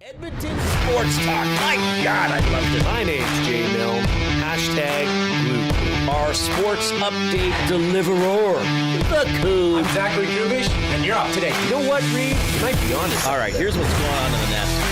Edmonton Sports Talk. My God, I love this. My name's Jay Milne. #Blue. Our sports update deliverer, the Coon. I'm Zachary Kubish, and you're up today. You know what, Reid? You might be honest. All right, here's what's going on in the nest.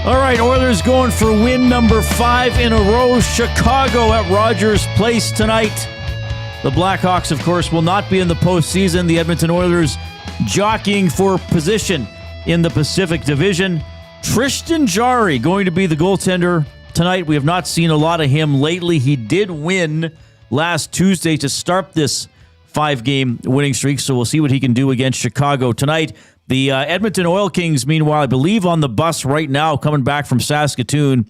All right, Oilers going for win number 5 in a row. Chicago at Rogers Place tonight. The Blackhawks, of course, will not be in the postseason. The Edmonton Oilers jockeying for position in the Pacific Division. Tristan Jarry going to be the goaltender tonight. We have not seen a lot of him lately. He did win last Tuesday to start this 5-game winning streak, so we'll see what he can do against Chicago tonight. The Edmonton Oil Kings, meanwhile, I believe on the bus right now, coming back from Saskatoon.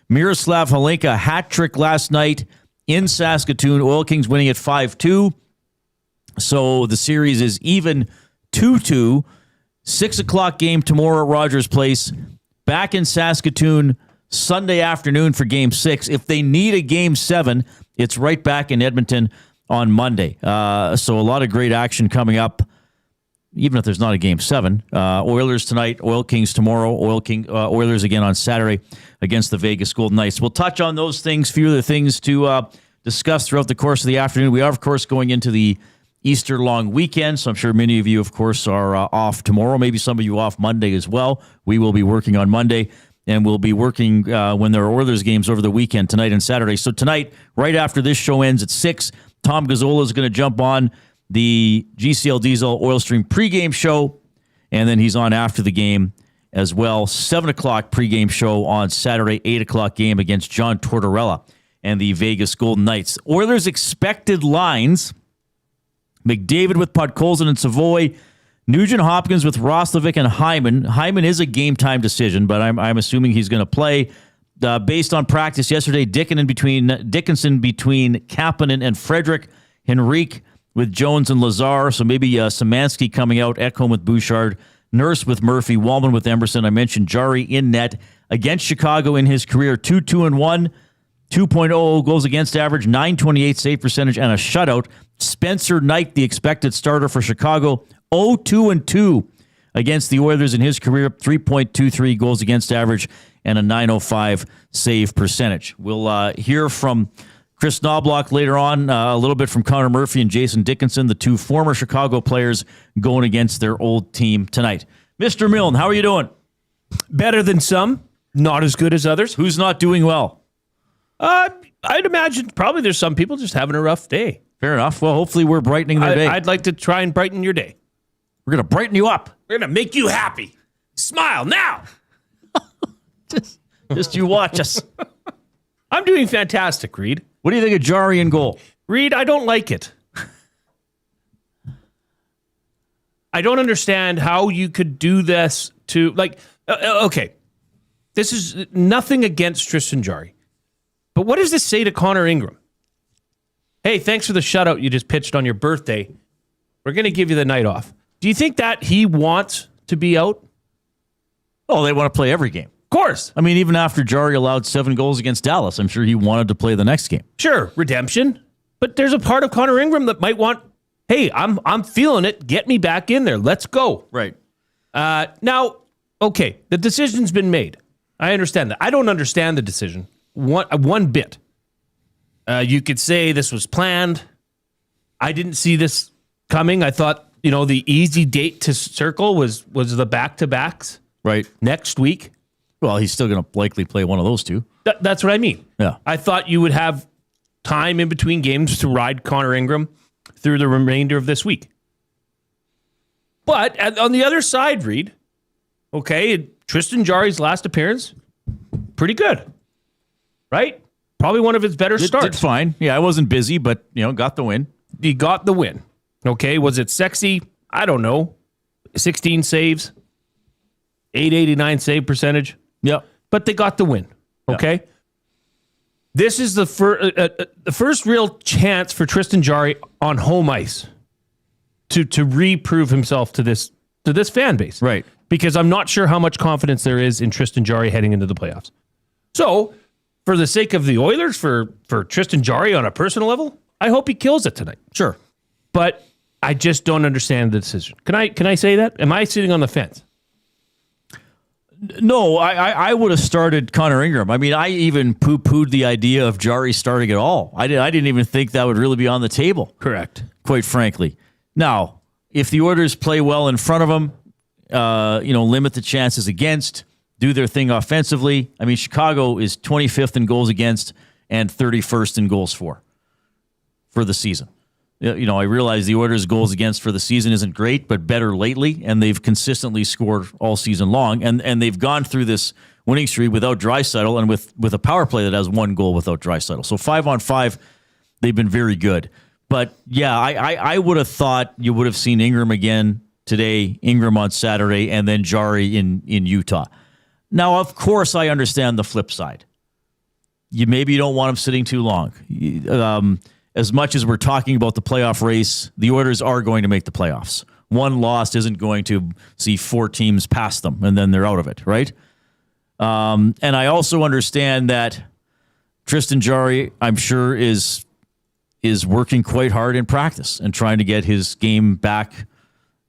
Miroslav Halenka, hat trick last night in Saskatoon. Oil Kings winning at 5-2. So the series is even 2-2. 6 o'clock game tomorrow at Rogers Place. Back in Saskatoon Sunday afternoon for Game 6. If they need a Game 7, it's right back in Edmonton on Monday. So a lot of great action coming up. Even if there's not a Game 7. Oilers tonight, Oil Kings tomorrow, Oilers again on Saturday against the Vegas Golden Knights. We'll touch on those things, few other things to discuss throughout the course of the afternoon. We are, of course, going into the Easter long weekend, so I'm sure many of you, of course, are off tomorrow. Maybe some of you off Monday as well. We will be working on Monday, and we'll be working when there are Oilers games over the weekend, tonight and Saturday. So tonight, right after this show ends at 6, Tom Gazzola is going to jump on the GCL Diesel Oil Stream pregame show, and then he's on after the game as well. 7 o'clock pregame show on Saturday, 8 o'clock game against John Tortorella and the Vegas Golden Knights. Oilers expected lines: McDavid with Podkolzin and Savoy, Nugent Hopkins with Roslovic and Hyman. Hyman is a game-time decision, but I'm assuming he's going to play. Based on practice yesterday, Dickinson between Kapanen and Frederick, Henrique with Jones and Lazar, so maybe Szymanski coming out, Ekholm with Bouchard, Nurse with Murphy, Wallman with Emerson. I mentioned Jarry in net against Chicago in his career, 2-2-1, 2.00 goals against average, .928 save percentage, and a shutout. Spencer Knight, the expected starter for Chicago, 0-2-2 against the Oilers in his career, 3.23 goals against average, and a .905 save percentage. We'll hear from Chris Knoblock later on, a little bit from Connor Murphy and Jason Dickinson, the two former Chicago players going against their old team tonight. Mr. Milne, how are you doing? Better than some, not as good as others. Who's not doing well? I'd imagine probably there's some people just having a rough day. Fair enough. Well, hopefully we're brightening their day. I'd like to try and brighten your day. We're going to brighten you up. We're going to make you happy. Smile now. Just you watch us. I'm doing fantastic, Reid. What do you think of Jarry in goal? Reid, I don't like it. I don't understand how you could do this to, okay, this is nothing against Tristan Jarry, but what does this say to Connor Ingram? Hey, thanks for the shutout you just pitched on your birthday. We're going to give you the night off. Do you think that he wants to be out? Oh, they want to play every game. Of course. I mean, even after Jarry allowed 7 goals against Dallas, I'm sure he wanted to play the next game. Sure, redemption. But there's a part of Connor Ingram that might want, hey, I'm feeling it. Get me back in there. Let's go. Right. Now, okay, the decision's been made. I understand that. I don't understand the decision one bit. You could say this was planned. I didn't see this coming. I thought, the easy date to circle was the back-to-backs. Right. Next week. Well, he's still going to likely play one of those two. That's what I mean. Yeah. I thought you would have time in between games to ride Connor Ingram through the remainder of this week. But on the other side, Reid, okay, Tristan Jarry's last appearance, pretty good, right? Probably one of his better starts. Did fine. Yeah, I wasn't busy, but, got the win. He got the win. Okay, was it sexy? I don't know. 16 saves, .889 save percentage. Yeah. But they got the win, okay? Yeah. This is the first real chance for Tristan Jarry on home ice to reprove himself to this fan base. Right. Because I'm not sure how much confidence there is in Tristan Jarry heading into the playoffs. So, for the sake of the Oilers, for Tristan Jarry on a personal level, I hope he kills it tonight. Sure. But I just don't understand the decision. Can I say that? Am I sitting on the fence? No, I would have started Connor Ingram. I mean, I even poo-pooed the idea of Jarry starting at all. I didn't even think that would really be on the table. Correct. Quite frankly. Now, if the Oilers play well in front of him, limit the chances against, do their thing offensively. I mean, Chicago is 25th in goals against and 31st in goals for the season. I realize the Oilers' goals against for the season isn't great, but better lately, and they've consistently scored all season long, and they've gone through this winning streak without Draisaitl and with a power play that has one goal without Draisaitl. So 5-on-5, they've been very good. But yeah, I would have thought you would have seen Ingram again today, Ingram on Saturday, and then Jarry in Utah. Now, of course, I understand the flip side. You don't want him sitting too long. As much as we're talking about the playoff race, the Oilers are going to make the playoffs. One loss isn't going to see 4 teams past them, and then they're out of it, right? And I also understand that Tristan Jarry, I'm sure, is working quite hard in practice and trying to get his game back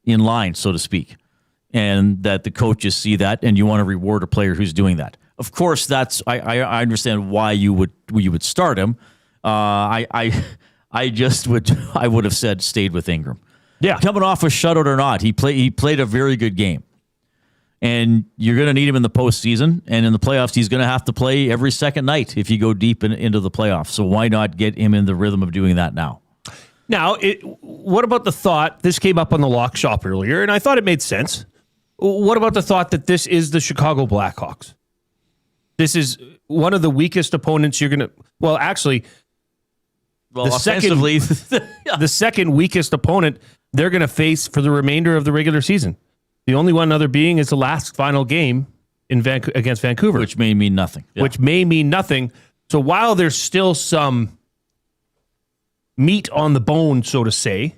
in line, so to speak, and that the coaches see that, and you want to reward a player who's doing that. Of course, I understand why you would start him. I would have said stayed with Ingram. Yeah, coming off a shutout or not, he played a very good game, and you're going to need him in the postseason, and in the playoffs, he's going to have to play every second night if you go deep into the playoffs. So why not get him in the rhythm of doing that now? Now, what about the thought? This came up on the Lock Shop earlier, and I thought it made sense. What about the thought that this is the Chicago Blackhawks? This is one of the weakest opponents you're going to. Well, actually. Well, offensively, the second weakest opponent they're going to face for the remainder of the regular season. The only one other being is the last final game against Vancouver. Which may mean nothing. Yeah. Which may mean nothing. So while there's still some meat on the bone, so to say,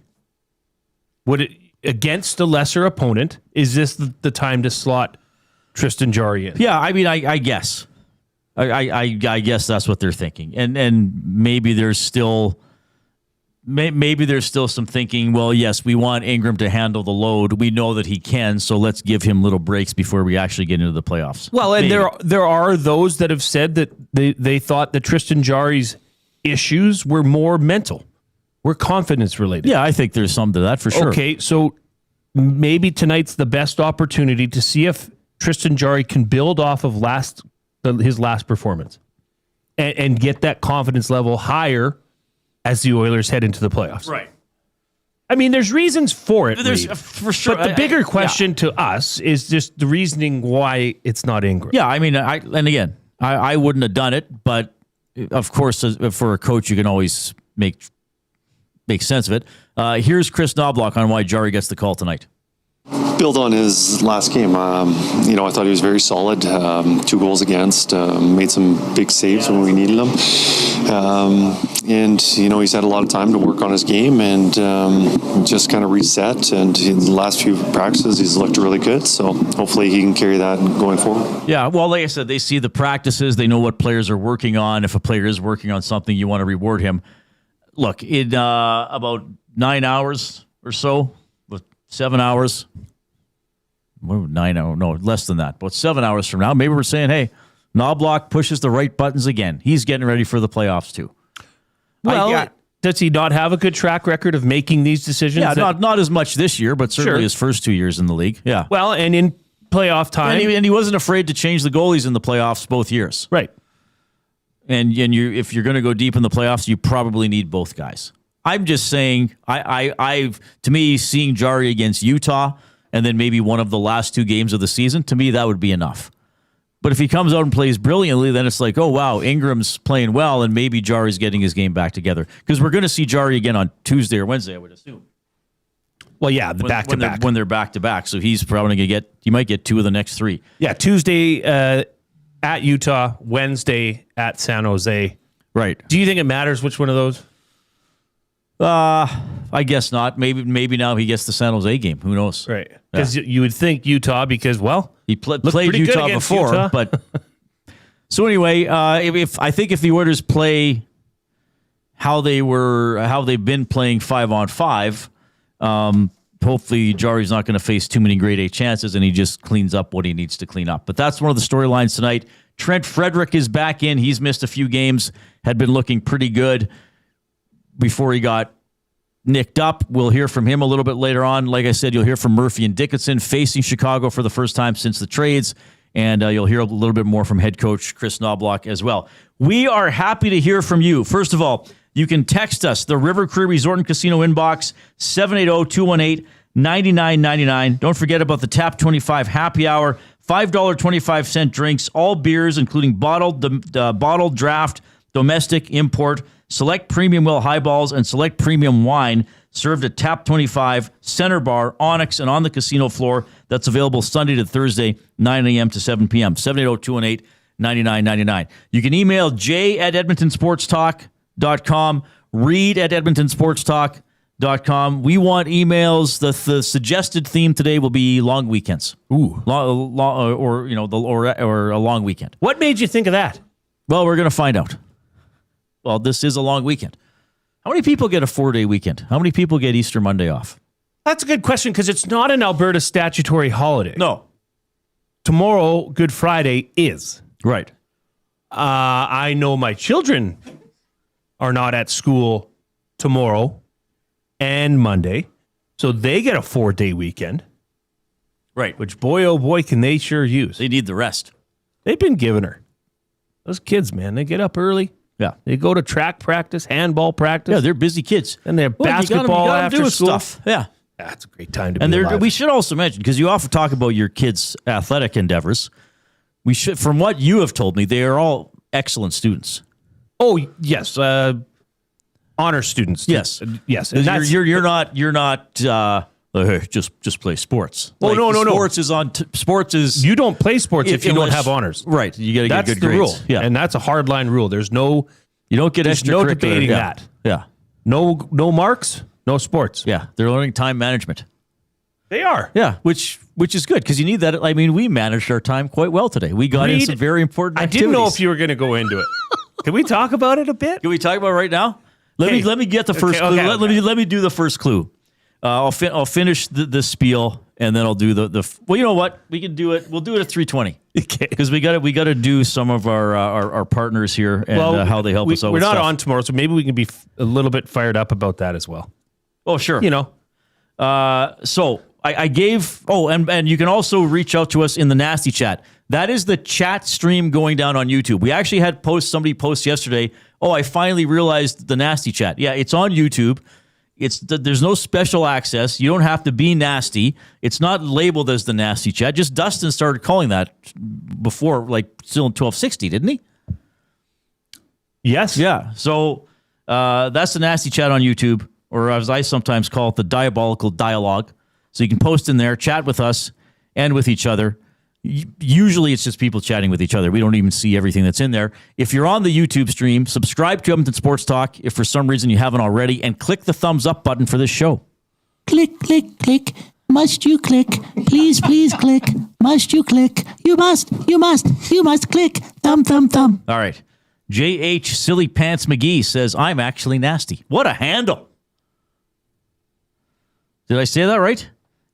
against a lesser opponent, is this the time to slot Tristan Jarry in? Yeah, I mean, I guess. I guess that's what they're thinking, and maybe there's still some thinking. Well, yes, we want Ingram to handle the load. We know that he can, so let's give him little breaks before we actually get into the playoffs. Well, and there are those that have said that they thought that Tristan Jarry's issues were more mental, were confidence related. Yeah, I think there's some to that for sure. Okay, so maybe tonight's the best opportunity to see if Tristan Jarry can build off of his last performance and get that confidence level higher as the Oilers head into the playoffs. Right. I mean, there's reasons for it. There's for sure. But the bigger question to us is just the reasoning why it's not Ingram. Yeah, I mean, I wouldn't have done it, but of course, for a coach, you can always make sense of it. Here's Chris Knoblock on why Jarry gets the call tonight. Build on his last game. I thought he was very solid. 2 goals against. Made some big saves when we needed them. And he's had a lot of time to work on his game and just kind of reset. And in the last few practices, he's looked really good. So hopefully he can carry that going forward. Yeah, well, like I said, they see the practices. They know what players are working on. If a player is working on something, you want to reward him. Look, in about 9 hours or so, 7 hours. 9 hours, no, less than that. About 7 hours from now, maybe we're saying, hey, Knoblock pushes the right buttons again. He's getting ready for the playoffs too. Well, does he not have a good track record of making these decisions? Yeah, not as much this year, but certainly his first 2 years in the league. Yeah. Well, and in playoff time. And he wasn't afraid to change the goalies in the playoffs both years. Right. And if you're going to go deep in the playoffs, you probably need both guys. I'm just saying, to me, seeing Jarry against Utah and then maybe one of the last 2 games of the season, to me, that would be enough. But if he comes out and plays brilliantly, then it's like, oh, wow, Ingram's playing well, and maybe Jarry's getting his game back together. Because we're going to see Jarry again on Tuesday or Wednesday, I would assume. Well, yeah, the back-to-back. When they're back-to-back. So he's probably going to he might get 2 of the next 3. Yeah, Tuesday at Utah, Wednesday at San Jose. Right. Do you think it matters which one of those? I guess not. Maybe now he gets the San Jose game. Who knows? Right. Because you would think Utah, because, well, he played pretty good Utah against before. Utah. But so anyway, if the Oilers play how they've been playing 5-on-5, hopefully Jarry's not going to face too many grade A chances, and he just cleans up what he needs to clean up. But that's one of the storylines tonight. Trent Frederick is back in. He's missed a few games, had been looking pretty good before he got nicked up. We'll hear from him a little bit later on. Like I said, you'll hear from Murphy and Dickinson facing Chicago for the first time since the trades, and you'll hear a little bit more from head coach Chris Knoblock as well. We are happy to hear from you. First of all, you can text us, the River Cree Resort and Casino inbox, 780-218-9999. Don't forget about the Tap 25 happy hour, $5.25 drinks, all beers, including bottled draft, domestic, import, select premium well highballs, and select premium wine served at Tap 25, Center Bar, Onyx, and on the casino floor. That's available Sunday to Thursday, 9 a.m. to 7 p.m., 780-218-9999. You can email jay@edmontonsportstalk.com, reid@edmontonsportstalk.com. We want emails. The suggested theme today will be long weekends. Ooh. Or a long weekend. What made you think of that? Well, we're going to find out. Well, this is a long weekend. How many people get a 4-day weekend? How many people get Easter Monday off? That's a good question, because it's not an Alberta statutory holiday. No. Tomorrow, Good Friday, is. Right. I know my children are not at school tomorrow and Monday, so they get a 4-day weekend. Right. Which, boy, oh boy, can they sure use. They need the rest. They've been giving her. Those kids, man, they get up early. Yeah. They go to track practice, handball practice. Yeah, they're busy kids. And they have basketball you got 'em after doing school. stuff. Yeah. That's a great time to be And alive. we should also mention, because you often talk about your kids' athletic endeavors, from what you have told me, they are all excellent students. Oh, yes. Honor students. Yes. Yes. And that's, You're not just play sports. Oh, no. Sports is you don't play sports if you don't have honors. Right. You got to get That's good the grades. rule. Yeah. And that's a hard line rule. There's no You don't get There's extracurricular. no debating that. Yeah. No marks, no sports. Yeah. They're learning time management. They are. Yeah, which is good, because you need that. I mean, we managed our time quite well today. We got in Reid, some very important I activities. didn't know if you were going to go into it. Can we talk about it a bit? Can we talk about it right now? Let me get the first clue. Let me do the first clue. I'll finish the spiel, and then I'll do the. Well, you know what? We can do it. We'll do it at 3:20. Okay. Because we got to do some of our partners here and how they help us out. We're with not stuff. on tomorrow, so maybe we can be a little bit fired up about that as well. Oh, sure. You know. So I gave. Oh, and you can also reach out to us in the nasty chat. That is the chat stream going down on YouTube. We actually had somebody post yesterday. Oh, I finally realized the nasty chat. Yeah, it's on YouTube. There's no special access. You don't have to be nasty. It's not labeled as the nasty chat. Just Dustin started calling that before, like still in 1260, didn't he? Yes. Yeah. So that's the nasty chat on YouTube, or as I sometimes call it, the diabolical dialogue. So you can post in there, chat with us and with each other. Usually it's just people chatting with each other. We don't even see everything that's in there. If you're on the YouTube stream, subscribe to Edmonton Sports Talk if for some reason you haven't already, and click the thumbs up button for this show. Click, click, click. Must you click? Please, please click. Must you click? You must click. Thumb, thumb, thumb. All right. J.H. Silly Pants McGee says, I'm actually nasty. What a handle. Did I say that right?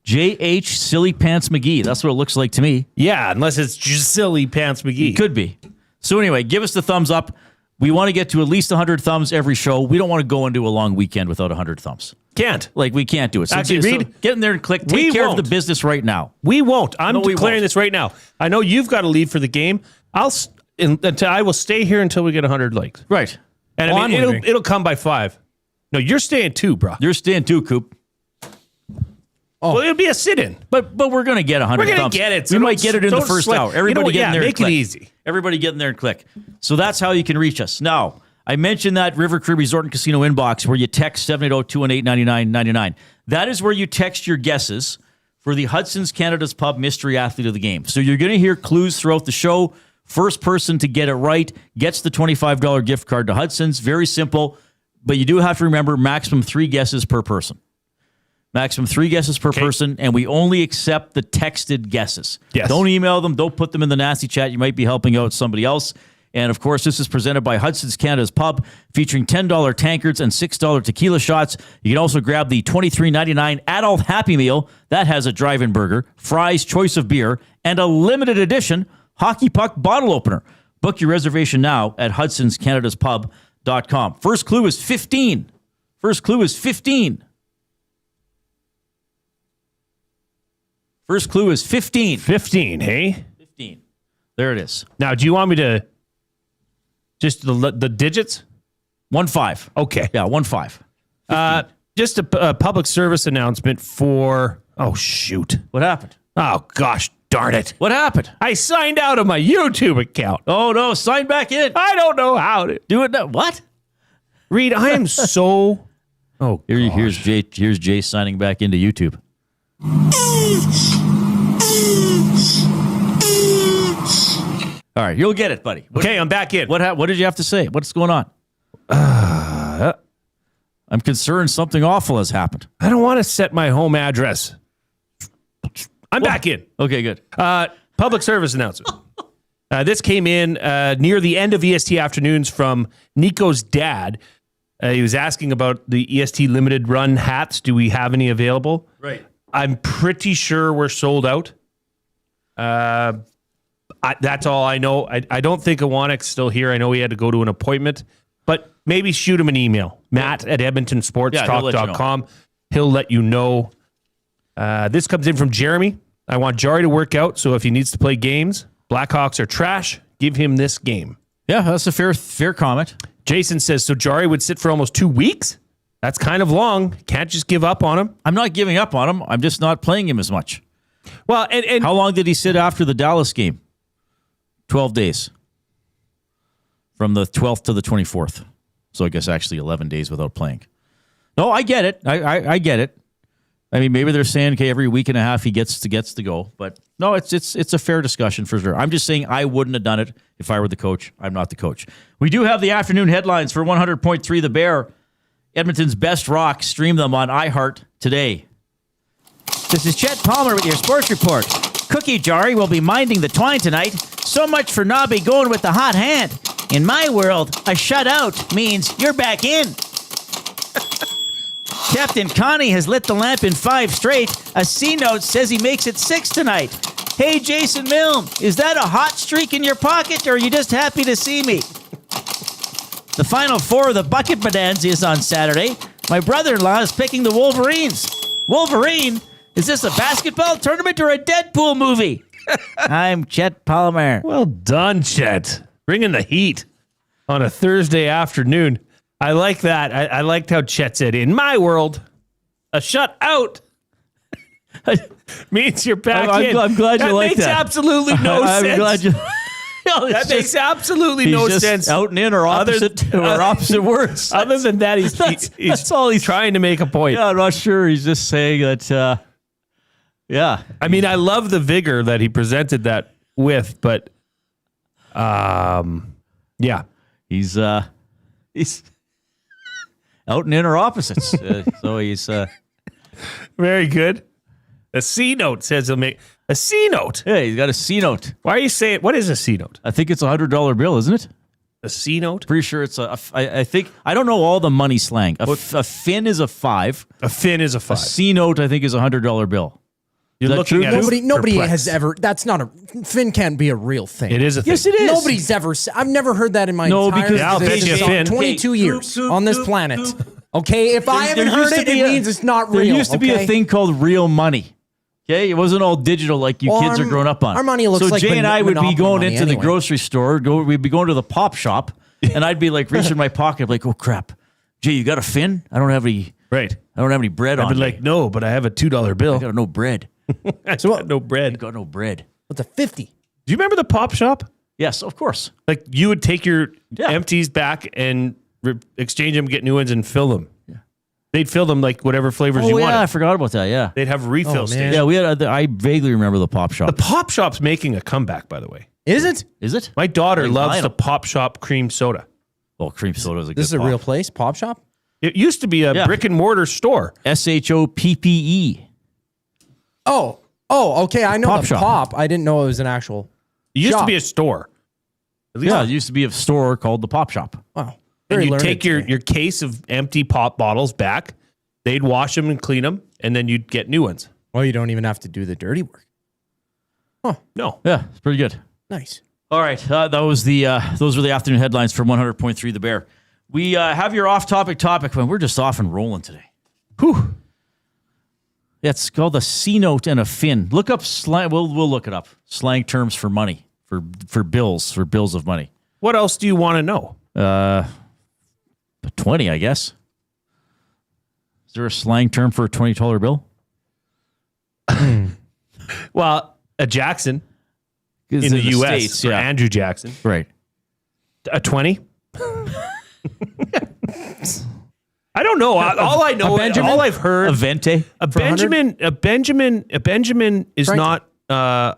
J.H. Silly Pants McGee. That's what it looks like to me. Yeah, unless it's just Silly Pants McGee. Could be. So anyway, give us the thumbs up. We want to get to at least 100 thumbs every show. We don't want to go into a long weekend without 100 thumbs. Can't. Like, we can't do it. So, Actually, Reid, get in there and click. Take care of the business right now. We won't. I'm we declaring won't. this right now. I know you've got to leave for the game. I will stay here until we get 100 likes. Right. And I mean, it'll come by 5. No, you're staying 2, bro. You're staying too, Coop. Well, it'll be a sit-in. But we're going to get 100 thumbs. We're going to get it. So we might get it in the first sweat. hour. Everybody get in there and make click. it easy. Everybody get in there and click. So that's how you can reach us. Now, I mentioned that River Cree Resort and Casino inbox where you text 780-218-9999. That is where you text your guesses for the Hudson's Canada's Pub Mystery Athlete of the Game. So you're going to hear clues throughout the show. First person to get it right gets the $25 gift card to Hudson's. Very simple. But you do have to remember maximum 3 guesses per person. Maximum 3 guesses per person, and we only accept the texted guesses. Yes. Don't email them. Don't put them in the nasty chat. You might be helping out somebody else. And, of course, this is presented by Hudson's Canada's Pub, featuring $10 tankards and $6 tequila shots. You can also grab the $23.99 adult Happy Meal. That has a drive-in burger, fries, choice of beer, and a limited edition hockey puck bottle opener. Book your reservation now at hudsonscanadaspub.com. First clue is 15. First clue is 15. First clue is 15. 15, hey? 15. There it is. Now, do you want me to just the digits? 1-5. Okay. Yeah, 1-5. Just a public service announcement for... Oh, shoot. What happened? Oh, gosh darn it. What happened? I signed out of my YouTube account. Oh, no. Sign back in. I don't know how to... Do it now. What? Reid, I am so... Oh, Here's Jay signing back into YouTube. All right, you'll get it, buddy. Okay, I'm back in. What did you have to say? What's going on? I'm concerned something awful has happened. I don't want to set my home address. I'm back in. Okay, good. Public service announcement. This came in near the end of EST Afternoons from Nico's dad. He was asking about the EST limited run hats. Do we have any available? Right. I'm pretty sure we're sold out. That's all I know. I don't think Iwanik's still here. I know he had to go to an appointment, but maybe shoot him an email. Matt at EdmontonSportsTalk.com. He'll let you know. This comes in from Jeremy. I want Jarry to work out, so if he needs to play games, Blackhawks are trash, give him this game. Yeah, that's a fair comment. Jason says, so Jarry would sit for almost 2 weeks? That's kind of long. Can't just give up on him. I'm not giving up on him. I'm just not playing him as much. Well, and how long did he sit after the Dallas game? 12 days. From the 12th to the 24th. So I guess actually 11 days without playing. No, I get it. I get it. I mean, maybe they're saying, okay, every week and a half he gets to go. But no, it's a fair discussion for sure. I'm just saying I wouldn't have done it if I were the coach. I'm not the coach. We do have the afternoon headlines for 100.3 The Bear. Edmonton's best rock. Stream them on iHeart today. This is Chet Palmer with your sports report. Cookie Jarry will be minding the twine tonight. So much for Nobby going with the hot hand. In my world, a shutout means you're back in. Captain Connie has lit the lamp in 5 straight. A C-note says he makes it 6 tonight. Hey, Jason Milne, is that a hot streak in your pocket, or are you just happy to see me? The Final Four of the Bucket Bonanza is on Saturday. My brother-in-law is picking the Wolverines. Wolverine? Is this a basketball tournament or a Deadpool movie? I'm Chet Palmer. well done, Chet. Bringing the heat on a Thursday afternoon. I like that. I liked how Chet said, in my world, a shutout means you're back in. I'm glad you like that. Makes absolutely no sense. I'm glad you... That makes absolutely no sense. Out and in or opposite words. Other than that, he's that's all he's trying to make a point. Yeah, I'm not sure. He's just saying that. Yeah, I mean, I love the vigor that he presented that with, but yeah, he's out and in or opposites. So he's very good. A C note says he'll make a C note. Yeah, he's got a C note. Why are you saying? What is a C note? I think it's $100 bill, isn't it? A C note? Pretty sure it's I think I don't know all the money slang. A fin is a 5. A fin is a 5. A C note I think is $100 bill. You're looking at Nobody perplexed. has ever. That's not a. Fin can't be a real thing. It is a thing. Yes, it is. Nobody's ever. I've never heard that in my No, entire because I'll bet you existence. Finn. 22 years on this planet. Okay, if I haven't heard it, it means it's not real. There used to be a thing called real money. Okay, it wasn't all digital like you kids are growing up on. Our money looks so like Jay and I would be Monopoly going money into the anyway. grocery store. We'd be going to the pop shop, and I'd be like reaching in my pocket, like, "Oh crap, Jay, you got a fin? I don't have any. Right. I don't have any bread on." I'd be me. like, no, but I have a $2 bill. I got no bread. So what? No I bread. got no bread. What's a 50? Do you remember the pop shop? Yes, of course. Like you would take your Yeah. empties back and exchange them, get new ones, and fill them. Yeah. They'd fill them like whatever flavors you Oh yeah, I wanted. forgot about that. Yeah, They'd have refill Oh, man. stations. yeah. We had. I vaguely remember the pop shop. The pop shop's making a comeback, by the way. Is it? Is it? My daughter Like loves vinyl. the pop shop cream soda. Oh, cream soda is a good. This is a pop. real place? Pop shop? It used to be a brick and mortar store. SHOPPE. Oh, okay. I know Pop the shop. pop. I didn't know it was an actual. It used to Shop. be a store. At least Yeah, it used to be a store called the Pop Shop. Wow. and Very you learned take today. your case of empty pop bottles back. They'd wash them and clean them, and then you'd get new ones. Well, you don't even have to do the dirty work. No. Yeah, it's pretty good. Nice. All right, those were the afternoon headlines from 100.3 The Bear. We have your off-topic topic, man. We're just off and rolling today. Whew. Yeah, it's called a C note and a fin. Look up slang. We'll look it up. Slang terms for money, for bills of money. What else do you want to know? 20, I guess. Is there a slang term for a $20 bill? Well, a Jackson in the U.S. States, for Andrew Jackson. Right. A 20? I don't know. All I know, all I've heard, A vente. a Benjamin is Frank? not. That's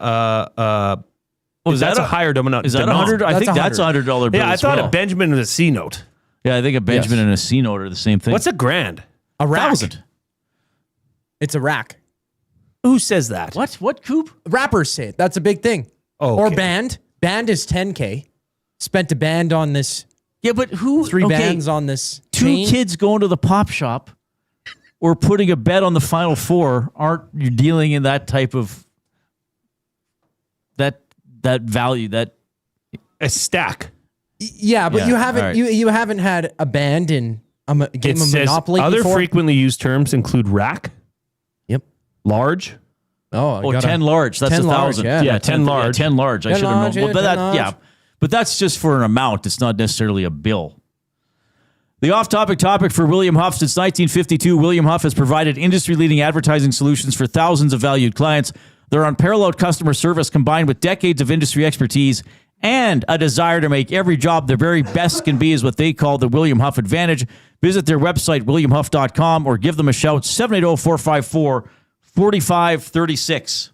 a higher dominant. Is that $100? I think that's $100 bill. Yeah, I as thought well. a Benjamin is a C note. Yeah, I think a Benjamin and a C note are the same thing. What's a grand? A rack. 1,000? It's a rack. Who says that? What? What, Coop? Rappers say it. That's a big thing. Oh, Or okay. band. Band is 10K. Spent a band on this. Yeah, but who? 3 okay, bands on this. Two chain. kids going to the pop shop or putting a bet on the Final Four aren't you dealing in that type of that value that A stack. Yeah, but Yeah, you haven't all right. you haven't had a band in a game It of says Monopoly other before? frequently used terms include rack, Yep. large. Oh, 10 large. That's 10 large, 1,000. yeah. 10 large. 10 large. I 10 should have known. large, Well, yeah, but 10 that, large. yeah, but that's just for an amount. It's not necessarily a bill. The off-topic topic for William Huff. Since 1952, William Huff has provided industry-leading advertising solutions for thousands of valued clients. Their unparalleled customer service, combined with decades of industry expertise and a desire to make every job their very best can be, is what they call the William Huff Advantage. Visit their website, williamhuff.com, or give them a shout, 780-454-4536.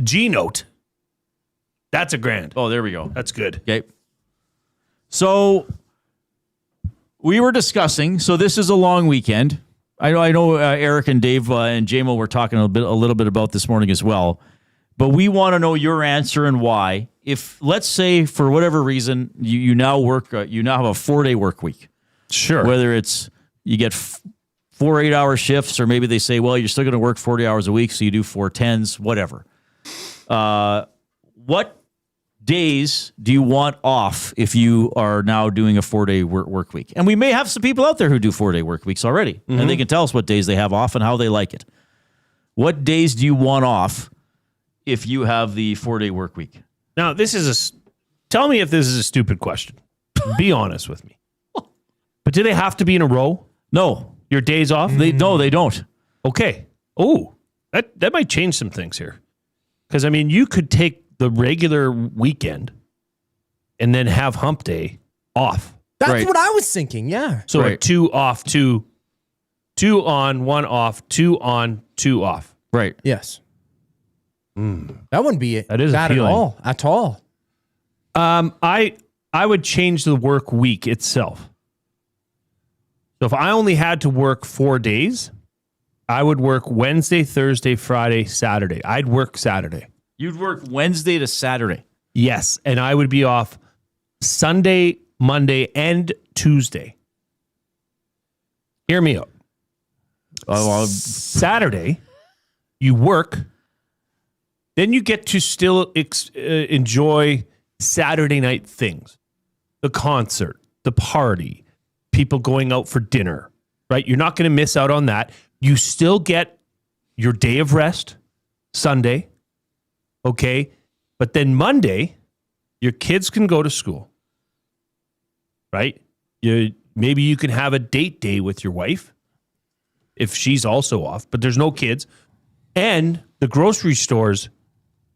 G note. That's a grand. Oh, there we go. That's good. Okay. So we were discussing. So this is a long weekend. I know. Eric and Dave and JMO were talking a little bit about this morning as well. But we want to know your answer and why. If let's say for whatever reason you now work, you now have a 4-day work week. Sure. Whether it's you get 4 8-hour shifts, or maybe they say, well, you're still going to work 40 hours a week, so you do 4 10s, whatever. What days do you want off if you are now doing a 4-day work week? And we may have some people out there who do 4-day work weeks already, and they can tell us what days they have off and how they like it. What days do you want off if you have the 4-day work week? Now, tell me if this is a stupid question. Be honest with me. But do they have to be in a row? No, Your days off? they don't. Okay. Oh, that might change some things here. Because, I mean, you could take the regular weekend and then have hump day off. That's Right. what I was thinking. Yeah. So a Right. 2 off, 2 on, 1 off, 2 on, 2 off. Right. Yes. That wouldn't be That is bad appealing. at all. At all. I would change the work week itself. So if I only had to work 4 days, I would work Wednesday, Thursday, Friday, Saturday. I'd work Saturday. You'd work Wednesday to Saturday. Yes, and I would be off Sunday, Monday, and Tuesday. Hear me out. Saturday, you work. Then you get to still enjoy Saturday night things. The concert, the party, people going out for dinner, right? You're not going to miss out on that. You still get your day of rest, Sunday, okay? But then Monday, your kids can go to school, right? Maybe you can have a date day with your wife if she's also off, but there's no kids. And the grocery stores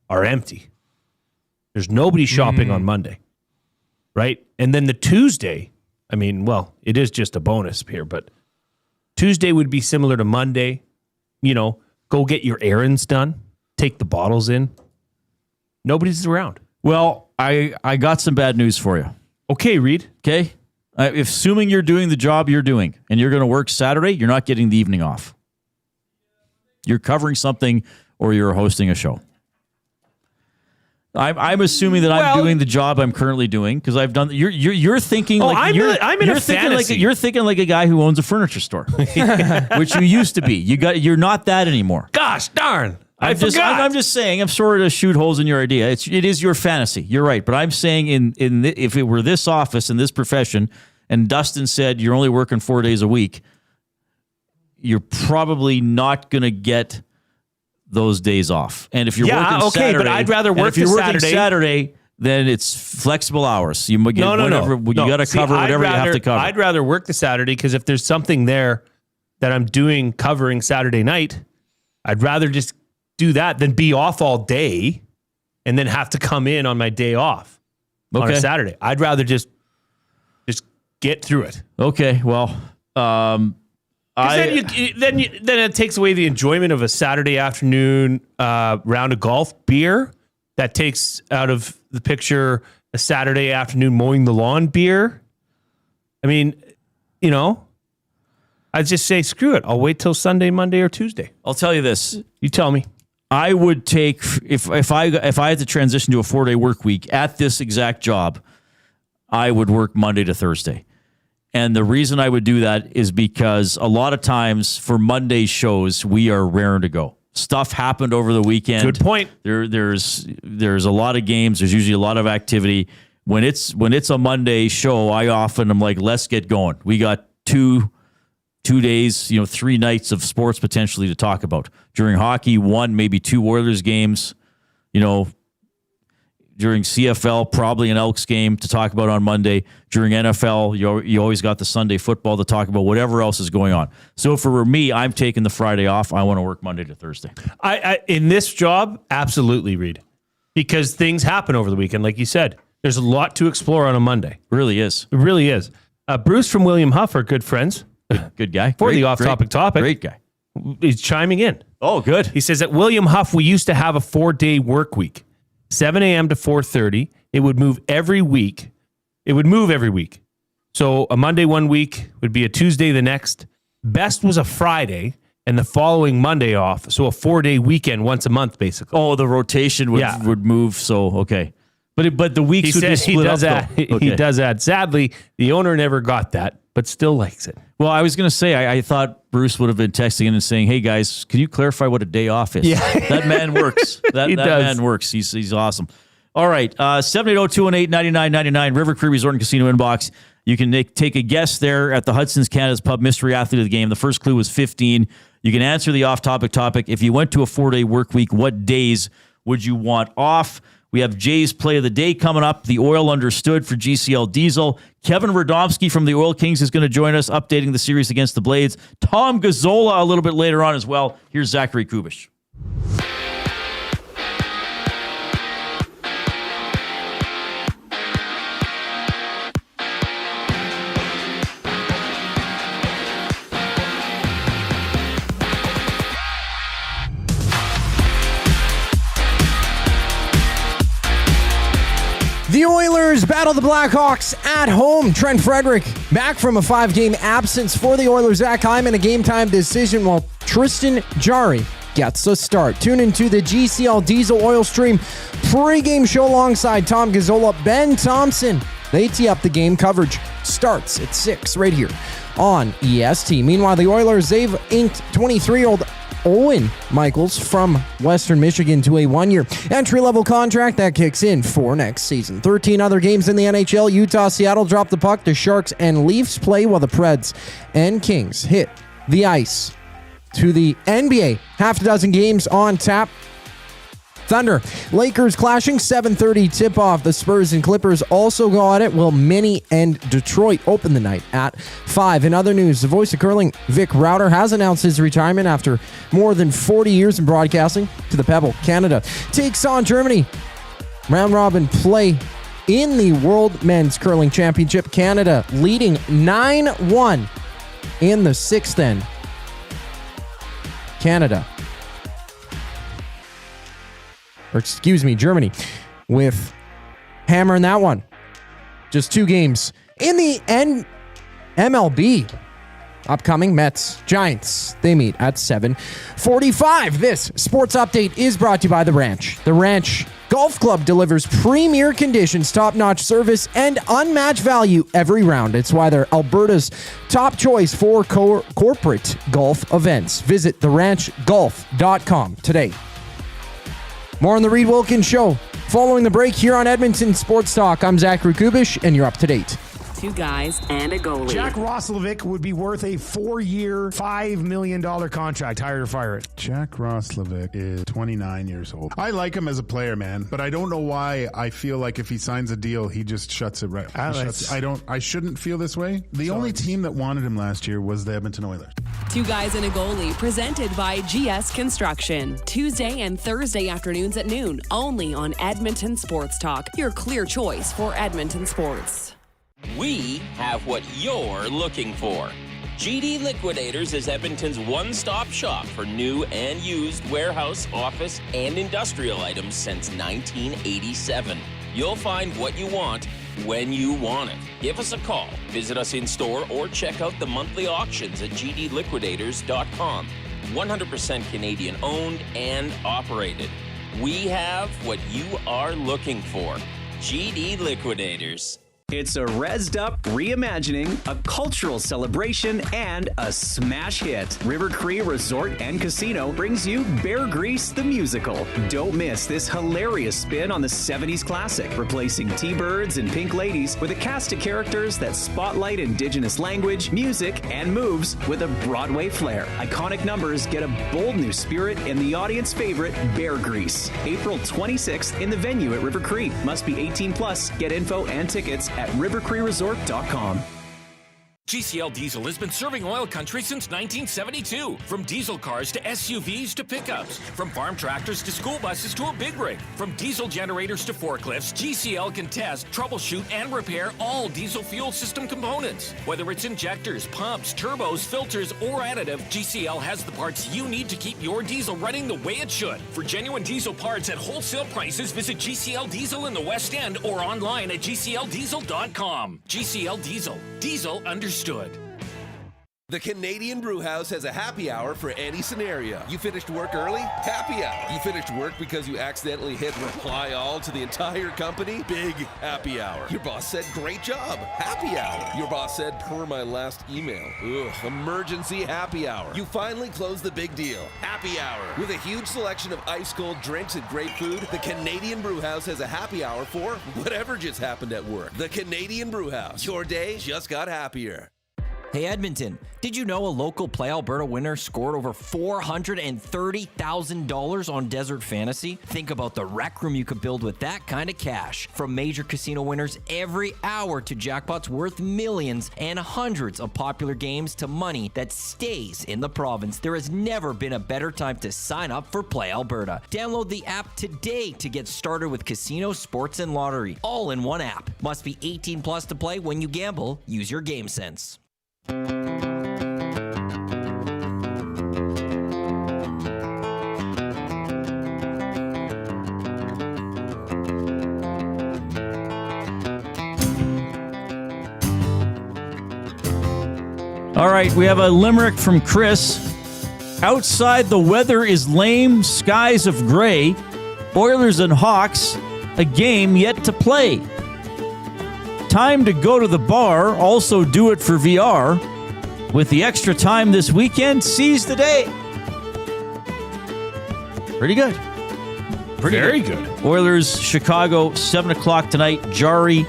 are empty. There's nobody shopping on Monday, right? And then the Tuesday, I mean, well, it is just a bonus here, but Tuesday would be similar to Monday. You know, go get your errands done, take the bottles in. Nobody's around. Well, I got some bad news for you. Okay, Reid. Okay. Assuming you're doing the job you're doing and you're going to work Saturday, you're not getting the evening off. You're covering something or you're hosting a show. I'm assuming that I'm doing the job I'm currently doing because I've done. You're thinking like I'm in a fantasy. You're thinking like a guy who owns a furniture store, which you used to be. You're not that anymore. Gosh darn! I'm just saying. I'm sorry to shoot holes in your idea. It is your fantasy. You're right, but I'm saying if it were this office in this profession, and Dustin said you're only working 4 days a week, you're probably not going to get those days off. And if you're working Saturday, but I'd rather work if you're working Saturday. Saturday, then it's flexible hours. You get whatever you got to cover whatever you have to cover. I'd rather work the Saturday because if there's something there that I'm doing covering Saturday night, I'd rather just do that than be off all day and then have to come in on my day off on a Saturday. I'd rather just get through it. Okay, well, then it takes away the enjoyment of a Saturday afternoon round of golf beer. That takes out of the picture a Saturday afternoon mowing the lawn beer. I mean, I'd just say screw it. I'll wait till Sunday, Monday, or Tuesday. I'll tell you this. You tell me. I would take if I had to transition to a 4-day work week at this exact job, I would work Monday to Thursday. And the reason I would do that is because a lot of times for Monday shows, we are raring to go. Stuff happened over the weekend. Good point. There's a lot of games. There's usually a lot of activity. When it's a Monday show, I often am like, let's get going. We got two days, 3 nights of sports potentially to talk about. During hockey, 1, maybe 2 Oilers games, during CFL, probably an Elks game to talk about on Monday. During NFL, you always got the Sunday football to talk about, whatever else is going on. So for me, I'm taking the Friday off. I want to work Monday to Thursday. I in this job, absolutely, Reid. Because things happen over the weekend, like you said. There's a lot to explore on a Monday. It really is. It really is. Bruce from William Huff are good friends. Good guy. For the off-topic topic. Great guy. He's chiming in. Oh, good. He says at William Huff, we used to have a 4-day work week. 7 a.m. to 4:30. It would move every week. So a Monday one week would be a Tuesday the next. Best was a Friday and the following Monday off. So a 4-day weekend once a month, basically. Oh, the rotation would move. So, okay. But the weeks would be split up. He does that. Sadly, the owner never got that, but still likes it. Well, I was going to say, I thought Bruce would have been texting in and saying, hey, guys, can you clarify what a day off is? Yeah. That man works. That man works. He's awesome. All right. 780-218-9999, River Cree Resort and Casino inbox. You can take a guess there at the Hudson's Canada's Pub Mystery Athlete of the Game. The first clue was 15. You can answer the off-topic topic. If you went to a 4-day work week, what days would you want off? We have Jay's Play of the Day coming up. The Oil Understood for GCL Diesel. Kevin Radomski from the Oil Kings is going to join us, updating the series against the Blades. Tom Gazzola a little bit later on as well. Here's Zachary Kubish. The Oilers battle the Blackhawks at home. Trent Frederick back from a 5-game absence for the Oilers. Zach Hyman, a game-time decision, while Tristan Jarry gets a start. Tune into the GCL Diesel Oil Stream pregame show alongside Tom Gazzola, Ben Thompson. They tee up the game. Coverage starts at 6 right here on EST. Meanwhile, the Oilers, they've inked 23-year-old Owen Michaels from Western Michigan to a 1-year entry-level contract that kicks in for next season. 13 other games in the NHL. Utah, Seattle drop the puck. The Sharks and Leafs play while the Preds and Kings hit the ice. To the NBA, half a dozen games on tap. Thunder, Lakers clashing, 7:30 tip-off. The Spurs and Clippers also go at it, while Minnie and Detroit open the night at 5. In other news, the voice of curling, Vic Rauter, has announced his retirement after more than 40 years in broadcasting to the Pebble. Canada takes on Germany. Round-robin play in the World Men's Curling Championship. Canada leading 9-1 in the 6th end. Germany with hammer in that one. Just 2 games In the MLB, upcoming Mets, Giants, they meet at 7:45. This sports update is brought to you by The Ranch. The Ranch Golf Club delivers premier conditions, top-notch service, and unmatched value every round. It's why they're Alberta's top choice for corporate golf events. Visit theranchgolf.com today. More on the Reid Wilkins Show following the break here on Edmonton Sports Talk. I'm Zachary Kubish, and you're up to date. Two guys and a goalie. Jack Roslovic would be worth a 4-year, $5 million contract. Hire or fire it. Jack Roslovic is 29 years old. I like him as a player, man, but I don't know why I feel like if he signs a deal, he just shuts it right. I shouldn't feel this way. The only team that wanted him last year was the Edmonton Oilers. Two guys and a goalie, presented by GS Construction. Tuesday and Thursday afternoons at noon, only on Edmonton Sports Talk. Your clear choice for Edmonton sports. We have what you're looking for. GD Liquidators is Edmonton's one-stop shop for new and used warehouse, office, and industrial items since 1987. You'll find what you want when you want it. Give us a call, visit us in-store, or check out the monthly auctions at gdliquidators.com. 100% Canadian-owned and operated. We have what you are looking for. GD Liquidators. It's a rezzed up reimagining, a cultural celebration, and a smash hit. River Cree Resort and Casino brings you Bear Grease the Musical. Don't miss this hilarious spin on the 70s classic, replacing T-Birds and Pink Ladies with a cast of characters that spotlight Indigenous language, music, and moves with a Broadway flair. Iconic numbers get a bold new spirit and the audience favorite, Bear Grease. April 26th in the venue at River Cree. Must be 18 plus. Get info and tickets at rivercreeresort.com. GCL Diesel has been serving oil country since 1972. From diesel cars to SUVs to pickups. From farm tractors to school buses to a big rig. From diesel generators to forklifts, GCL can test, troubleshoot, and repair all diesel fuel system components. Whether it's injectors, pumps, turbos, filters, or additive, GCL has the parts you need to keep your diesel running the way it should. For genuine diesel parts at wholesale prices, visit GCL Diesel in the West End or online at gcldiesel.com. GCL Diesel. Diesel understood. The Canadian Brewhouse has a happy hour for any scenario. You finished work early? Happy hour. You finished work because you accidentally hit reply all to the entire company? Big happy hour. Your boss said, great job. Happy hour. Your boss said, per my last email. Ugh, emergency happy hour. You finally closed the big deal. Happy hour. With a huge selection of ice cold drinks and great food, the Canadian Brewhouse has a happy hour for whatever just happened at work. The Canadian Brewhouse. Your day just got happier. Hey Edmonton, did you know a local Play Alberta winner scored over $430,000 on Desert Fantasy? Think about the rec room you could build with that kind of cash. From major casino winners every hour to jackpots worth millions and hundreds of popular games to money that stays in the province, there has never been a better time to sign up for Play Alberta. Download the app today to get started with casino, sports, and lottery, all in one app. Must be 18 plus to play. When you gamble, use your game sense. All right, we have a limerick from Chris. Outside, the weather is lame, skies of gray. Oilers and Hawks, a game yet to play. Time to go to the bar, also do it for VR. With the extra time this weekend, seize the day. Pretty good. Very good. Oilers, Chicago, 7 o'clock tonight. Jarry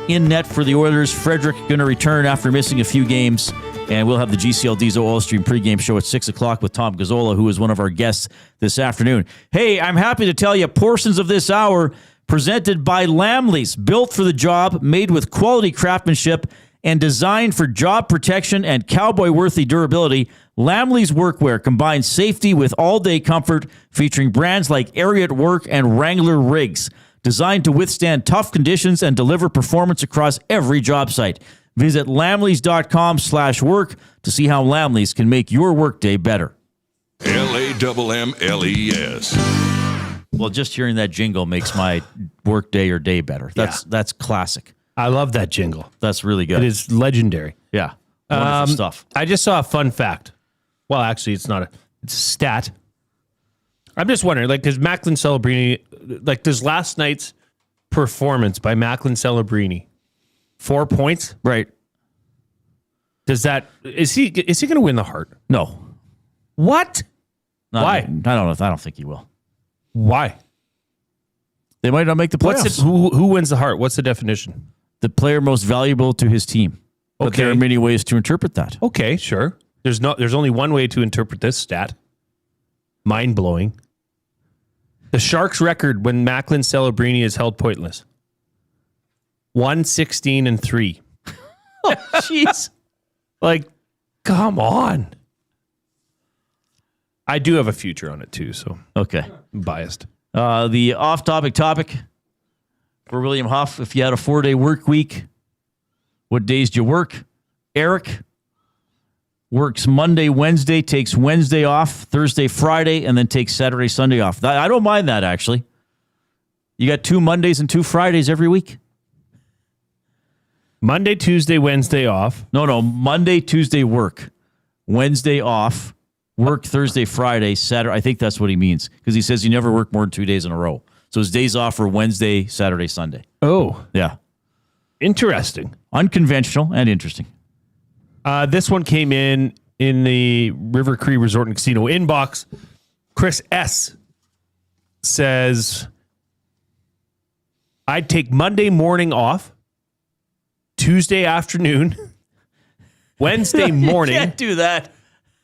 in net for the Oilers. Frederick going to return after missing a few games. And we'll have the GCL Diesel Oil Stream pregame show at 6 o'clock with Tom Gazzola, who is one of our guests this afternoon. Hey, I'm happy to tell you portions of this hour presented by Lamley's, built for the job, made with quality craftsmanship, and designed for job protection and cowboy-worthy durability. Lamley's workwear combines safety with all-day comfort, featuring brands like Ariat Work and Wrangler Rigs, designed to withstand tough conditions and deliver performance across every job site. Visit lamleys.com/work to see how Lamley's can make your workday better. LAMMLES. Well, just hearing that jingle makes my work day or day better. That's classic. I love that jingle. That's really good. It is legendary. Yeah. Wonderful stuff. I just saw a fun fact. Well, actually, it's not it's a stat. I'm just wondering, like, does Macklin Celebrini, like, does last night's performance by Macklin Celebrini, 4 points? Right. Does that, is he going to win the Hart? No. What? Why? I don't know. I don't think he will. Why? They might not make the playoffs. Who wins the Hart? What's the definition? The player most valuable to his team. But there are many ways to interpret that. Okay, sure. There's only one way to interpret this stat. Mind-blowing. The Sharks' record when Macklin Celebrini is held pointless. 1-16-3. Oh, jeez. Like, come on. I do have a future on it too, so okay. I'm biased. The off-topic topic for William Huff. If you had a 4-day work week, what days do you work? Eric works Monday, Wednesday, takes Wednesday off, Thursday, Friday, and then takes Saturday, Sunday off. I don't mind that, actually. You got 2 Mondays and 2 Fridays every week? Monday, Tuesday, Wednesday off. No. Monday, Tuesday work. Wednesday off. Work Thursday, Friday, Saturday. I think that's what he means because he says you never work more than 2 days in a row. So his days off are Wednesday, Saturday, Sunday. Oh. Yeah. Interesting. Unconventional and interesting. This one came in the River Cree Resort and Casino inbox. Chris S. says, I'd take Monday morning off, Tuesday afternoon, Wednesday morning. You can't do that.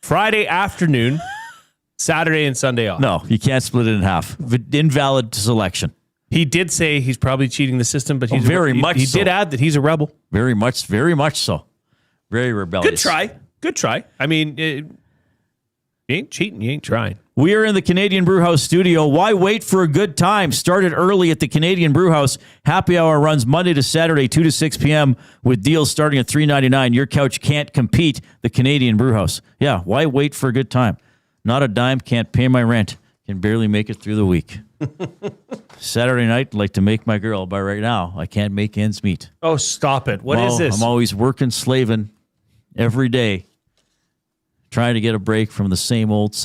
Friday afternoon, Saturday and Sunday off. No, you can't split it in half. Invalid selection. He did say he's probably cheating the system, but he's He did add that he's a rebel. Very much so. Very rebellious. Good try. I mean, you ain't cheating, you ain't trying. We are in the Canadian Brewhouse studio. Why wait for a good time? Started early at the Canadian Brewhouse. Happy hour runs Monday to Saturday, 2 to 6 p.m. with deals starting at $3.99. Your couch can't compete. The Canadian Brewhouse. Yeah, why wait for a good time? Not a dime, can't pay my rent. Can barely make it through the week. Saturday night, like to make my girl, but right now, I can't make ends meet. Oh, stop it. What is this? I'm always working, slaving every day, trying to get a break from the same old.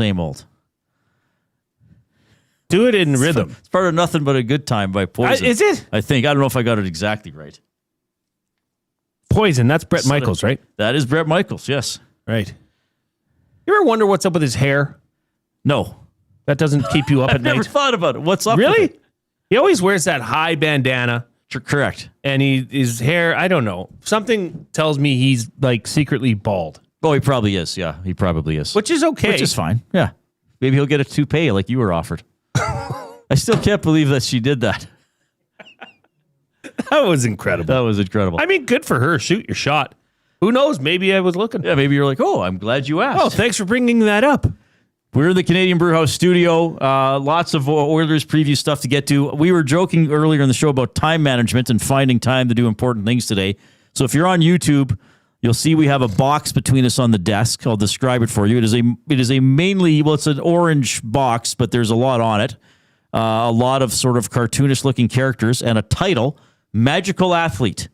Do it in rhythm. It's part of Nothing But a Good Time by Poison. Is it? I think. I don't know if I got it exactly right. Poison, that's Bret Michaels, right? That is Bret Michaels, yes. Right. You ever wonder what's up with his hair? No. That doesn't keep you up at night? I've never thought about it. What's up with Really? it? He always wears that high bandana. Correct. And his hair, I don't know. Something tells me he's like secretly bald. Oh, he probably is. Yeah, he probably is. Which is okay. Which is fine. Yeah. Maybe he'll get a toupee like you were offered. I still can't believe that she did that. That was incredible. That was incredible. I mean, good for her. Shoot your shot. Who knows? Maybe I was looking. Yeah, maybe you're like, oh, I'm glad you asked. Oh, thanks for bringing that up. We're in the Canadian Brewhouse studio. Lots of Oilers preview stuff to get to. We were joking earlier in the show about time management and finding time to do important things today. So if you're on YouTube, you'll see we have a box between us on the desk. I'll describe it for you. It is a mainly, well, it's an orange box, but there's a lot on it. A lot of sort of cartoonish looking characters and a title, Magical Athlete.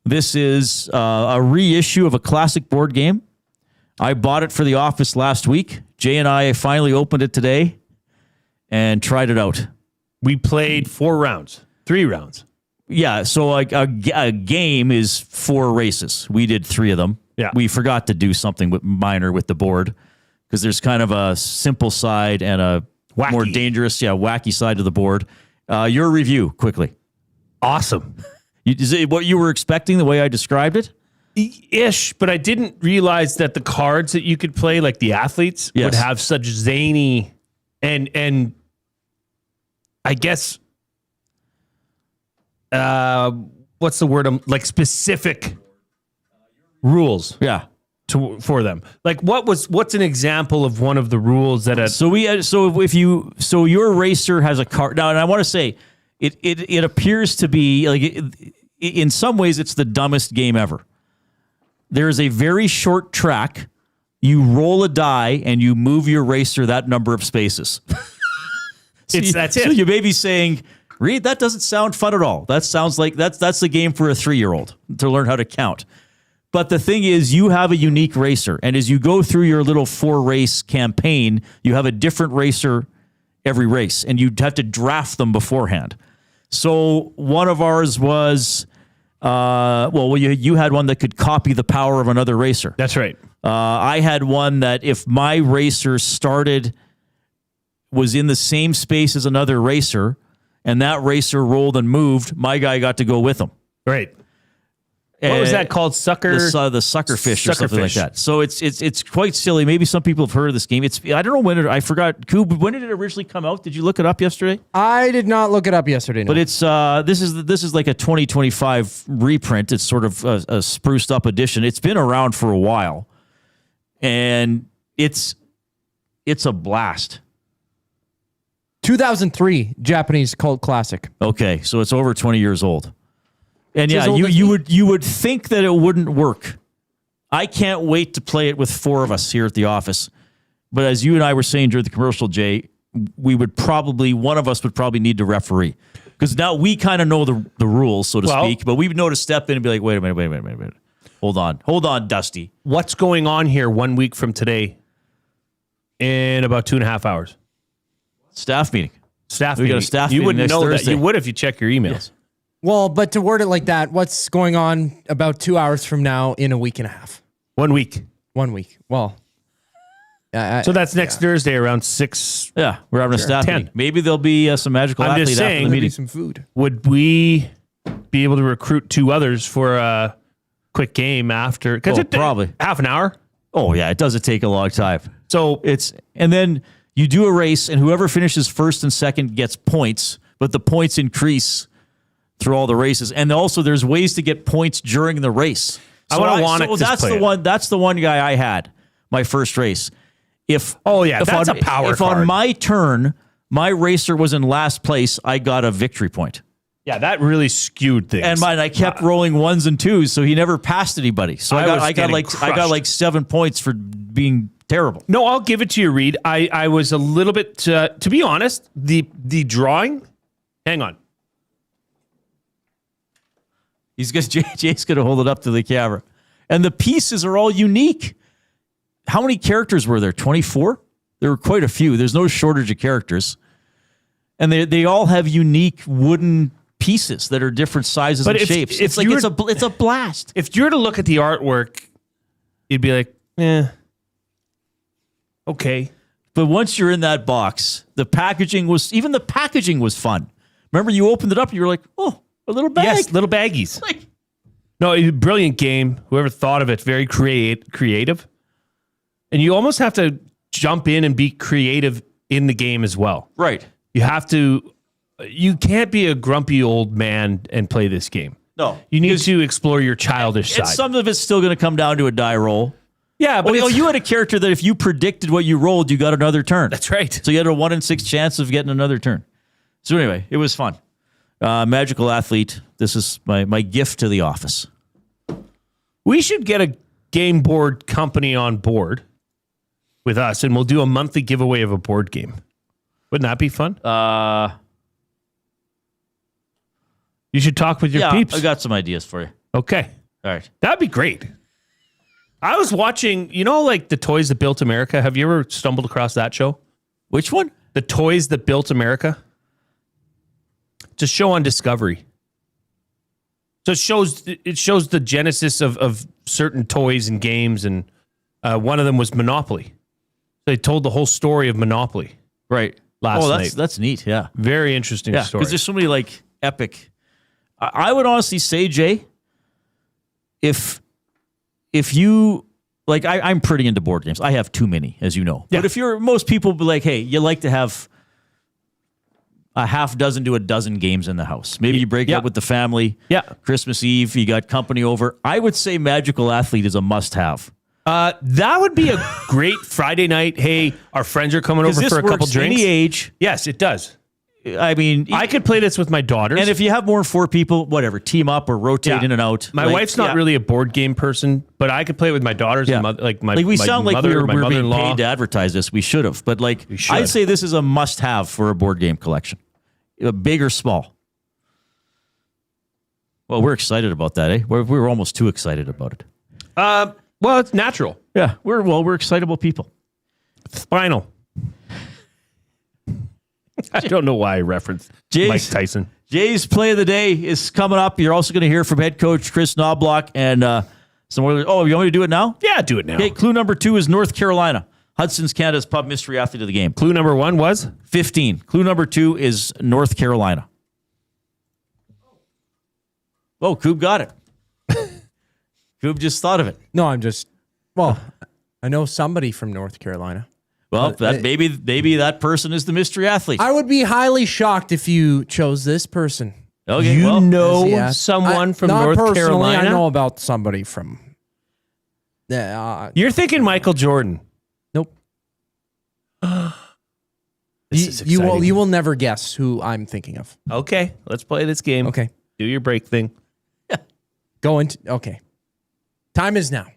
This is a reissue of a classic board game. I bought it for the office last week. Jay and I finally opened it today and tried it out. We played 3 rounds. Yeah, so a game is 4 races. We did 3 of them. Yeah. We forgot to do something minor with the board because there's kind of a simple side and a more dangerous, wacky side to the board. Your review, quickly. Awesome. Is it what you were expecting the way I described it? Ish, but I didn't realize that the cards that you could play, like the athletes, would have such zany and I guess what's the word? Like specific rules. Yeah. For them. Like what's an example of one of the rules that so your racer has a card now, and I want to say it appears to be like in some ways it's the dumbest game ever. There is a very short track. You roll a die and you move your racer that number of spaces. That's it. So you may be saying, Reid, that doesn't sound fun at all. That sounds like that's the game for a 3-year-old to learn how to count. But the thing is, you have a unique racer, and as you go through your little 4-race campaign, you have a different racer every race, and you have to draft them beforehand. So one of ours was, you had one that could copy the power of another racer. That's right. I had one that if my racer was in the same space as another racer, and that racer rolled and moved, my guy got to go with him. Right. What was that called? The sucker fish or something like that. So it's quite silly. Maybe some people have heard of this game. I don't know when I forgot. Koob, when did it originally come out? Did you look it up yesterday? I did not look it up yesterday. No. But it's this is like a 2025 reprint. It's sort of a spruced up edition. It's been around for a while, and it's a blast. 2003 Japanese cult classic. Okay, so it's over 20 years old. And yeah, you would think that it wouldn't work. I can't wait to play it with 4 of us here at the office. But as you and I were saying during the commercial, Jay, one of us would probably need to referee. Because now we kind of know the rules, so to speak, but we would know to step in and be like, wait a minute. Hold on, Dusty. What's going on here 1 week from today in about 2.5 hours? Staff meeting. We got a staff meeting. You wouldn't know Thursday. that. You would if you check your emails. Yeah. Well, but to word it like that, what's going on about 2 hours from now in a week and a half? 1 week. 1 week. Well, so that's next Thursday around 6. Yeah, we're having a staff 10. meeting. Maybe there'll be some magical I'm athlete just saying, after the meeting. some food. Would we be able to recruit 2 others for a quick game after? Because probably half an hour. Oh yeah, it doesn't take a long time. So and then you do a race, and whoever finishes first and second gets points, but the points increase through all the races. And also there's ways to get points during the race. That's the one guy I had my first race. That's a power card. On my turn, my racer was in last place, I got a victory point. Yeah, that really skewed things. And I kept rolling 1s and 2s, so he never passed anybody. So I got like 7 points for being terrible. No, I'll give it to you, Reid. I was a little bit, to be honest, the drawing. Hang on. Jay's going to hold it up to the camera. And the pieces are all unique. How many characters were there? 24? There were quite a few. There's no shortage of characters. And they all have unique wooden pieces that are different sizes and shapes. It's a blast. If you were to look at the artwork, you'd be like, okay. But once you're in that box, the packaging was fun. Remember, you opened it up and you were like, oh, a little bag. Yes, little baggies. No, brilliant game. Whoever thought of it, very creative. And you almost have to jump in and be creative in the game as well. Right. You can't be a grumpy old man and play this game. No. You need to explore your childish side. Some of it's still going to come down to a die roll. Yeah, but you had a character that if you predicted what you rolled, you got another turn. That's right. So you had a 1 in 6 chance of getting another turn. So anyway, it was fun. Magical athlete. This is my gift to the office. We should get a game board company on board with us, and we'll do a monthly giveaway of a board game. Wouldn't that be fun? You should talk with your peeps. I got some ideas for you. Okay. All right. That'd be great. I was watching, like the Toys That Built America. Have you ever stumbled across that show? Which one? The Toys That Built America. It's a show on Discovery. So it shows the genesis of certain toys and games, and one of them was Monopoly. They told the whole story of Monopoly. Right. Last night. That's neat, yeah. Very interesting story. Because there's so many epic. I would honestly say, Jay, if you I'm pretty into board games. I have too many, as you know. Yeah. But most people be like, hey, you like to have a half dozen to a dozen games in the house. Maybe you break up with the family. Yeah. Christmas Eve, you got company over. I would say Magical Athlete is a must-have. That would be a great Friday night. Hey, our friends are coming over for a couple drinks. Any age. Yes, it does. I mean, I could play this with my daughters. And if you have more than 4 people, whatever, team up or rotate in and out. My wife's not really a board game person, but I could play with my daughters and we sound like we were being paid to advertise this. We should have, but I'd say this is a must-have for a board game collection. big or small? Well, we're excited about that, eh? We're almost too excited about it. Well, it's natural. Yeah, we're excitable people. Spinal. I don't know why I referenced Mike Tyson. Jay's play of the day is coming up. You're also going to hear from head coach Chris Knoblock and some other. Oh, you want me to do it now? Yeah, do it now. Okay, clue number 2 is North Carolina. Hudson's Canada's pub mystery athlete of the game. Clue number 1 was? 15. Clue number 2 is North Carolina. Oh, Coob got it. Coob just thought of it. No, I know somebody from North Carolina. Well, maybe that person is the mystery athlete. I would be highly shocked if you chose this person. Okay, you know someone from not North personally, Carolina? I know about somebody from... You're thinking Michael Jordan. Nope. This is you exciting. will never guess who I'm thinking of. Okay, let's play this game. Okay. Do your break thing. Okay. Time is now.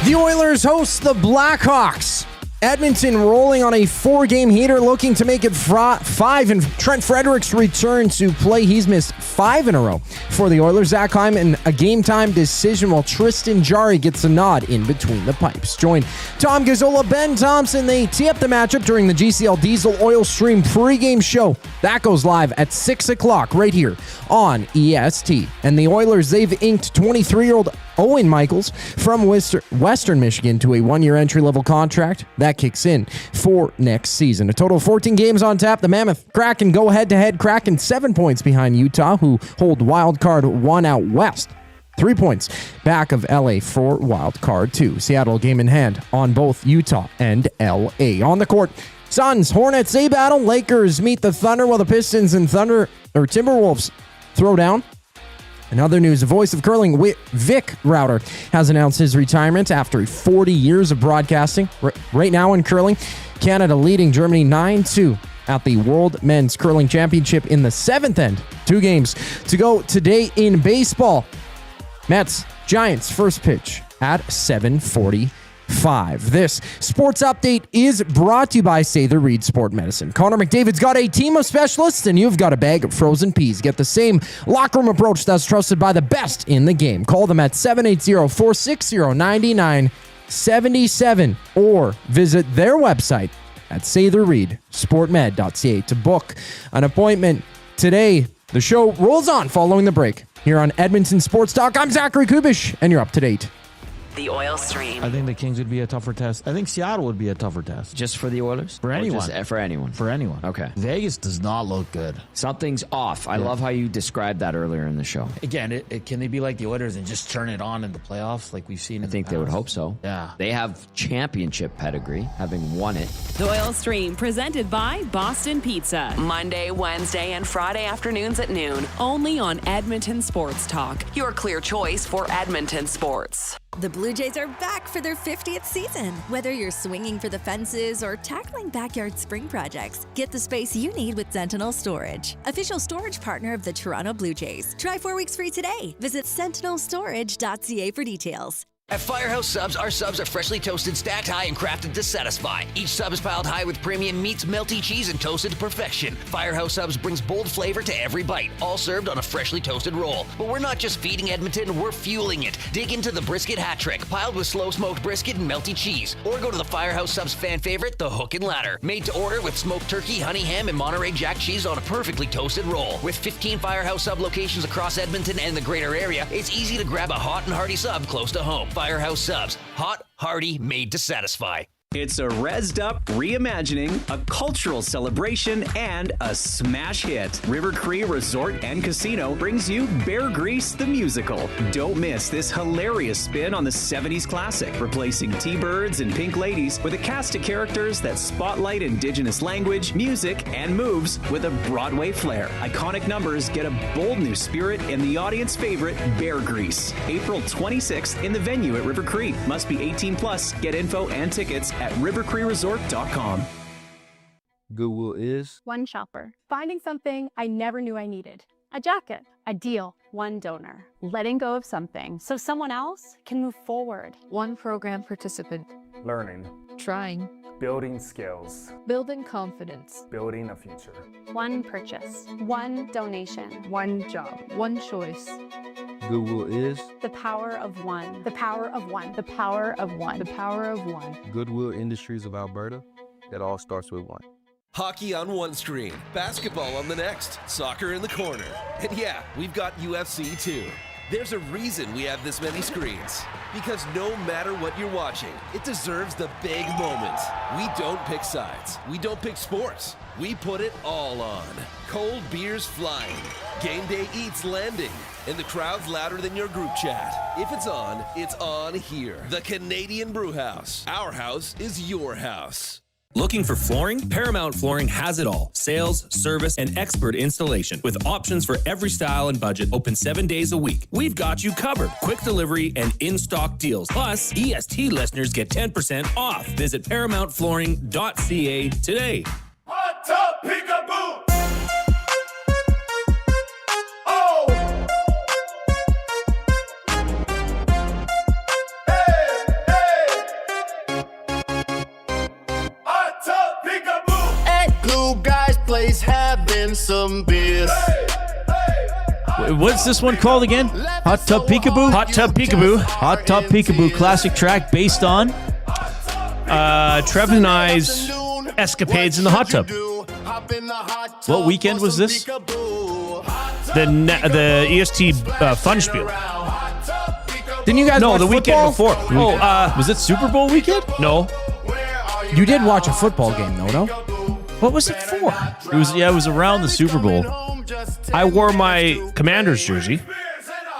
The Oilers host the Blackhawks. Edmonton rolling on a 4-game heater, looking to make it 5. And Trent Frederick's return to play. He's missed 5 in a row for the Oilers. Zach Hyman, a game-time decision, while Tristan Jarry gets a nod in between the pipes. Join Tom Gazzola, Ben Thompson. They tee up the matchup during the GCL Diesel Oil Stream pregame show. That goes live at 6 o'clock right here on EST. And the Oilers, they've inked 23-year-old Owen Michaels from Western Michigan to a 1-year entry-level contract. That kicks in for next season. A total of 14 games on tap. The Mammoth Kraken go head-to-head. Kraken 7 points behind Utah, who hold wild card 1 out west. 3 points back of LA for wild card 2. Seattle game in hand on both Utah and LA. On the court, Suns, Hornets, they battle. Lakers meet the Thunder, while the Pistons and Timberwolves throw down. In other news, the voice of curling, Vic Rauter, has announced his retirement after 40 years of broadcasting. Right now in curling, Canada leading Germany 9-2 at the World Men's Curling Championship in the 7th end. 2 games to go today in baseball. Mets, Giants, first pitch at 7:45. This sports update is brought to you by Say the Reid Sport Medicine. Connor McDavid's got a team of specialists, and you've got a bag of frozen peas. Get the same locker room approach that's trusted by the best in the game. Call them at 780-460-9977 or visit their website at saythereidsportmed.ca to book an appointment today. The show rolls on following the break here on Edmonton Sports Talk. I'm Zachary Kubish, and you're up to date. The Oil Stream. I think the Kings would be a tougher test. I think Seattle would be a tougher test. Just for the Oilers? For anyone. For anyone. For anyone. Okay. Vegas does not look good. Something's off. I love how you described that earlier in the show. Again, can they be like the Oilers and just turn it on in the playoffs like we've seen? I think they would hope so. Yeah. They have championship pedigree, having won it. The Oil Stream, presented by Boston Pizza. Monday, Wednesday, and Friday afternoons at noon. Only on Edmonton Sports Talk. Your clear choice for Edmonton sports. The Blue Jays are back for their 50th season. Whether you're swinging for the fences or tackling backyard spring projects, get the space you need with Sentinel Storage, official storage partner of the Toronto Blue Jays. Try 4 weeks free today. Visit sentinelstorage.ca for details. At Firehouse Subs, our subs are freshly toasted, stacked high, and crafted to satisfy. Each sub is piled high with premium meats, melty cheese, and toasted to perfection. Firehouse Subs brings bold flavor to every bite, all served on a freshly toasted roll. But we're not just feeding Edmonton, we're fueling it. Dig into the brisket hat trick, piled with slow-smoked brisket and melty cheese. Or go to the Firehouse Subs fan favorite, the Hook and Ladder. Made to order with smoked turkey, honey ham, and Monterey Jack cheese on a perfectly toasted roll. With 15 Firehouse Sub locations across Edmonton and the greater area, it's easy to grab a hot and hearty sub close to home. Firehouse Subs. Hot, hearty, made to satisfy. It's a rezzed up reimagining, a cultural celebration, and a smash hit. River Cree Resort and Casino brings you Bear Grease the Musical. Don't miss this hilarious spin on the 70s classic, replacing T-Birds and Pink Ladies with a cast of characters that spotlight Indigenous language, music, and moves with a Broadway flair. Iconic numbers get a bold new spirit and the audience favorite, Bear Grease. April 26th in the venue at River Cree. Must be 18 plus. Get info and tickets at rivercreeresort.com. Goodwill is one shopper. Finding something I never knew I needed. A jacket. A deal. One donor. Letting go of something so someone else can move forward. One program participant. Learning. Trying. Building skills. Building confidence. Building a future. One purchase. One donation. One job. One choice. Goodwill is the power of one. The power of one. The power of one. The power of one. Goodwill Industries of Alberta. It all starts with one. Hockey on one screen, basketball on the next, soccer in the corner. And yeah, we've got UFC too. There's a reason we have this many screens. Because no matter what you're watching, it deserves the big moment. We don't pick sides. We don't pick sports. We put it all on. Cold beers flying. Game day eats landing. And the crowd's louder than your group chat. If it's on here. The Canadian Brewhouse. Our house is your house. Looking for flooring? Paramount Flooring has it all. Sales, service, and expert installation with options for every style and budget. Open 7 days a week. We've got you covered. Quick delivery and in-stock deals. Plus, EST listeners get 10% off. Visit ParamountFlooring.ca today. Hot tub peekaboo! Place having some beers. What's this one called again? Hot Tub Peekaboo? Hot Tub Peekaboo. Hot Tub Peekaboo, classic track based on Trevor and I's escapades in the hot tub. What weekend was this? The EST Fun Spiel. Didn't you guys No, watch the weekend football? before. Was it Super Bowl weekend? No. You did watch a football game, though, no? What was it for? It was around the Super Bowl. I wore my Commanders jersey.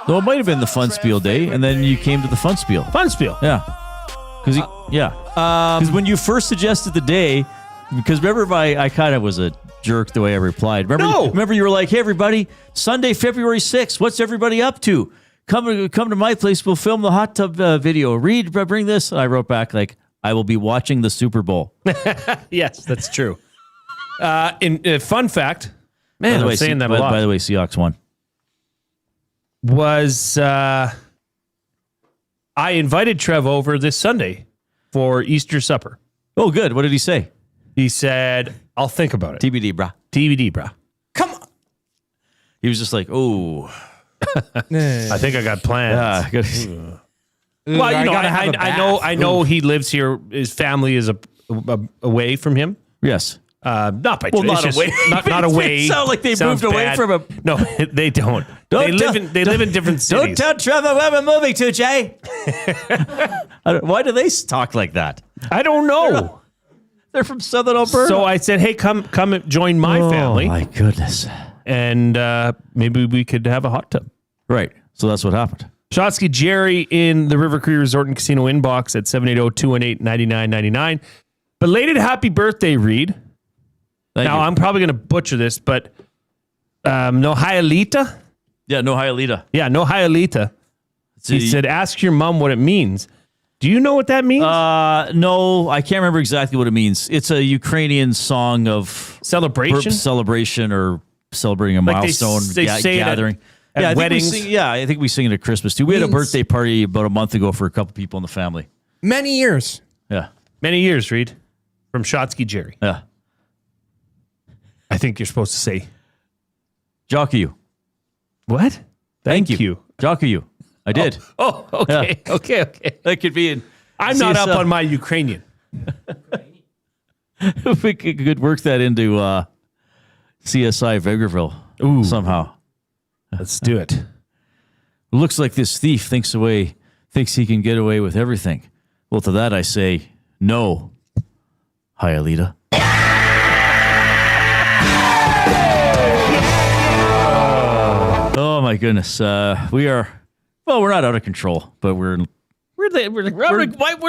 Though it might have been the Fun Spiel day, and then you came to the Fun Spiel. Fun Spiel. Yeah. Because when you first suggested the day, because remember I kind of was a jerk the way I replied. Remember you were like, hey, everybody, Sunday, February 6th, what's everybody up to? Come to my place, we'll film the hot tub video. Reid, bring this. And I wrote back like, I will be watching the Super Bowl. Yes, that's true. Fun fact, man, I'm saying that a lot. By the way, Seahawks won. Was I invited Trev over this Sunday for Easter supper. Oh, good. What did he say? He said, I'll think about it. TBD, brah. TBD, brah. Come on. He was just like, oh. I think I got plans. Yeah, well, you know, I know he lives here. His family is away from him. Yes. Not by well, not just, away. Not away. It sounds like they moved away bad. from him. No, they don't. They live in different cities. Don't tell Trevor where we're moving to, Jay. Why do they talk like that? I don't know. They're from Southern Alberta. So I said, hey, come join my family. Oh, my goodness. And maybe we could have a hot tub. Right. So that's what happened. Shotsky Jerry in the River Cree Resort and Casino inbox at 780-218-9999. Belated happy birthday, Reid. Now, I'm probably going to butcher this, but no Hialita? Yeah, no Hialita. Yeah, no Hialita. He said, ask your mom what it means. Do you know what that means? No, I can't remember exactly what it means. It's a Ukrainian song of celebration or celebrating a milestone gathering. At weddings. I think we sing it at Christmas too. We had a birthday party about a month ago for a couple people in the family. Many years. Yeah. Many years, Reid. From Shotsky Jerry. Yeah. I think you're supposed to say Jock you. What? Thank you. Jock you. I did. Oh, okay. Yeah. Okay. That could be in. I'm not up on my Ukrainian. If we could work that into CSI Vegreville somehow. Let's do it. Looks like this thief thinks he can get away with everything. Well, to that I say, no. Hi, Alita. Oh my goodness. We're not out of control, but why would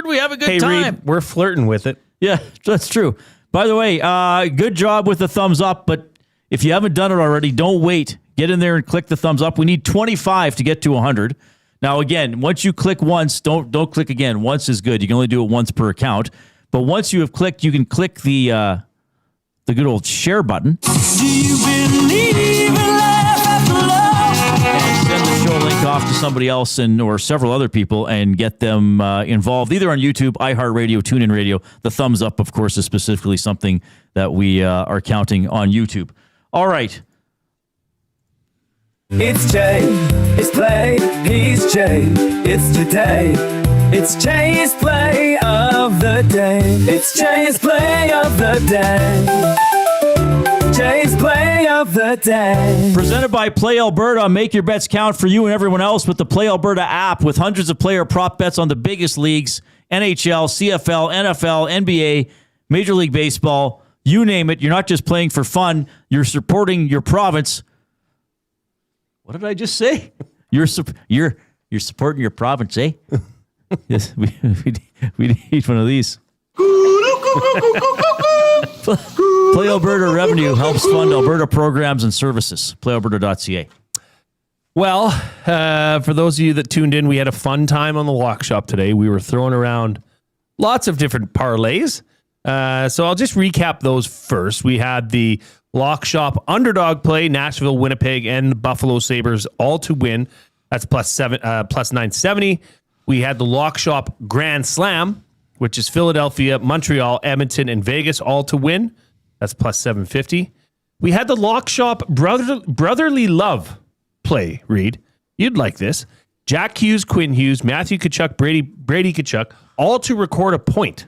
we have a good time? Reid, we're flirting with it. Yeah, that's true. By the way, good job with the thumbs up, but if you haven't done it already, don't wait. Get in there and click the thumbs up. We need 25 to get to 100. Now, again, once you click once, don't click again. Once is good. You can only do it once per account. But once you have clicked, you can click the the good old share button. Do you believe in life after love? And send the show link off to somebody else or several other people and get them involved, either on YouTube, iHeartRadio, TuneIn Radio. The thumbs up, of course, is specifically something that we are counting on YouTube. All right. It's Jay, it's play, he's Jay, it's today. It's Jay's play of the day. It's Jay's play of the day. Jay's play of the day. Presented by Play Alberta. Make your bets count for you and everyone else with the Play Alberta app with hundreds of player prop bets on the biggest leagues, NHL, CFL, NFL, NBA, Major League Baseball, you name it. You're not just playing for fun. You're supporting your province. What did I just say? You're supporting your province, eh? Yes, we need one of these. Play Alberta revenue helps fund Alberta programs and services. PlayAlberta.ca. Well, for those of you that tuned in, we had a fun time on the Lock Shop today. We were throwing around lots of different parlays. So I'll just recap those first. We had the Lock Shop underdog play, Nashville, Winnipeg, and Buffalo Sabres all to win. That's plus 970. We had the Lock Shop Grand Slam, which is Philadelphia, Montreal, Edmonton, and Vegas all to win. That's plus 750. We had the Lock Shop Brotherly Love play, Reid. You'd like this. Jack Hughes, Quinn Hughes, Matthew Tkachuk, Brady Tkachuk, all to record a point.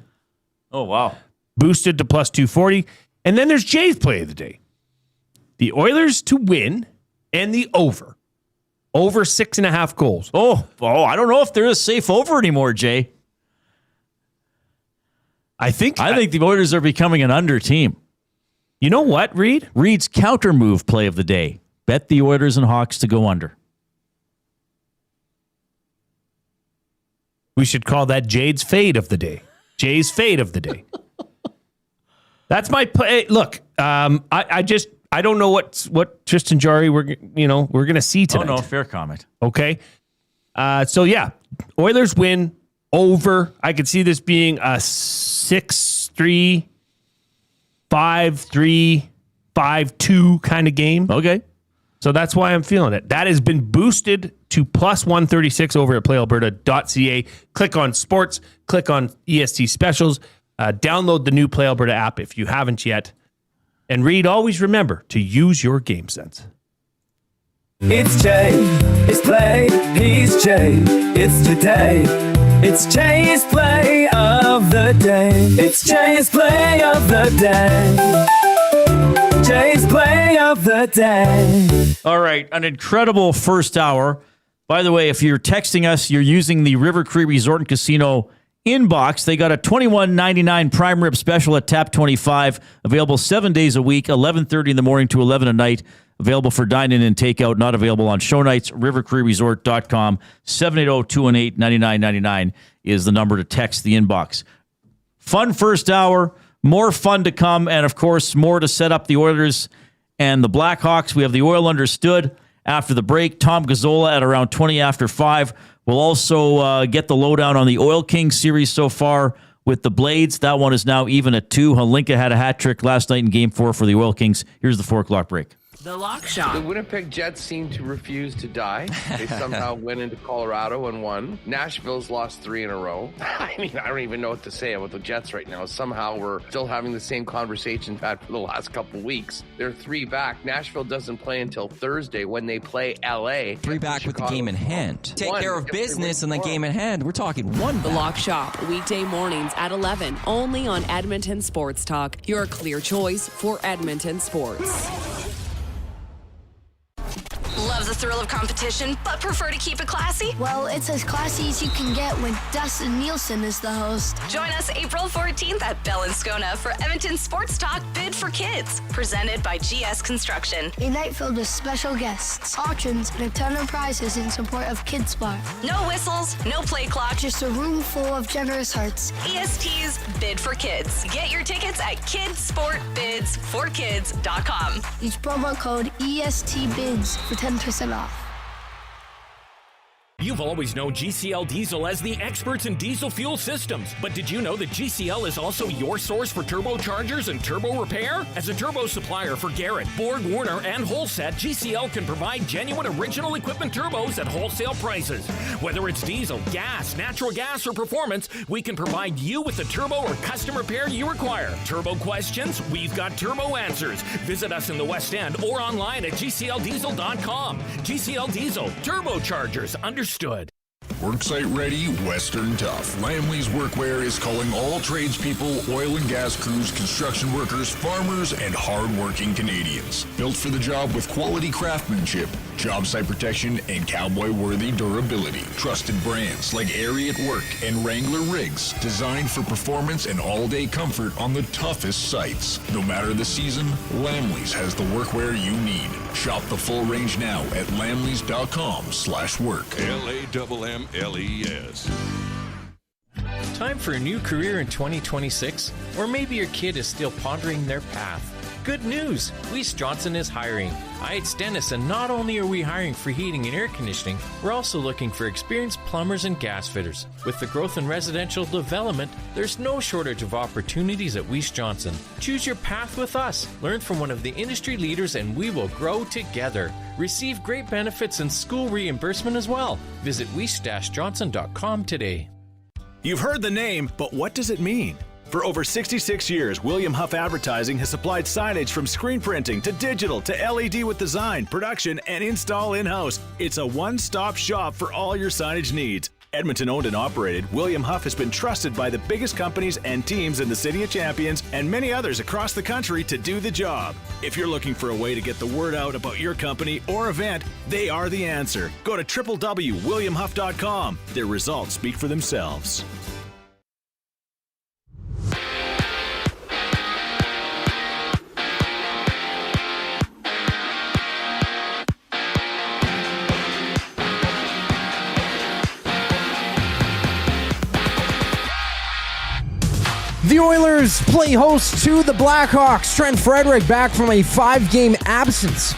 Oh, wow. Boosted to plus 240. And then there's Jay's play of the day. The Oilers to win and the over. Over 6.5 goals. Oh, I don't know if they're a safe over anymore, Jay. I think the Oilers are becoming an under team. You know what, Reid? Reid's counter move play of the day. Bet the Oilers and Hawks to go under. We should call that Jade's fade of the day. Jay's fade of the day. That's my play. Look, I don't know what Tristan Jarry we're going to see tonight. Oh no, fair comment. Okay. So yeah, Oilers win over. I could see this being a 6-3, 5-3, 5-2 kind of game. Okay. So that's why I'm feeling it. That has been boosted to plus 136 over at playalberta.ca. Click on sports, click on EST specials, download the new Play Alberta app if you haven't yet. And Reid, always remember to use your game sense. It's Jay, it's play, he's Jay, it's today. It's Jay's play of the day. It's Jay's play of the day. Jay's play of the day. All right, an incredible first hour. By the way, if you're texting us, you're using the River Cree Resort and Casino inbox. They got a $21.99 prime rib special at Tap 25, available 7 days a week, 11:30 in the morning to 11 at night. Available for dine-in and takeout, not available on show nights. rivercreeresort.com, 780-218-9999 is the number to text the inbox. Fun first hour, more fun to come, and of course, more to set up the Oilers and the Blackhawks. We have the Oil Understood after the break. Tom Gazzola at around 20 after 5. We'll also get the lowdown on the Oil Kings series so far with the Blades. That one is now even at 2. Halinka had a hat trick last night in Game 4 for the Oil Kings. Here's the 4 o'clock break. The Lock Shop. The Winnipeg Jets seem to refuse to die. They somehow went into Colorado and won. Nashville's lost 3 in a row. I mean, I don't even know what to say about the Jets right now. Somehow we're still having the same conversation we've had for the last couple weeks. They're 3 back. Nashville doesn't play until Thursday when they play LA. 3 back with the game in hand. Take care of business and the game in hand. We're talking 1 The Lock Shop, weekday mornings at 11, only on Edmonton Sports Talk. Your clear choice for Edmonton sports. Love the thrill of competition, but prefer to keep it classy? Well, it's as classy as you can get when Dustin Nielsen is the host. Join us April 14th at Bell and Scona for Edmonton Sports Talk Bid for Kids, presented by GS Construction. A night filled with special guests, auctions, and a ton of prizes in support of Kids Spot. No whistles, no play clock, just a room full of generous hearts. EST's Bid for Kids. Get your tickets at kidsportbidsforkids.com. Use promo code ESTBIDS for 10% off. You've always known GCL Diesel as the experts in diesel fuel systems, but did you know that GCL is also your source for turbochargers and turbo repair? As a turbo supplier for Garrett, Borg Warner, and Holset, GCL can provide genuine original equipment turbos at wholesale prices. Whether it's diesel, gas, natural gas, or performance, we can provide you with the turbo or custom repair you require. Turbo questions? We've got turbo answers. Visit us in the West End or online at GCLDiesel.com. GCL Diesel, turbochargers, understood. Worksite ready, Western tough. Lamley's Workwear is calling all tradespeople, oil and gas crews, construction workers, farmers, and hard-working Canadians. Built for the job with quality craftsmanship, job site protection, and cowboy-worthy durability. Trusted brands like Airy at Work and Wrangler Rigs, designed for performance and all-day comfort on the toughest sites. No matter the season, Lamley's has the workwear you need. Shop the full range now at lamleys.com/work. LAMMLES. Time for a new career in 2026? Or maybe your kid is still pondering their path. Good news! Weiss Johnson is hiring. It's Dennis, and not only are we hiring for heating and air conditioning, we're also looking for experienced plumbers and gas fitters. With the growth in residential development, there's no shortage of opportunities at Weiss Johnson. Choose your path with us. Learn from one of the industry leaders, and we will grow together. Receive great benefits and school reimbursement as well. Visit weiss-johnson.com today. You've heard the name, but what does it mean? For over 66 years, William Huff Advertising has supplied signage from screen printing to digital to LED with design, production, and install in-house. It's a one-stop shop for all your signage needs. Edmonton owned and operated, William Huff has been trusted by the biggest companies and teams in the City of Champions and many others across the country to do the job. If you're looking for a way to get the word out about your company or event, they are the answer. Go to www.williamhuff.com. Their results speak for themselves. The Oilers play host to the Blackhawks. Trent Frederick back from a 5-game absence.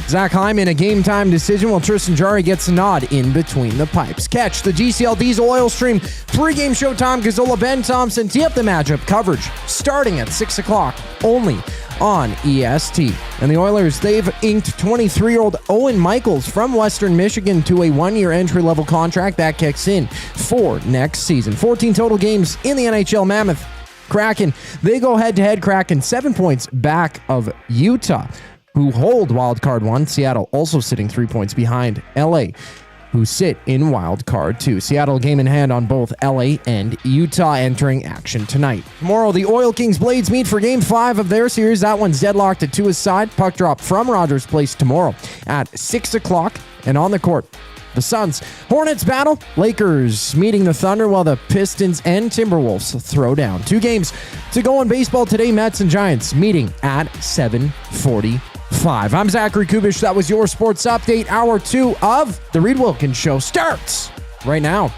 Zach Hyman, a game-time decision, while Tristan Jarry gets a nod in between the pipes. Catch the GCL Diesel Oil Stream pregame show. Tom Gazzola, Ben Thompson tee up the matchup coverage starting at 6 o'clock only on EST. And the Oilers, they've inked 23-year-old Owen Michaels from Western Michigan to a 1-year entry-level contract that kicks in for next season. 14 total games in the NHL. Mammoth Kraken, they go head-to-head. Kraken 7 points back of Utah, who hold wildcard 1. Seattle also sitting 3 points behind LA, who sit in wildcard 2. Seattle game in hand on both LA and Utah entering action tonight. Tomorrow, the Oil Kings Blades meet for Game 5 of their series. That one's deadlocked at 2 aside. Puck drop from Rogers Place tomorrow at 6 o'clock. And on the court, the Suns Hornets battle. Lakers meeting the Thunder, while the Pistons and Timberwolves throw down. 2 games to go in baseball today. Mets and Giants meeting at 7:45. I'm Zachary Kubish. That was your sports update. Hour 2 of the Reid Wilkins Show starts right now.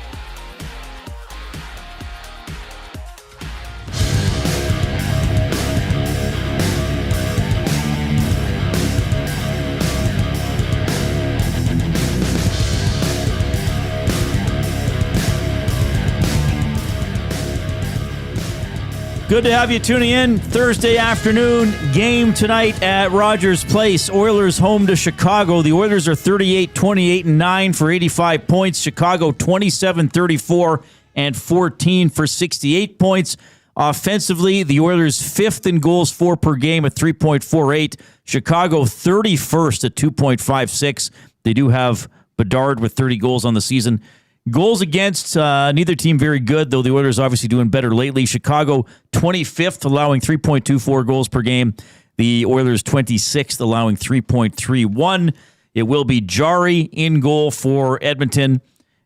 Good to have you tuning in. Thursday afternoon game tonight at Rogers Place. Oilers home to Chicago. The Oilers are 38-28-9 for 85 points. Chicago 27-34 and 14 for 68 points. Offensively, the Oilers 5th in goals for per game at 3.48. Chicago 31st at 2.56. They do have Bedard with 30 goals on the season. Goals against, neither team very good, though the Oilers obviously doing better lately. Chicago 25th, allowing 3.24 goals per game. The Oilers 26th, allowing 3.31. It will be Jarry in goal for Edmonton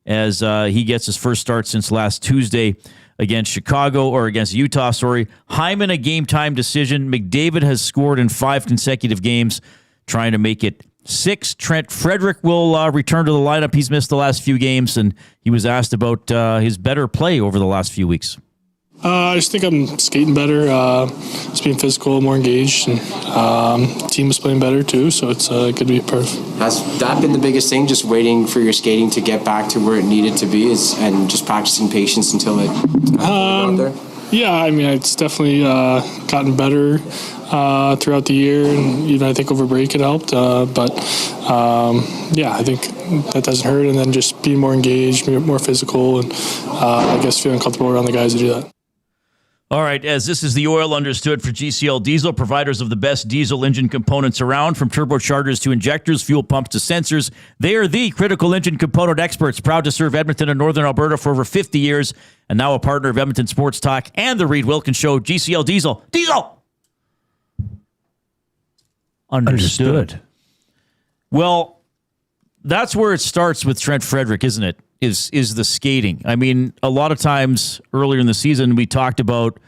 as he gets his first start since last Tuesday against Utah. Hyman, a game-time decision. McDavid has scored in 5 consecutive games, trying to make it 6. Trent Frederick will return to the lineup. He's missed the last few games, and he was asked about his better play over the last few weeks. I just think I'm skating better, just being physical, more engaged, and team was playing better too, so it's good to be a part of. Has that been the biggest thing, just waiting for your skating to get back to where it needed to be, and just practicing patience until it got there? Yeah, I mean, it's definitely gotten better throughout the year, and even I think over break it helped. But I think that doesn't hurt, and then just being more engaged, more physical, and I guess feeling comfortable around the guys to do that. All right, as this is the Oil Understood for GCL Diesel, providers of the best diesel engine components around, from turbochargers to injectors, fuel pumps to sensors. They are the critical engine component experts, proud to serve Edmonton and Northern Alberta for over 50 years, and now a partner of Edmonton Sports Talk and the Reid Wilkins Show. GCL Diesel. Diesel! Understood. Well, that's where it starts with Trent Frederick, isn't it? Is the skating. I mean, a lot of times earlier in the season, we talked about,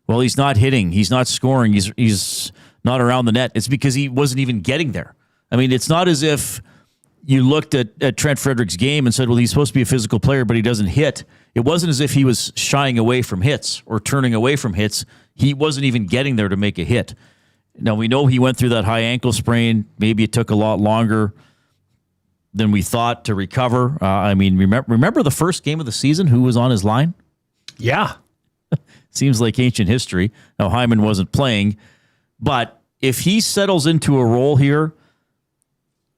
well, he's not hitting, he's not scoring, he's not around the net. It's because he wasn't even getting there. I mean, it's not as if you looked at Trent Frederick's game and said, well, he's supposed to be a physical player, but he doesn't hit. It wasn't as if he was shying away from hits or turning away from hits. He wasn't even getting there to make a hit. Now, we know he went through that high ankle sprain. Maybe it took a lot longer than we thought to recover. I mean, remember the first game of the season, who was on his line? Yeah. Seems like ancient history. Now, Hyman wasn't playing, but if he settles into a role here,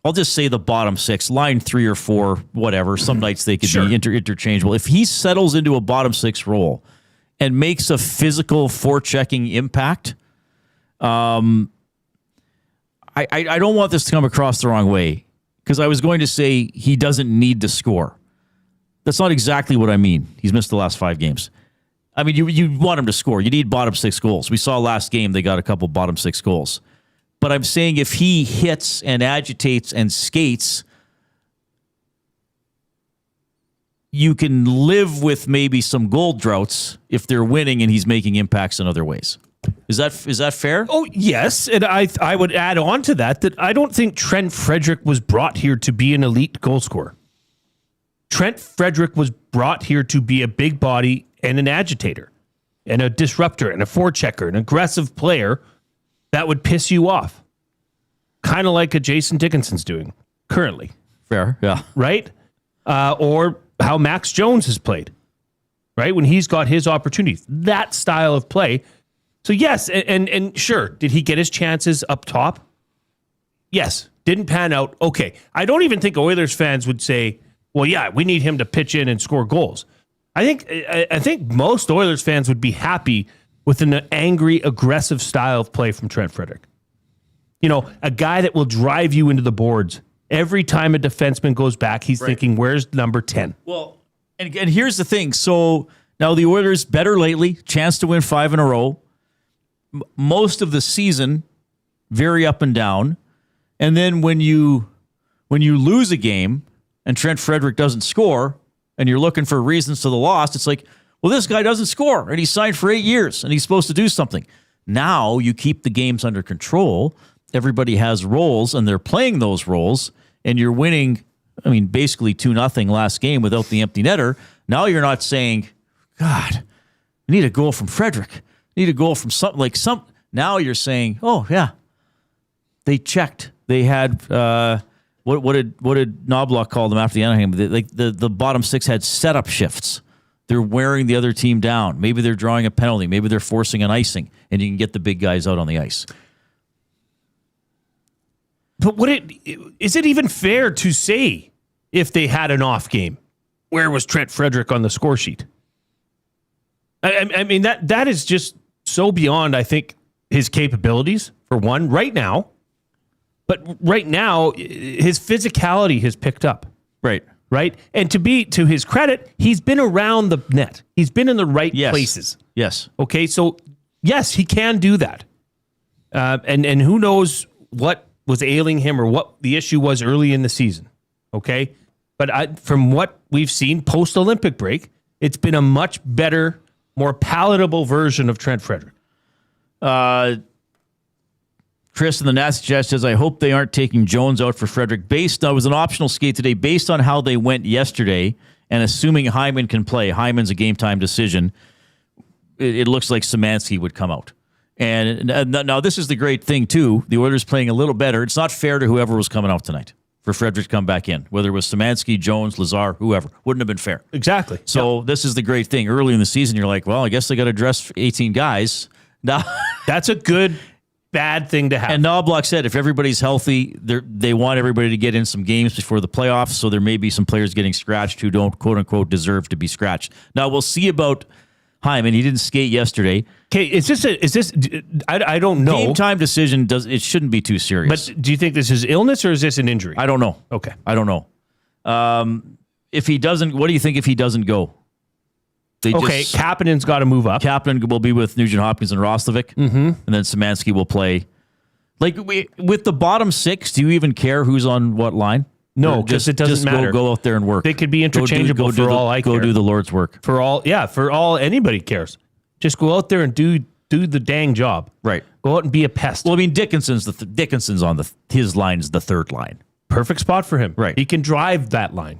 I'll just say the bottom six, line 3 or 4, whatever. Some nights they could be interchangeable. If he settles into a bottom 6 role and makes a physical forechecking impact, I don't want this to come across the wrong way, because I was going to say he doesn't need to score. That's not exactly what I mean. He's missed the last 5 games. I mean, you want him to score. You need bottom 6 goals. We saw last game they got a couple bottom 6 goals. But I'm saying if he hits and agitates and skates, you can live with maybe some goal droughts if they're winning and he's making impacts in other ways. Is that fair? Oh, yes. And I would add on to that I don't think Trent Frederick was brought here to be an elite goal scorer. Trent Frederick was brought here to be a big body and an agitator and a disruptor and a forechecker, an aggressive player that would piss you off. Kind of like a Jason Dickinson's doing currently. Fair, yeah. Right? Or how Max Jones has played, right? When he's got his opportunities. That style of play. So yes, and sure, did he get his chances up top? Yes. Didn't pan out. Okay. I don't even think Oilers fans would say, well, yeah, we need him to pitch in and score goals. I think most Oilers fans would be happy with an angry, aggressive style of play from Trent Frederick. You know, a guy that will drive you into the boards. Every time a defenseman goes back, he's thinking, where's number 10? Well, and here's the thing. So now the Oilers better lately, chance to win 5 in a row. Most of the season, very up and down. And then when you lose a game and Trent Frederick doesn't score and you're looking for reasons to the loss, it's like, well, this guy doesn't score and he signed for 8 years and he's supposed to do something. Now you keep the games under control. Everybody has roles and they're playing those roles and you're winning, I mean, basically 2-0 last game without the empty netter. Now you're not saying, God, I need a goal from Frederick. I need a goal from something like some. Now you're saying, oh, yeah, they checked. They had, what did Knoblock call them after the Anaheim? The bottom 6 had setup shifts. They're wearing the other team down. Maybe they're drawing a penalty. Maybe they're forcing an icing, and you can get the big guys out on the ice. But is it even fair to say if they had an off game, where was Trent Frederick on the score sheet? I mean, that is just so beyond, I think, his capabilities, for one, right now. But right now, his physicality has picked up. Right. Right? And to his credit, he's been around the net. He's been in the right places. Yes. Okay, so yes, he can do that. And who knows what was ailing him or what the issue was early in the season. Okay? But from what we've seen post-Olympic break, it's been a much better, more palatable version of Trent Frederick. Chris in the Nasty Chat says, I hope they aren't taking Jones out for Frederick. It was an optional skate today. Based on how they went yesterday, and assuming Hyman can play, Hyman's a game-time decision. it looks like Szymanski would come out. And now this is the great thing, too. The Oilers playing a little better. It's not fair to whoever was coming out tonight for Frederick to come back in. Whether it was Szymanski, Jones, Lazar, whoever. Wouldn't have been fair. Exactly. So this is the great thing. Early in the season, you're like, well, I guess they got to dress 18 guys. Now, that's a good, bad thing to have. And Knoblock said if everybody's healthy, they want everybody to get in some games before the playoffs, so there may be some players getting scratched who don't, quote-unquote, deserve to be scratched. Now, we'll see about Hyman. He didn't skate yesterday. Okay, is this? I don't know. Game time decision it shouldn't be too serious. But do you think this is illness or is this an injury? I don't know. Okay, I don't know. If he doesn't, what do you think if he doesn't go? Kapanen's got to move up. Kapanen will be with Nugent Hopkins and Roslovic, and then Szymanski will play. Like with the bottom six, do you even care who's on what line? No, because it doesn't matter. Go out there and work. They could be interchangeable for all I care. Go do the Lord's work. For all anybody cares. Just go out there and do the dang job. Right. Go out and be a pest. Well, I mean, Dickinson's on his line is the third line. Perfect spot for him. Right. He can drive that line.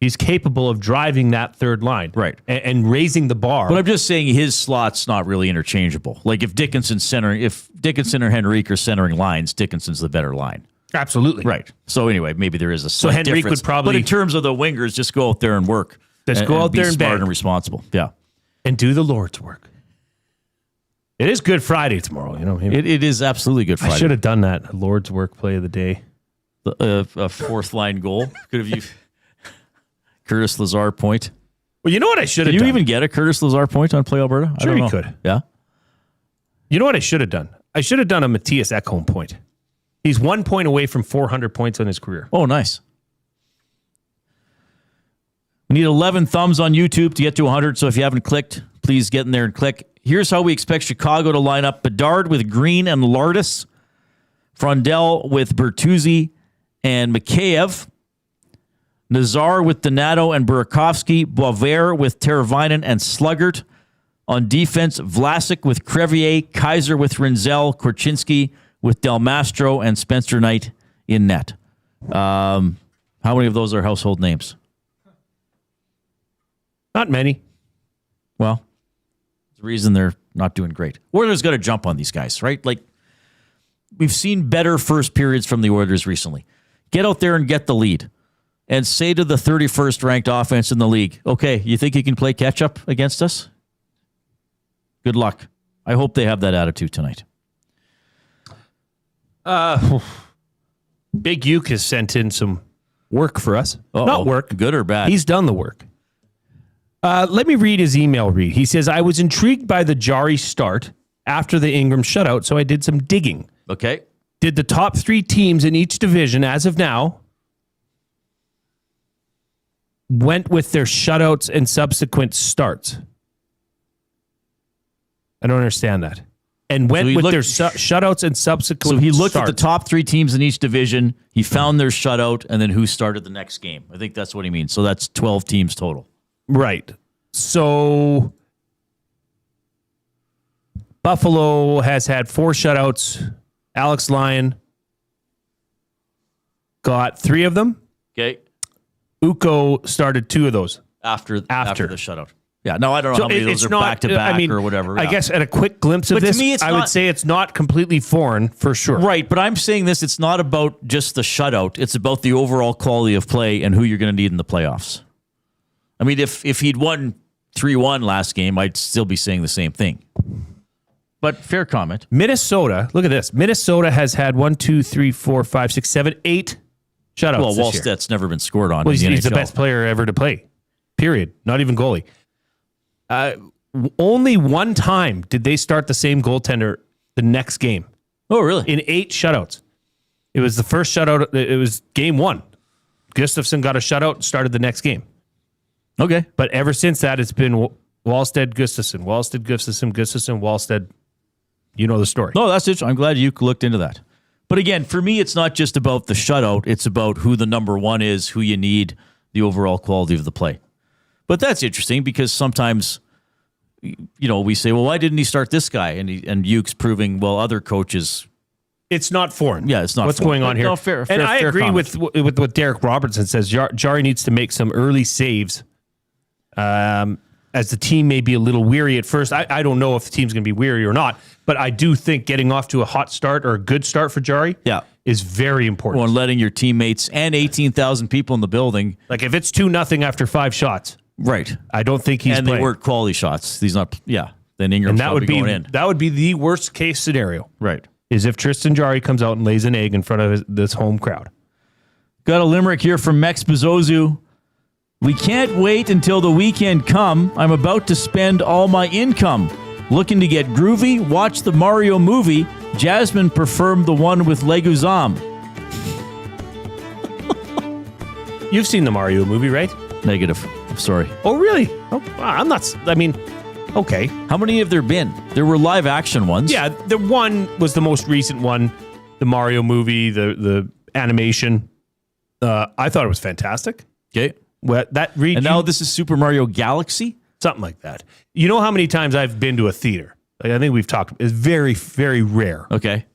He's capable of driving that third line. Right. And raising the bar. But I'm just saying his slot's not really interchangeable. Like if Dickinson or Henrique are centering lines, Dickinson's the better line. Absolutely. Right. So anyway, maybe there is a slight Henrique difference. would probably... But in terms of the wingers, just go out there and work. Just go out there and be smart bang. and responsible. Yeah. And do the Lord's work. It is Good Friday tomorrow. You know, it is absolutely Good Friday. I should have done that. Lord's work play of the day. A fourth line goal. Could have you... Curtis Lazar point. Well, you know what I should have done? Did you even get a Curtis Lazar point on Play Alberta? Sure, you could. Yeah. You know what I should have done? I should have done a Matthias Ekholm point. He's 1 point away from 400 points on his career. Oh, nice. We need 11 thumbs on YouTube to get to 100. So if you haven't clicked, please get in there and click. Here's how we expect Chicago to line up: Bedard with Green and Lardis, Frondell with Bertuzzi and Mikheyev, Nazar with Donato and Burakovsky, Boisvert with Teravainen and Sluggert. On defense, Vlasic with Crevier, Kaiser with Rinzel, Korchinski with Del Mastro, and Spencer Knight in net. How many of those are household names? Not many. Well, the reason they're not doing great. Oilers got to jump on these guys, right? Like, we've seen better first periods from the Oilers recently. Get out there and get the lead. And say to the 31st ranked offense in the league, okay, you think you can play catch up against us? Good luck. I hope they have that attitude tonight. Big Uke has sent in some work for us. Uh-oh. Not work. Good or bad? He's done the work. Let me read his email read. He says, I was intrigued by the Jarry start after the Ingram shutout, so I did some digging. Okay. Did the top three teams in each division as of now went with their shutouts and subsequent starts? I don't understand that. And went with their shutouts and subsequent So he looked starts. at the top three teams in each division. He found their shutout and then who started the next game. I think that's what he means. So that's 12 teams total. Right. So Buffalo has had 4 shutouts. Alex Lyon got 3 of them. Okay. Ukko started 2 of those. After the shutout. Yeah, no, I don't know So how many of those are back-to-back or whatever. I Yeah. guess at a quick glimpse of But to this, me, it's I not- would say it's not completely foreign for sure. Right, but I'm saying this, it's not about just the shutout. It's about the overall quality of play and who you're going to need in the playoffs. I mean, if he'd won 3-1 last game, I'd still be saying the same thing. But fair comment. Minnesota, look at this. Minnesota has had 1, 2, 3, 4, 5, 6, 7, 8 shutouts Well, this year. Wallstedt's never been scored on. Well, in he's the NHL. best player ever to play. Period. Not even goalie. Only one time did they start the same goaltender the next game. Oh, really? In 8 shutouts. It was the first shutout. It was game 1. Gustafsson got a shutout and started the next game. Okay. But ever since that, it's been Wallstead, Gustafsson, Wallstead, Gustafsson, Gustafsson, Wallstead. You know the story. No, that's it. I'm glad you looked into that. But again, for me, it's not just about the shutout. It's about who the number one is, who you need, the overall quality of the play. But that's interesting because sometimes, we say, well, why didn't he start this guy? And Uke's proving, well, other coaches. It's not foreign. Yeah, it's not What's foreign. going on here. No, fair, and I fair agree comment. with what Derek Robertson says. Jarry needs to make some early saves. as the team may be a little weary at first. I don't know if the team's going to be weary or not, but I do think getting off to a hot start or a good start for Jarry is very important. Well, and letting your teammates and 18,000 people in the building. Like if it's 2-0 after 5 shots. Right. I don't think he's playing. And they weren't quality shots. He's not, then Ingram's and going in. That would be the worst case scenario. Right. Is if Tristan Jarry comes out and lays an egg in front of this home crowd. Got a limerick here from Mex Bezozu. We can't wait until the weekend come. I'm about to spend all my income. Looking to get groovy? Watch the Mario movie. Jasmine preferred the one with Leguzam. You've seen the Mario movie, right? Negative. I'm sorry. Oh, really? Oh, I'm not. I mean, okay. How many have there been? There were live action ones. Yeah, the one was the most recent one. The Mario movie, the animation. I thought it was fantastic. Okay. Well, and now this is Super Mario Galaxy? Something like that. You know how many times I've been to a theater? Like, I think we've talked. It's very, very rare. Okay.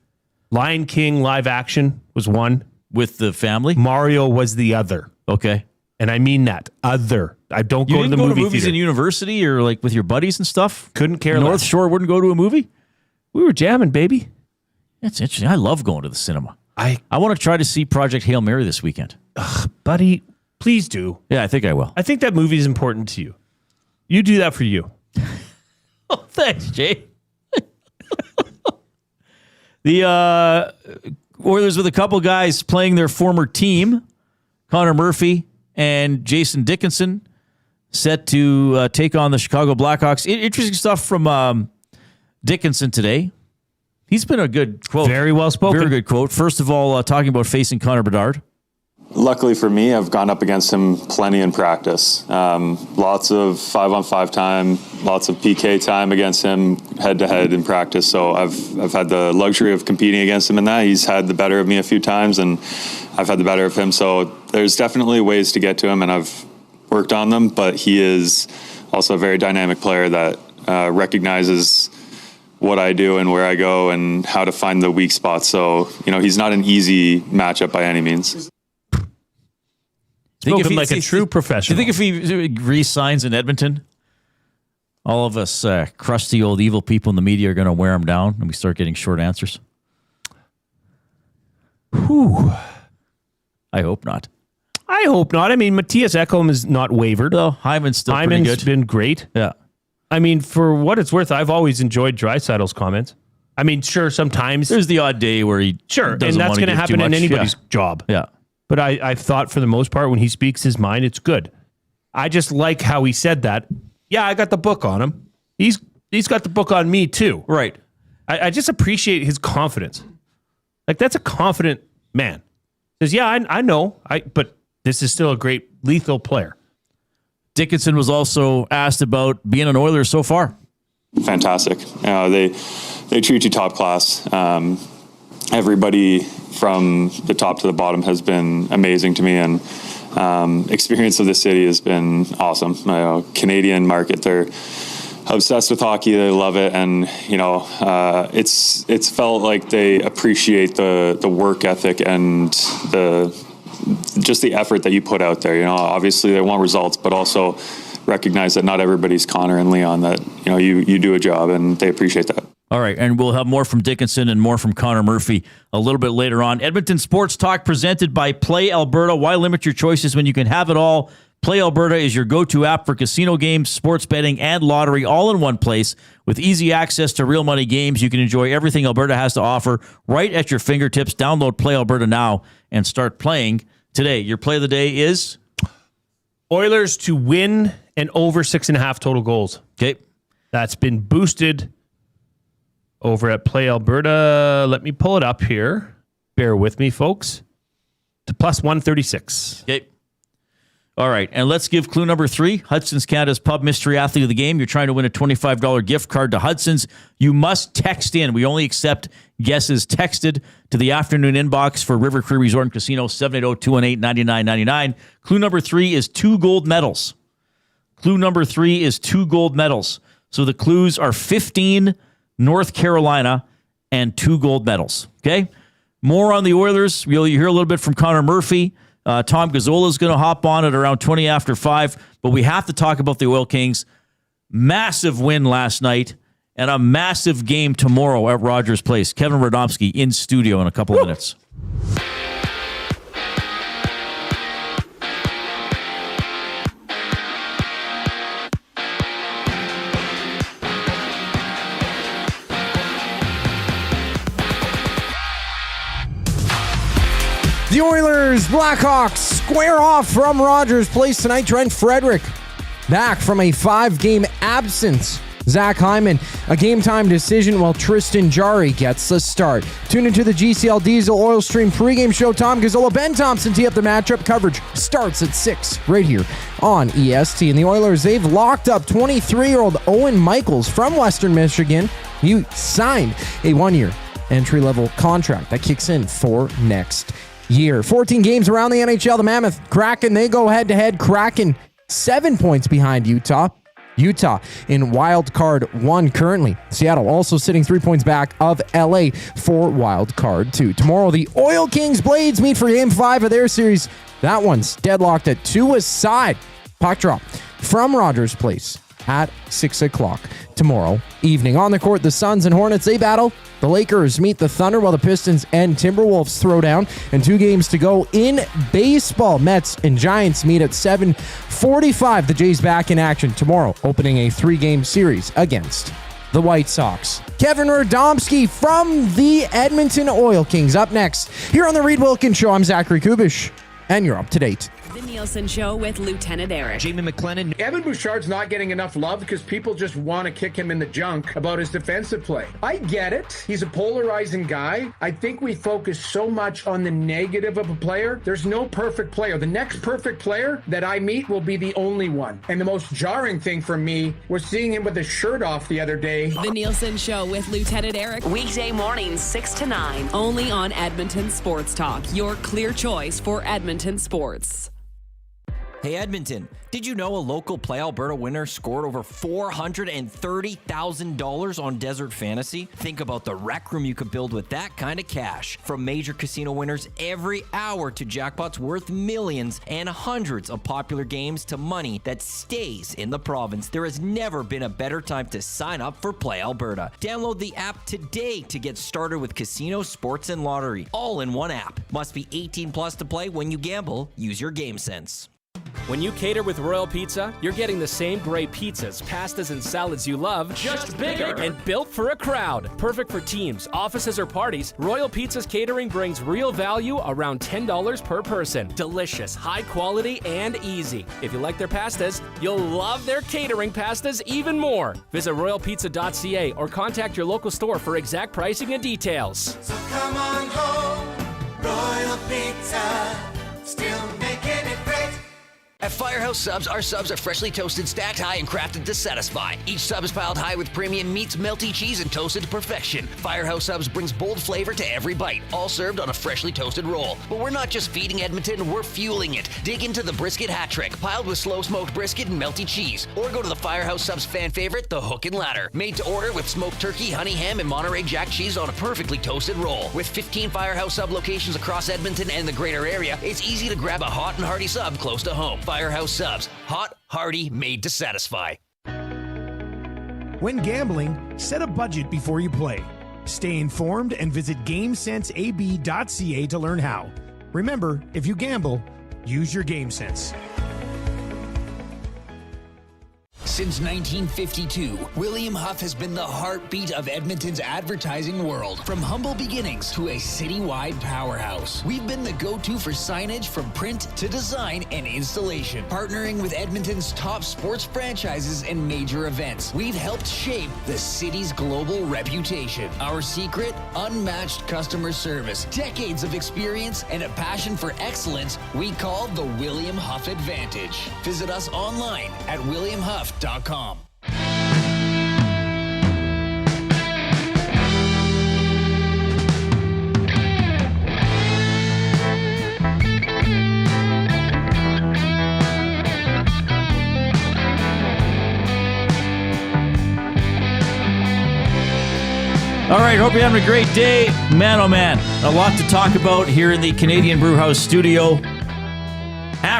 Lion King live action was one. With the family? Mario was the other. Okay. And I mean that. Other. I don't You go to the didn't go movie to movies theater. in university or like with your buddies and stuff? Couldn't care North less. Shore wouldn't go to a movie? We were jamming, baby. That's interesting. I love going to the cinema. I want to try to see Project Hail Mary this weekend. Buddy, please do. Yeah, I think I will. I think that movie is important to you. You do that for you. Oh, thanks, Jay. The Oilers with a couple guys playing their former team, Connor Murphy and Jason Dickinson, set to take on the Chicago Blackhawks. Interesting stuff from Dickinson today. He's been a good quote. Very well spoken. Very good quote. First of all, talking about facing Connor Bedard. Luckily for me, I've gone up against him plenty in practice. Lots of 5-on-5 time, lots of PK time against him head-to-head in practice. So I've had the luxury of competing against him in that. He's had the better of me a few times, and I've had the better of him. So there's definitely ways to get to him, and I've worked on them. But he is also a very dynamic player that recognizes what I do and where I go and how to find the weak spots. So, he's not an easy matchup by any means. Spoken like a true professional. Do you think if he re-signs in Edmonton, all of us crusty old evil people in the media are going to wear him down and we start getting short answers? Whew. I hope not. I hope not. I mean, Matthias Ekholm has not wavered. No, Hyman's still pretty good. Hyman's been great. Yeah. I mean, for what it's worth, I've always enjoyed Draisaitl's comments. I mean, sure, sometimes there's the odd day where he and doesn't that's going to happen in anybody's job. Yeah. But I thought for the most part, when he speaks his mind, it's good. I just like how he said that. Yeah, I got the book on him. He's got the book on me too. Right. I just appreciate his confidence. Like, that's a confident man. Says, yeah, I know. But this is still a great lethal player. Dickinson was also asked about being an Oiler so far. Fantastic. They treat you top class. Everybody from the top to the bottom has been amazing to me, and experience of the city has been awesome. Canadian market, they're obsessed with hockey. They love it, and it's felt like they appreciate the work ethic and just the effort that you put out there. Obviously they want results, but also recognize that not everybody's Connor and Leon, that you do a job, and they appreciate that. All right, and we'll have more from Dickinson and more from Connor Murphy a little bit later on. Edmonton Sports Talk presented by Play Alberta. Why limit your choices when you can have it all? Play Alberta is your go-to app for casino games, sports betting, and lottery all in one place. With easy access to real money games, you can enjoy everything Alberta has to offer right at your fingertips. Download Play Alberta now and start playing today. Your play of the day is? Oilers to win and over 6.5 total goals. Okay. That's been boosted over at Play Alberta. Let me pull it up here. Bear with me, folks. To plus 136. Okay. All right, and let's give clue number 3. Hudson's Canada's Pub Mystery Athlete of the Game. You're trying to win a $25 gift card to Hudson's. You must text in. We only accept guesses texted to the afternoon inbox for River Cree Resort and Casino, 780-218-9999. Clue number 3 is 2 gold medals. Clue number 3 is 2 gold medals. So the clues are 15 North Carolina and 2 gold medals. Okay? More on the Oilers. You'll hear a little bit from Connor Murphy. Tom Gazzola is going to hop on at around 20 after 5, but we have to talk about the Oil Kings. massive win last night and a massive game tomorrow at Rogers Place. Kevin Radomski in studio in a couple of minutes. The Oilers, Blackhawks square off from Rogers Place tonight. Trent Frederick back from a 5-game absence. Zach Hyman, a game-time decision while Tristan Jarry gets the start. Tune into the GCL Diesel Oil Stream pregame show. Tom Gazzola, Ben Thompson tee up the matchup. Coverage starts at 6 right here on EST. And the Oilers, they've locked up 23-year-old Owen Michaels from Western Michigan. He signed a 1-year entry-level contract that kicks in for next year. 14 games around the NHL. The Mammoth Kraken, they go head-to-head. Kraken 7 points behind Utah. Utah in wild card 1 currently. Seattle also sitting 3 points back of LA for wild card 2. Tomorrow, the Oil Kings Blades meet for game 5 of their series. That one's deadlocked at 2 aside. Puck drop from Rogers Place at 6 o'clock tomorrow evening. On the court, the Suns and Hornets, they battle. The Lakers meet the Thunder while the Pistons and Timberwolves throw down. And 2 games to go in baseball. Mets and Giants meet at 7:45. The Jays back in action tomorrow, opening a 3-game series against the White Sox. Kevin Radomski from the Edmonton Oil Kings up next here on the Reid Wilkins Show. I'm Zachary Kubish, and you're up to date. The Nielsen Show with Lieutenant Eric. Jamie McLennan. Evan Bouchard's not getting enough love because people just want to kick him in the junk about his defensive play. I get it. He's a polarizing guy. I think we focus so much on the negative of a player. There's no perfect player. The next perfect player that I meet will be the only one. And the most jarring thing for me was seeing him with his shirt off the other day. The Nielsen Show with Lieutenant Eric. Weekday mornings 6 to 9. Only on Edmonton Sports Talk. Your clear choice for Edmonton sports. Hey Edmonton, did you know a local Play Alberta winner scored over $430,000 on Desert Fantasy? Think about the rec room you could build with that kind of cash. From major casino winners every hour to jackpots worth millions and hundreds of popular games to money that stays in the province, there has never been a better time to sign up for Play Alberta. Download the app today to get started with casino, sports, and lottery, all in one app. Must be 18 plus to play. When you gamble, use your game sense. When you cater with Royal Pizza, you're getting the same great pizzas, pastas, and salads you love, just bigger and built for a crowd. Perfect for teams, offices, or parties, Royal Pizza's catering brings real value around $10 per person. Delicious, high quality, and easy. If you like their pastas, you'll love their catering pastas even more. Visit royalpizza.ca or contact your local store for exact pricing and details. So come on home, Royal Pizza, still making it great. At Firehouse Subs, our subs are freshly toasted, stacked high, and crafted to satisfy. Each sub is piled high with premium meats, melty cheese, and toasted to perfection. Firehouse Subs brings bold flavor to every bite, all served on a freshly toasted roll. But we're not just feeding Edmonton, we're fueling it. Dig into the brisket hat trick, piled with slow-smoked brisket and melty cheese. Or go to the Firehouse Subs fan favorite, the Hook and Ladder. Made to order with smoked turkey, honey ham, and Monterey Jack cheese on a perfectly toasted roll. With 15 Firehouse Sub locations across Edmonton and the greater area, it's easy to grab a hot and hearty sub close to home. Firehouse Subs. Hot, hearty, made to satisfy. When gambling, set a budget before you play. Stay informed and visit GameSenseAB.ca to learn how. Remember, if you gamble, use your game sense. Since 1952, William Huff has been the heartbeat of Edmonton's advertising world. From humble beginnings to a citywide powerhouse, we've been the go-to for signage from print to design and installation. Partnering with Edmonton's top sports franchises and major events, we've helped shape the city's global reputation. Our secret? Unmatched customer service, decades of experience, and a passion for excellence we call the William Huff Advantage. Visit us online at williamhuff.com. All right, hope you're having a great day. Man, oh man, a lot to talk about here in the Canadian Brewhouse studio.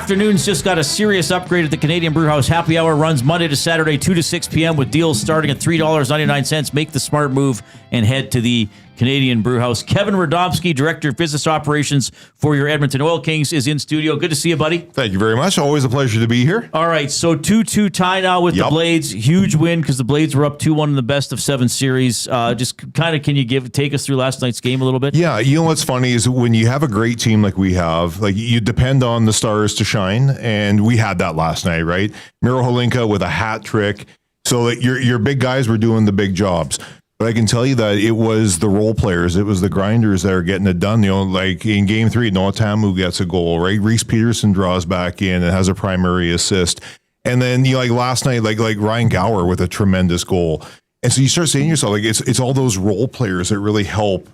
afternoons just got a serious upgrade at the Canadian Brewhouse. Happy Hour runs Monday to Saturday, 2 to 6 p.m. with deals starting at $3.99. Make the smart move and head to the Canadian Brewhouse. Kevin Radomski, Director of Business Operations for your Edmonton Oil Kings, is in studio. Good to see you, buddy. Thank you very much. Always a pleasure to be here. All right, so 2-2 tie now with the Blades. Huge win because the Blades were up 2-1 in the best of 7 series. Just kind of, can you take us through last night's game a little bit? Yeah, you know what's funny is when you have a great team like we have, like you depend on the stars to shine, and we had that last night, right? Miro Holinka with a hat trick. So your big guys were doing the big jobs. But I can tell you that it was the role players, it was the grinders that are getting it done. You know, like in Game 3, Noah Tamu gets a goal, right? Reese Peterson draws back in and has a primary assist. And then, you know, like last night, like Ryan Gower with a tremendous goal. And so you start saying to yourself, like, it's all those role players that really help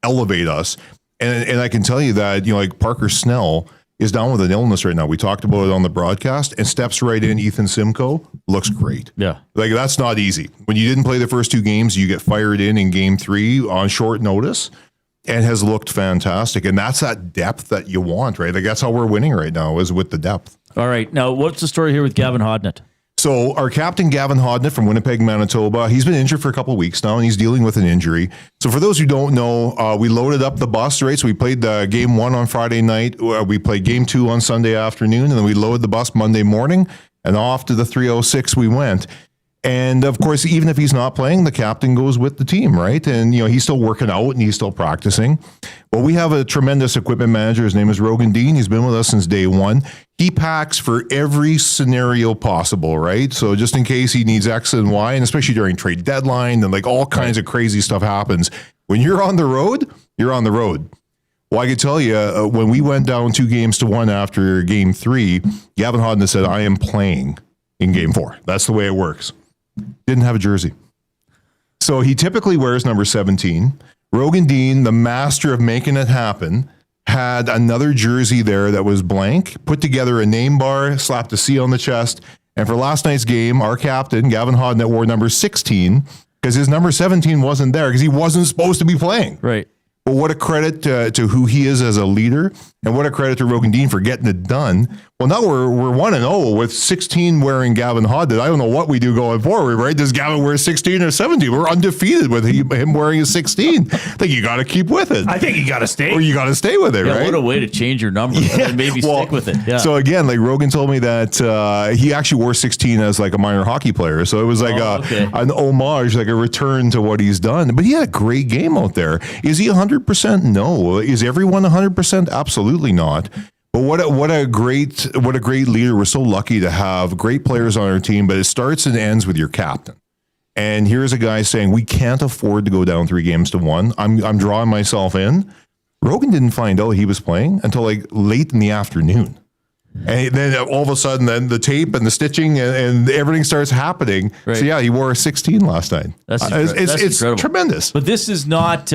elevate us. And I can tell you that, you know, like Parker Snell is down with an illness right now. We talked about it on the broadcast, and steps right in. Ethan Simcoe looks great. Yeah. Like, that's not easy. When you didn't play the first 2 games, you get fired in Game 3 on short notice and has looked fantastic. And that's that depth that you want, right? Like, that's how we're winning right now, is with the depth. All right. Now, what's the story here with Gavin Hodnett? So our captain, Gavin Hodnett from Winnipeg, Manitoba, he's been injured for a couple of weeks now, and he's dealing with an injury. So for those who don't know, we loaded up the bus, right? So we played Game 1 on Friday night. We played Game 2 on Sunday afternoon, and then we loaded the bus Monday morning, and off to the 306 we went. And of course, even if he's not playing, the captain goes with the team, right? And, you know, he's still working out and he's still practicing. Well, we have a tremendous equipment manager. His name is Rogan Dean. He's been with us since day one. He packs for every scenario possible, right? So just in case he needs X and Y, and especially during trade deadline and like all kinds of crazy stuff happens. When you're on the road, you're on the road. Well, I can tell you, when we went down 2-1 after Game 3, Gavin Hodnett said, I am playing in Game 4. That's the way it works. Didn't have a jersey. So he typically wears number 17. Rogan Dean, the master of making it happen, had another jersey there that was blank, put together a name bar, slapped a C on the chest. And for last night's game, our captain, Gavin Hodnett, wore number 16 because his number 17 wasn't there because he wasn't supposed to be playing. Right. But what a credit to who he is as a leader, and what a credit to Rogan Dean for getting it done. Well, now we're 1-0 with 16 wearing Gavin Hodnett. I don't know what we do going forward, right? Does Gavin wear 16 or 17? We're undefeated with him wearing a 16. I think you got to keep with it. I think you got to stay. Or you got to stay with it, right? What a way to change your number and maybe stick with it. Yeah. So again, like Rogan told me that he actually wore 16 as like a minor hockey player. So it was like an homage, like a return to what he's done. But he had a great game out there. Is he 100%? No. Is everyone 100%? Absolutely not. But what a great leader. We're so lucky to have great players on our team, but it starts and ends with your captain. And here's a guy saying, we can't afford to go down 3-1. I'm drawing myself in. Rogan didn't find out he was playing until like late in the afternoon. And then all of a sudden, then the tape and the stitching and everything starts happening. Right. So yeah, he wore a 16 last night. That's it's tremendous. But this is not.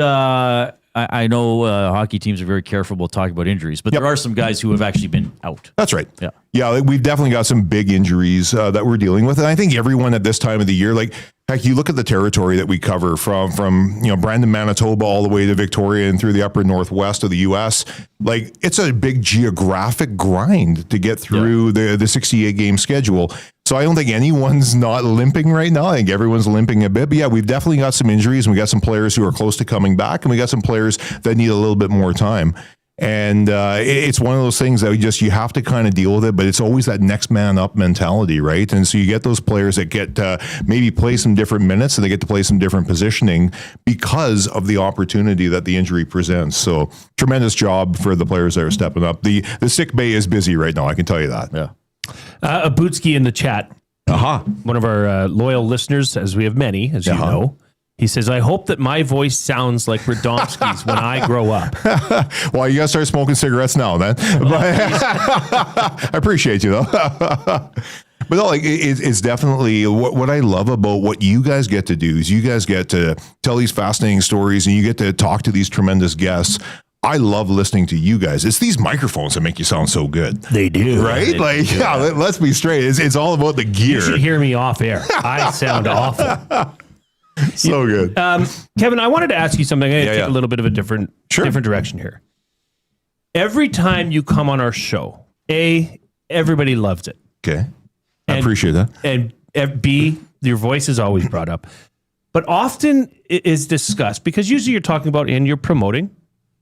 I know hockey teams are very careful about talking about injuries, but there are some guys who have actually been out. That's right. Yeah. Yeah, we've definitely got some big injuries that we're dealing with. And I think everyone at this time of the year, like, heck, you look at the territory that we cover from Brandon, Manitoba, all the way to Victoria and through the upper northwest of the U.S. Like, it's a big geographic grind to get through the 68-game schedule. So I don't think anyone's not limping right now. I think everyone's limping a bit. But yeah, we've definitely got some injuries, and we got some players who are close to coming back, and we got some players that need a little bit more time. And it's one of those things that you have to kind of deal with it, but it's always that next man up mentality, right? And so you get those players that get maybe play some different minutes, and they get to play some different positioning because of the opportunity that the injury presents. So tremendous job for the players that are stepping up. The sick bay is busy right now, I can tell you that. Yeah. Abutski in the chat. One of our loyal listeners, as we have many, as you know. He says, I hope that my voice sounds like Radomski's when I grow up. Well, you got to start smoking cigarettes now, then. I appreciate you, though. But no, like it's definitely what I love about what you guys get to do is you guys get to tell these fascinating stories and you get to talk to these tremendous guests. I love listening to you guys. It's these microphones that make you sound so good. They do. Right? Let's be straight. It's all about the gear. You should hear me off air. I sound awful. So good. Kevin, I wanted to ask you something. I'm going to take a little bit of a different direction here. Every time you come on our show, everybody loves it. Okay. I appreciate that. And B, your voice is always brought up. But often it is discussed because usually you're talking about and you're promoting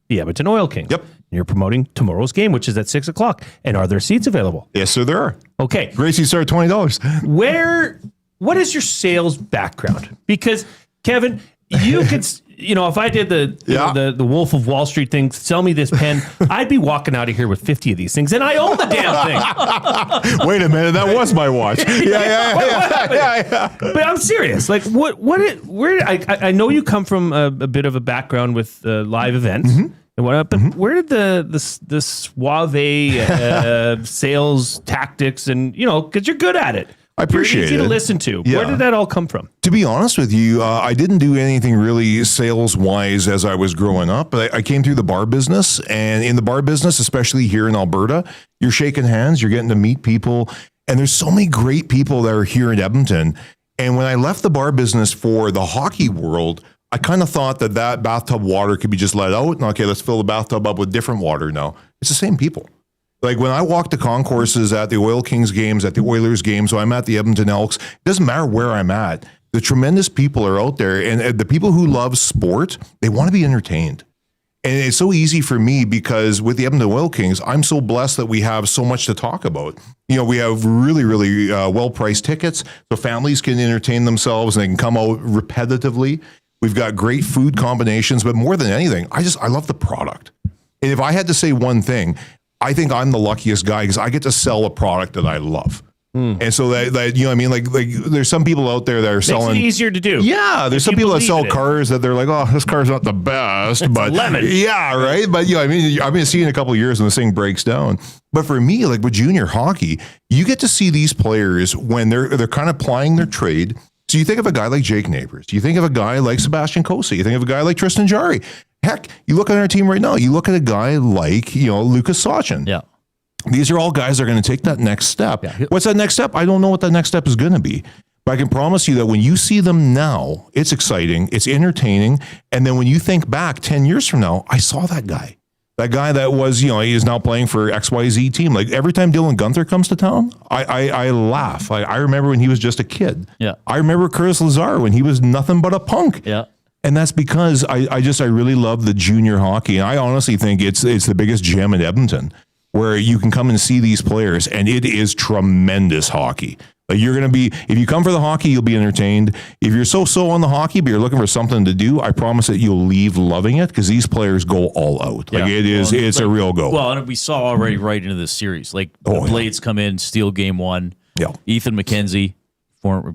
the Edmonton Oil Kings. Yep. And you're promoting tomorrow's game, which is at 6:00. And are there seats available? Yes, sir, there are. Okay. Great seats start at $20. What is your sales background? Because Kevin, you could, if I did the Wolf of Wall Street thing, sell me this pen, I'd be walking out of here with 50 of these things, and I own the damn thing. Wait a minute, that was my watch. Yeah. But I'm serious. Like, where? I know you come from a bit of a background with live events. Mm-hmm. And whatnot, but where did the suave sales tactics and because you're good at it. I appreciate it. You're easy to listen to. Yeah. Where did that all come from? To be honest with you, I didn't do anything really sales-wise as I was growing up. I came through the bar business, and in the bar business, especially here in Alberta, you're shaking hands, you're getting to meet people, and there's so many great people that are here in Edmonton. And when I left the bar business for the hockey world, I kind of thought that bathtub water could be just let out, and okay, let's fill the bathtub up with different water now. It's the same people. Like when I walk the concourses at the Oil Kings games, at the Oilers games, so I'm at the Edmonton Elks, it doesn't matter where I'm at. The tremendous people are out there, and the people who love sport, they want to be entertained. And it's so easy for me because with the Edmonton Oil Kings, I'm so blessed that we have so much to talk about. We have really, really well-priced tickets, so families can entertain themselves and they can come out repetitively. We've got great food combinations, but more than anything, I love the product. And if I had to say one thing, I think I'm the luckiest guy because I get to sell a product that I love. And so that what I mean? Like there's some people out there that are selling. Makes it easier to do. Yeah. There's some people that sell cars that they're like, oh, this car's not the best, but lemon. Yeah. Right. But I've been seeing a couple of years and this thing breaks down. But for me, like with junior hockey, you get to see these players when they're kind of plying their trade. So you think of a guy like Jake Neighbors. You think of a guy like Sebastian Cossa. You think of a guy like Tristan Jarry. Heck, you look at our team right now. You look at a guy like, Lucas Sachin. Yeah. These are all guys that are going to take that next step. Yeah. What's that next step? I don't know what that next step is going to be. But I can promise you that when you see them now, it's exciting, it's entertaining. And then when you think back 10 years from now, I saw that guy. That guy that was, he is now playing for XYZ team. Like every time Dylan Gunther comes to town, I laugh. I remember when he was just a kid. Yeah. I remember Curtis Lazar when he was nothing but a punk. Yeah. And that's because I really love the junior hockey. And I honestly think it's the biggest gem in Edmonton where you can come and see these players and it is tremendous hockey. Like you're going to be, if you come for the hockey, you'll be entertained. If you're so on the hockey, but you're looking for something to do, I promise that you'll leave loving it because these players go all out. Like it's a real go. Well, and we saw already right into this series, like the Blades come in, steal game one. Yeah. Ethan McKenzie,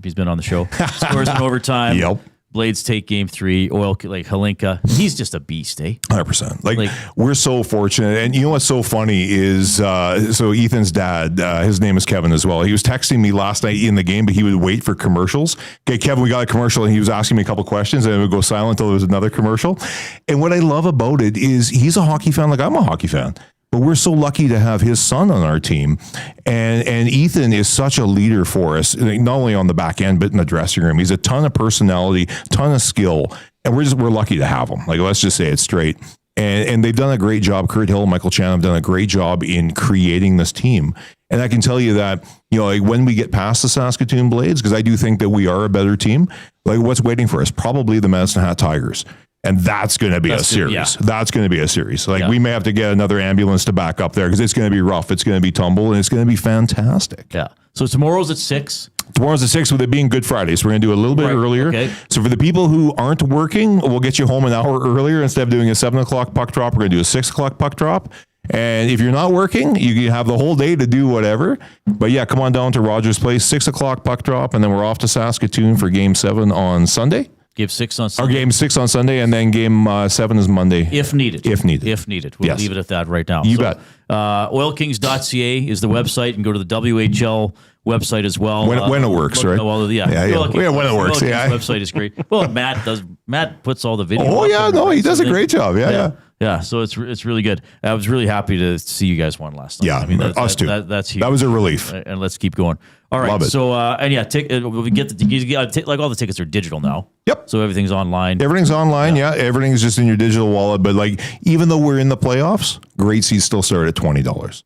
he's been on the show, scores in overtime. Yep. Blades take game 3. Halinka, he's just a beast, eh? 100%. Like we're so fortunate. And you know what's so funny is, so Ethan's dad, his name is Kevin as well. He was texting me last night in the game, but he would wait for commercials. Okay, Kevin, we got a commercial, and he was asking me a couple questions, and it would go silent until there was another commercial. And what I love about it is he's a hockey fan like I'm a hockey fan. But we're so lucky to have his son on our team. And Ethan is such a leader for us, not only on the back end, but in the dressing room. He's a ton of personality, ton of skill. And we're lucky to have him. Like, let's just say it straight. And they've done a great job. Kurt Hill and Michael Chan have done a great job in creating this team. And I can tell you that, when we get past the Saskatoon Blades, because I do think that we are a better team, like what's waiting for us? Probably the Medicine Hat Tigers. And that's going to be a series. Yeah. That's going to be a series. Like we may have to get another ambulance to back up there because it's going to be rough. It's going to be tumble and it's going to be fantastic. Yeah. So tomorrow's at 6. Tomorrow's at 6 with it being Good Friday. So we're going to do a little bit earlier. Okay. So for the people who aren't working, we'll get you home an hour earlier. Instead of doing a 7 o'clock puck drop, we're going to do a 6 o'clock puck drop. And if you're not working, you can have the whole day to do whatever. But yeah, come on down to Rogers Place, 6 o'clock puck drop. And then we're off to Saskatoon for Game 7 on Sunday. Give 6 on Sunday. Or Game 6 on Sunday, and then Game 7 is Monday. If needed. We'll leave it at that right now. You bet. Oilkings.ca is the website. You can go to the WHL website as well. When it works, right? When it works. Yeah. Website is great. Well, Matt puts all the video. Oh yeah, no, he does a great job. Yeah, so it's really good. I was really happy to see you guys won last night. Yeah, us too. That's huge. That was a relief. And let's keep going. All right. Love it. So we get like all the tickets are digital now. Yep. So everything's online. Everything's online. Yeah. Everything's just in your digital wallet. But like, even though we're in the playoffs, great seats still start at $20.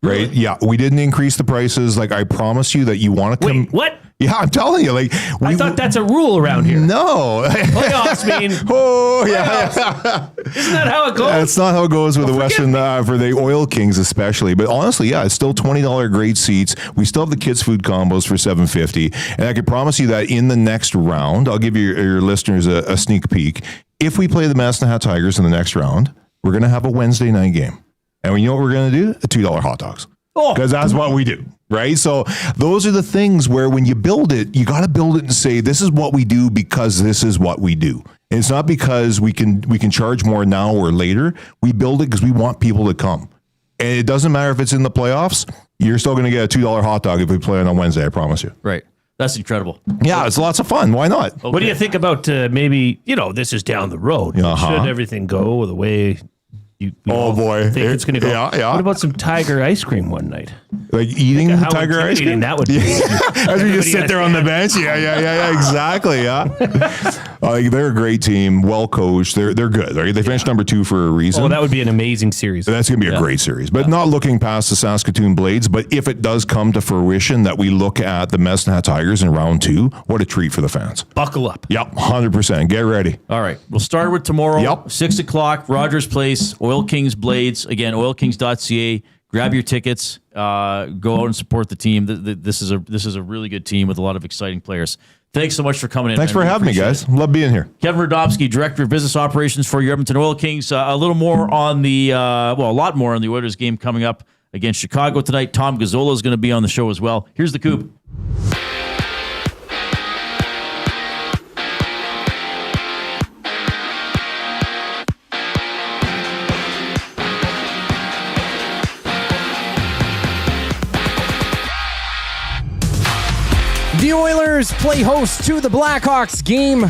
Right? Yeah, we didn't increase the prices. Like, I promise you that you want to come. Wait, what? Yeah, I'm telling you. Like, I thought that's a rule around here. No. Playoffs mean. Oh, playoffs. yeah. Isn't that how it goes? That's not how it goes with the Western, for the Oil Kings especially. But honestly, yeah, it's still $20 great seats. We still have the kids' food combos for $7.50. And I can promise you that in the next round, I'll give your listeners a sneak peek. If we play the Medicine Hat Tigers in the next round, we're going to have a Wednesday night game. And you know what we're going to do? A $2 hot dogs. Because that's what we do, right? So those are the things where when you build it, you got to build it and say, this is what we do because this is what we do. And it's not because we can charge more now or later. We build it because we want people to come. And it doesn't matter if it's in the playoffs. You're still going to get a $2 hot dog if we play on Wednesday, I promise you. Right. That's incredible. Yeah, it's lots of fun. Why not? Okay. What do you think about maybe, this is down the road. Should everything go the way you boy, think it's going to go? Yeah. What about some tiger ice cream one night? Like eating the tiger ice cream? That would be. As we just sit there on the bench. Yeah, exactly. Yeah. They're a great team, well coached. They're good. Right? They finished number 2 for a reason. Oh, that would be an amazing series. That's going to be a great series. But not looking past the Saskatoon Blades. But if it does come to fruition that we look at the Medicine Hat Tigers in round 2, what a treat for the fans. Buckle up. Yep, 100%. Get ready. All right. We'll start with tomorrow. 6 o'clock, Rogers Place, Oil Kings Blades. Again, oilkings.ca. Grab your tickets. Go out and support the team. This is a really good team with a lot of exciting players. Thanks so much for coming in. Thanks for having me, guys. Love being here. Kevin Radovsky, Director of Business Operations for your Edmonton Oil Kings. A little more on a lot more on the Oilers game coming up against Chicago tonight. Tom Gazzola is going to be on the show as well. Here's the Coop. The Oilers play host to the Blackhawks game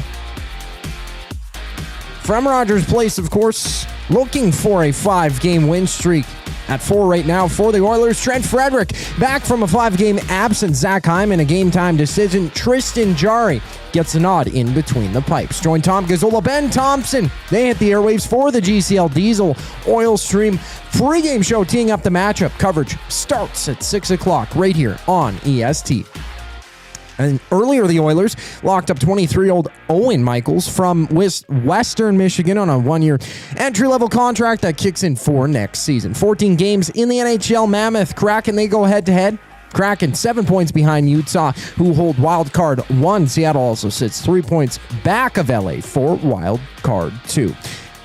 from Rogers Place, of course, looking for a 5-game win streak. At 4 right now for the Oilers, Trent Frederick back from a 5-game absence. Zach Hyman, a game-time decision. Tristan Jarry gets a nod in between the pipes. Join Tom Gazzola, Ben Thompson. They hit the airwaves for the GCL Diesel Oil Stream pregame show, teeing up the matchup. Coverage starts at 6 o'clock right here on EST. And earlier, the Oilers locked up 23-year-old Owen Michaels from Western Michigan on a 1-year entry-level contract that kicks in for next season. 14 games in the NHL. Mammoth Kraken, they go head-to-head. Kraken 7 points behind Utah, who hold wild card 1. Seattle also sits 3 points back of LA for wild card 2.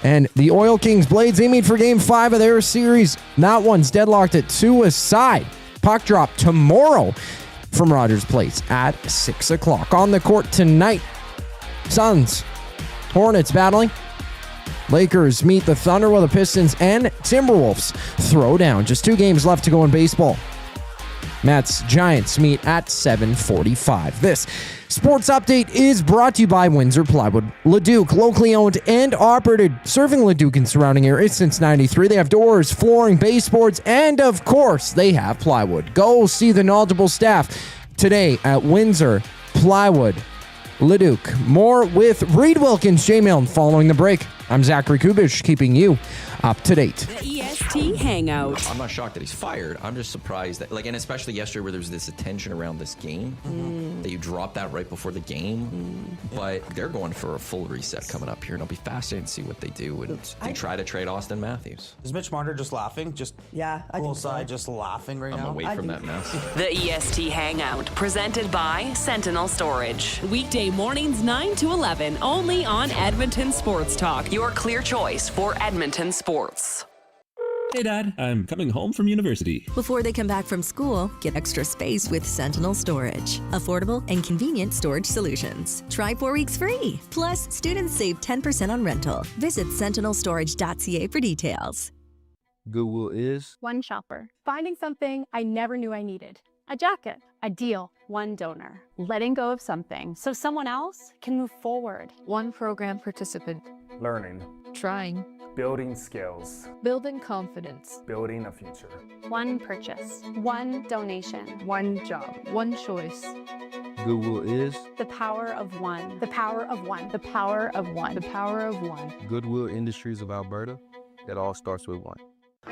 And the Oil Kings Blades aiming for game 5 of their series. That one's deadlocked at 2 aside. Puck drop tomorrow from Rogers Place at 6 o'clock. On the court tonight, Suns, Hornets battling. Lakers meet the Thunder, while the Pistons and Timberwolves throw down. Just 2 games left to go in baseball. Mets, Giants meet at 7:45. This sports update is brought to you by Windsor Plywood. Leduc, locally owned and operated, serving Leduc and surrounding areas since 93. They have doors, flooring, baseboards, and of course, they have plywood. Go see the knowledgeable staff today at Windsor Plywood. Leduc. More with Reid Wilkins, J. Milne following the break. I'm Zachary Kubish, keeping you up to date. The EST Hangout. I'm not shocked that he's fired. I'm just surprised that, and especially yesterday where there was this attention around this game, that you dropped that right before the game. But they're going for a full reset coming up here, and it'll be fascinating to see what they do. And they try to trade Austin Matthews. Is Mitch Marner just laughing? Poolside, just laughing right now? I'm away from that mess. The EST Hangout, presented by Sentinel Storage. Weekday mornings 9 to 11, only on Edmonton Sports Talk. Your clear choice for Edmonton sports. Hey, Dad. I'm coming home from university. Before they come back from school, get extra space with Sentinel Storage. Affordable and convenient storage solutions. Try 4 weeks free. Plus, students save 10% on rental. Visit sentinelstorage.ca for details. Goodwill is one shopper, finding something I never knew I needed. A jacket, a deal, one donor, letting go of something so someone else can move forward. One program participant, learning, trying, building skills, building confidence, building a future. One purchase, one donation, one job, one choice. Goodwill is the power of one, the power of one, the power of one, the power of one. Goodwill Industries of Alberta. It all starts with one.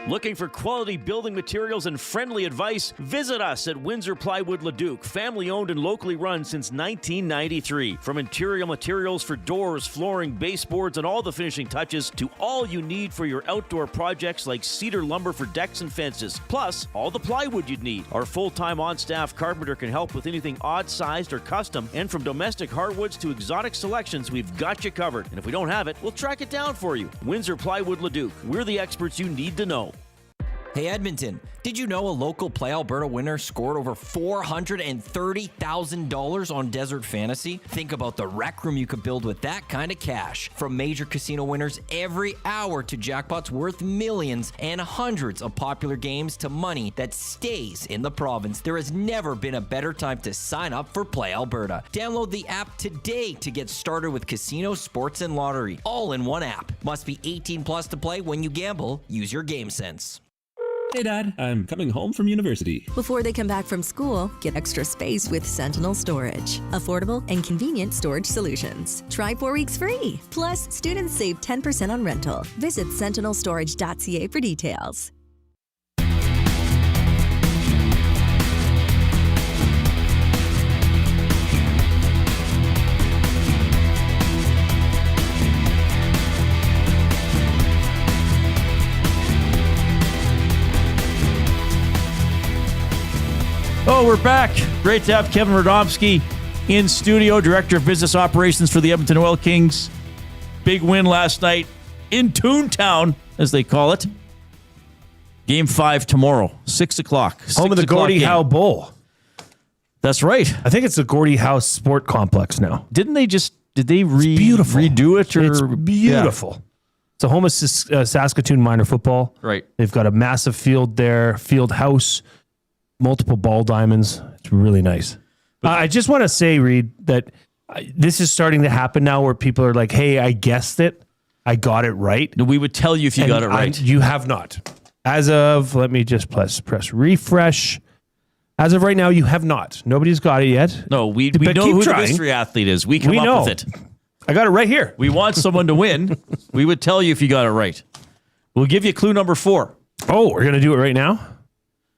Looking for quality building materials and friendly advice? Visit us at Windsor Plywood Leduc, family owned and locally run since 1993. From interior materials for doors, flooring, baseboards, and all the finishing touches to all you need for your outdoor projects like cedar lumber for decks and fences, plus all the plywood you'd need. Our full-time on-staff carpenter can help with anything odd-sized or custom, and from domestic hardwoods to exotic selections, we've got you covered. And if we don't have it, we'll track it down for you. Windsor Plywood Leduc. We're the experts you need to know. Hey Edmonton, did you know a local Play Alberta winner scored over $430,000 on Desert Fantasy? Think about the rec room you could build with that kind of cash. From major casino winners every hour to jackpots worth millions and hundreds of popular games to money that stays in the province, there has never been a better time to sign up for Play Alberta. Download the app today to get started with casino, sports, and lottery, all in one app. Must be 18 plus to play. When you gamble, use your game sense. Hey Dad, I'm coming home from university. Before they come back from school, get extra space with Sentinel Storage. Affordable and convenient storage solutions. Try 4 weeks free. Plus, students save 10% on rental. Visit sentinelstorage.ca for details. Oh, we're back. Great to have Kevin Radomski in studio, Director of Business Operations for the Edmonton Oil Kings. Big win last night in Toontown, as they call it. Game 5 tomorrow, 6 o'clock. Home of the Gordie Howe Bowl. That's right. I think it's the Gordie Howe Sport Complex now. Did they redo it? Or? It's beautiful. Yeah. It's a home of Saskatoon minor football. Right. They've got a massive field there, field house, multiple ball diamonds. It's really nice. I just want to say, Reid, that this is starting to happen now where people are like, hey, I guessed it. I got it right. We would tell you if you got it right. You have not. As of, let me just press refresh. As of right now, you have not. Nobody's got it yet. No, we know who the mystery athlete is. We come up with it. I got it right here. We want someone to win. We would tell you if you got it right. We'll give you clue number 4. Oh, we're going to do it right now?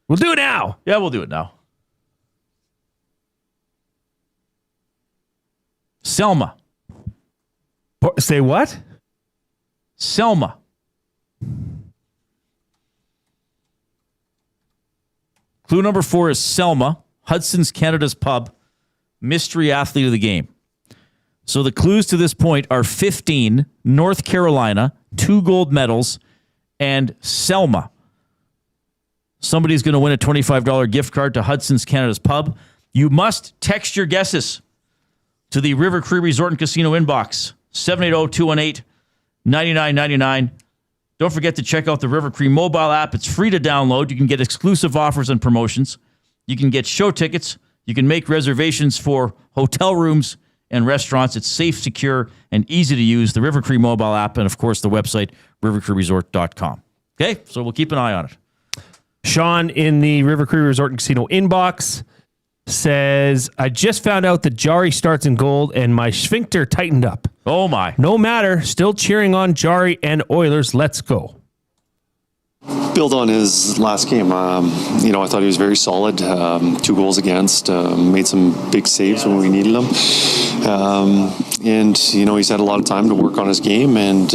We'll do it now. Yeah, we'll do it now. Selma. Say what? Selma. Clue number 4 is Selma, Hudson's Canada's pub, mystery athlete of the game. So the clues to this point are 15, North Carolina, 2 gold medals, and Selma. Somebody's going to win a $25 gift card to Hudson's Canada's pub. You must text your guesses to the River Cree Resort and Casino inbox, 780-218-9999. Don't forget to check out the River Cree mobile app. It's free to download. You can get exclusive offers and promotions. You can get show tickets. You can make reservations for hotel rooms and restaurants. It's safe, secure, and easy to use. The River Cree mobile app and, of course, the website, rivercreeresort.com. Okay, so we'll keep an eye on it. Sean in the River Cree Resort and Casino inbox says, I just found out that Jarry starts in gold and my sphincter tightened up. Oh my. No matter. Still cheering on Jarry and Oilers. Let's go. Build on his last game. I thought he was very solid. 2 goals against. Made some big saves when we needed them. He's had a lot of time to work on his game and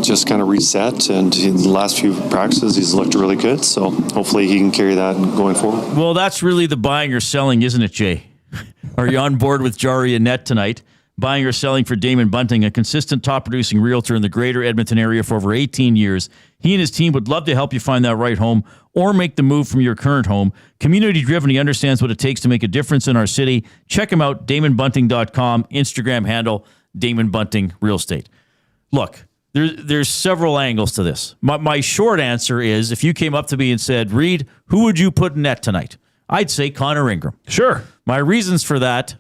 just kind of reset. And in the last few practices, he's looked really good. So hopefully he can carry that going forward. Well, that's really the buying or selling, isn't it, Jay? Are you on board with Jarry and Net tonight? Buying or selling for Damon Bunting, a consistent top-producing realtor in the greater Edmonton area for over 18 years. He and his team would love to help you find that right home or make the move from your current home. Community-driven, he understands what it takes to make a difference in our city. Check him out, DamonBunting.com, Instagram handle, Damon Bunting Real Estate. Look, there's several angles to this. My short answer is, if you came up to me and said, Reid, who would you put in net tonight? I'd say Connor Ingram. Sure. My reasons for that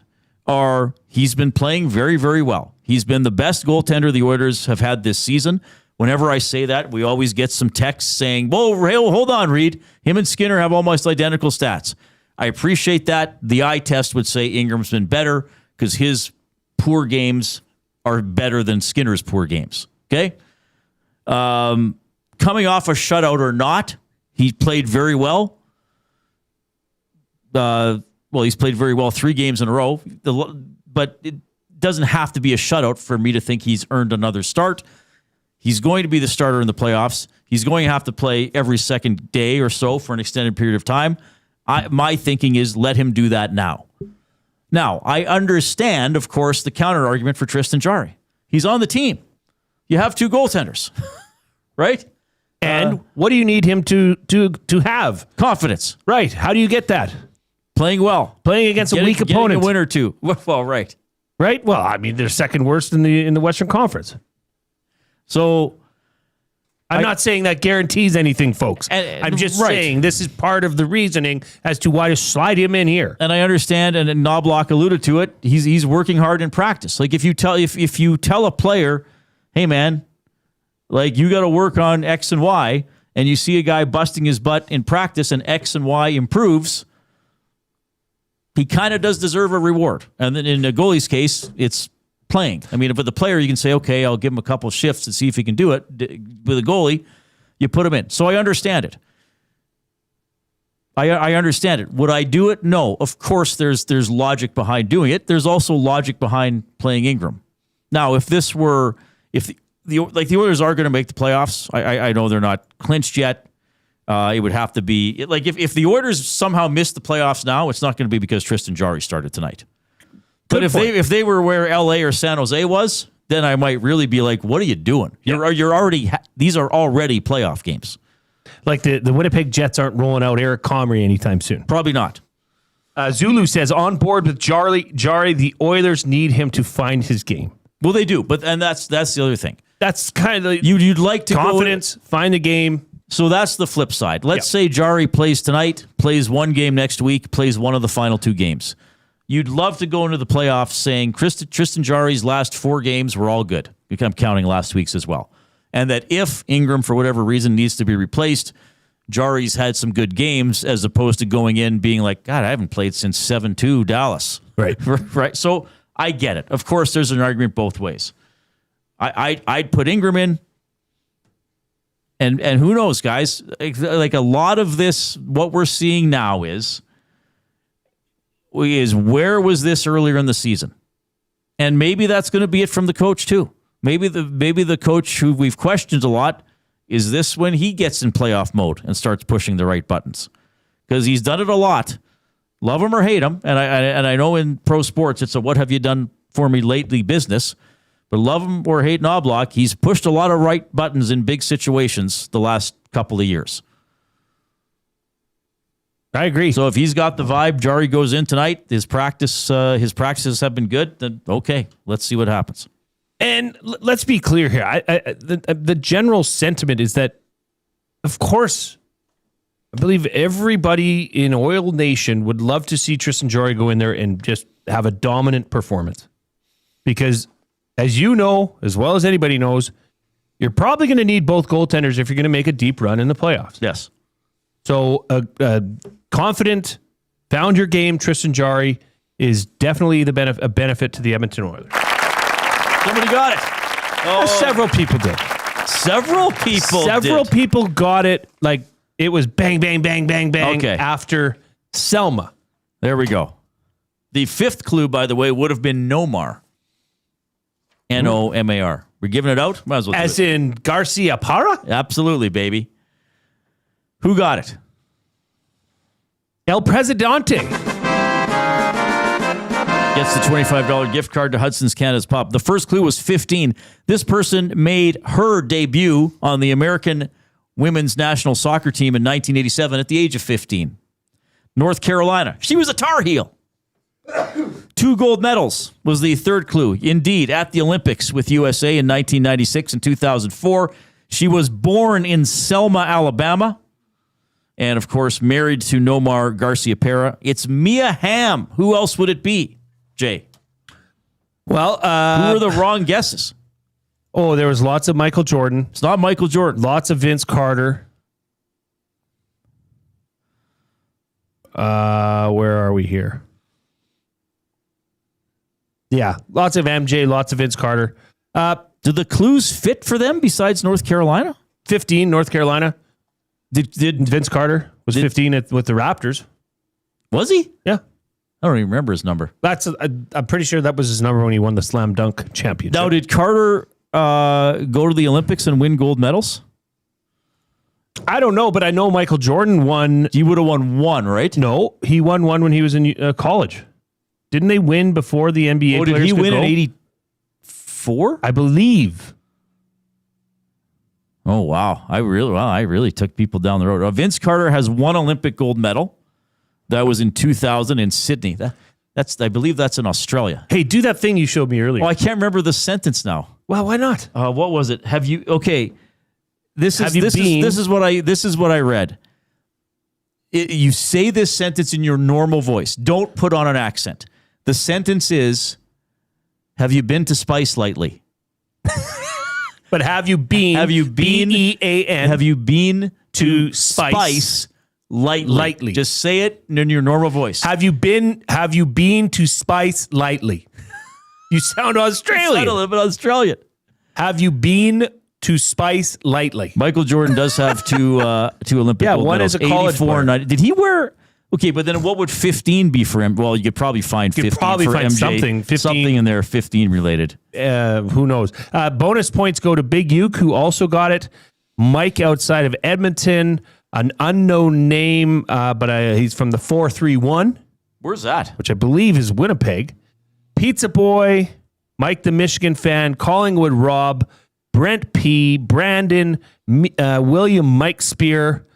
are he's been playing very, very well. He's been the best goaltender the Oilers have had this season. Whenever I say that, we always get some texts saying, whoa, hold on, Reid. Him and Skinner have almost identical stats. I appreciate that. The eye test would say Ingram's been better because his poor games are better than Skinner's poor games. Okay? coming off a shutout or not, he played very well. He's played very well 3 games in a row. But it doesn't have to be a shutout for me to think he's earned another start. He's going to be the starter in the playoffs. He's going to have to play every second day or so for an extended period of time. My thinking is let him do that now. Now, I understand, of course, the counter argument for Tristan Jarry. He's on the team. You have 2 goaltenders, right? And what do you need him to have? Confidence. Right. How do you get that? Playing well. Playing against a weak opponent. A win or 2. Well, right. Right? Well, I mean, they're second worst in the Western Conference. So I'm not saying that guarantees anything, folks. I'm just saying this is part of the reasoning as to why to slide him in here. And I understand, and Knoblock alluded to it, he's working hard in practice. Like if you tell a player, hey man, like you got to work on X and Y, and you see a guy busting his butt in practice and X and Y improves, he kind of does deserve a reward. And then in a goalie's case, it's playing. I mean, with the player, you can say, okay, I'll give him a couple shifts and see if he can do it. With a goalie, you put him in. So I understand it. I understand it. Would I do it? No. Of course, there's logic behind doing it. There's also logic behind playing Ingram. Now, if the Oilers are going to make the playoffs, I know they're not clinched yet. It would have to be like if the Oilers somehow miss the playoffs now, it's not going to be because Tristan Jarry started tonight. But if they were where LA or San Jose was, then I might really be like, what are you doing? You're already these are already playoff games. Like the Winnipeg Jets aren't rolling out Eric Comrie anytime soon. Probably not. Zulu says on board with Jarry. The Oilers need him to find his game. Well, they do, and that's the other thing. That's kind of you'd like to confidence, find the game. So that's the flip side. Let's say Jarry plays tonight, plays 1 game next week, plays one of the final 2 games. You'd love to go into the playoffs saying Tristan Jarry's last 4 games were all good. I'm counting last week's as well. And that if Ingram, for whatever reason, needs to be replaced, Jarry's had some good games as opposed to going in being like, God, I haven't played since 7-2 Dallas. Right. Right. So I get it. Of course, there's an argument both ways. I'd put Ingram in. And who knows, guys? Like a lot of this, what we're seeing now is where was this earlier in the season? And maybe that's going to be it from the coach too. Maybe the coach who we've questioned a lot, is this when he gets in playoff mode and starts pushing the right buttons? Because he's done it a lot. Love him or hate him, and I know in pro sports it's a what have you done for me lately business. But love him or hate Knoblock, he's pushed a lot of right buttons in big situations the last couple of years. I agree. So if he's got the vibe, Jarry goes in tonight, his practices have been good, then okay, let's see what happens. And let's be clear here. The general sentiment is that, of course, I believe everybody in Oil Nation would love to see Tristan Jarry go in there and just have a dominant performance. Because, as you know, as well as anybody knows, you're probably going to need both goaltenders if you're going to make a deep run in the playoffs. Yes. So, confident, found your game Tristan Jarry is definitely a benefit to the Edmonton Oilers. Somebody got it. Several people did. Several people got it. Like it was bang, bang, bang, bang, bang after Selma. There we go. The 5th clue, by the way, would have been Nomar. Nomar. We're giving it out? Might as well. As in Garcia Parra? Absolutely, baby. Who got it? El Presidente. Gets the $25 gift card to Hudson's Canada's Pub. The first clue was 15. This person made her debut on the American women's national soccer team in 1987 at the age of 15. North Carolina. She was a Tar Heel. 2 gold medals was the 3rd clue. Indeed, at the Olympics with USA in 1996 and 2004. She was born in Selma, Alabama. And, of course, married to Nomar Garcia-Parra. It's Mia Hamm. Who else would it be, Jay? Well, who are the wrong guesses? Oh, there was lots of Michael Jordan. It's not Michael Jordan. Lots of Vince Carter. Where are we here? Yeah, lots of MJ, lots of Vince Carter. Do the clues fit for them besides North Carolina? 15, North Carolina. Did Vince Carter was 15 with the Raptors. Was he? Yeah. I don't even remember his number. I'm pretty sure that was his number when he won the slam dunk championship. Now, did Carter go to the Olympics and win gold medals? I don't know, but I know Michael Jordan won. He would have won one, right? No, he won one when he was in college. Didn't they win before the NBA players did he could win go? in 84? I believe. Oh, wow. I really took people down the road. Vince Carter has one Olympic gold medal. That was in 2000 in Sydney. I believe that's in Australia. Hey, do that thing you showed me earlier. Oh, I can't remember the sentence now. Well, why not? What was it? Have you? Okay, this is what I read. You say this sentence in your normal voice. Don't put on an accent. The sentence is, "Have you been to Spice lately?" But have you been? B-E-A-N. Have you been to Spice lightly? Just say it in your normal voice. Have you been to Spice lightly? You sound Australian. You sound a little bit Australian. Have you been to Spice lightly? Michael Jordan does have two Olympic gold one medals. is a college 84 and 90. Did he wear? Okay, but then what would 15 be for him? Well, you could probably find 15 for MJ. Something. 15. Something in there 15 related. Who knows? Bonus points go to Big Uke, who also got it. Mike outside of Edmonton, an unknown name, but he's from the 431. Where's that? Which I believe is Winnipeg. Pizza Boy, Mike the Michigan fan, Collingwood Rob, Brent P, Brandon, William Mike Spear,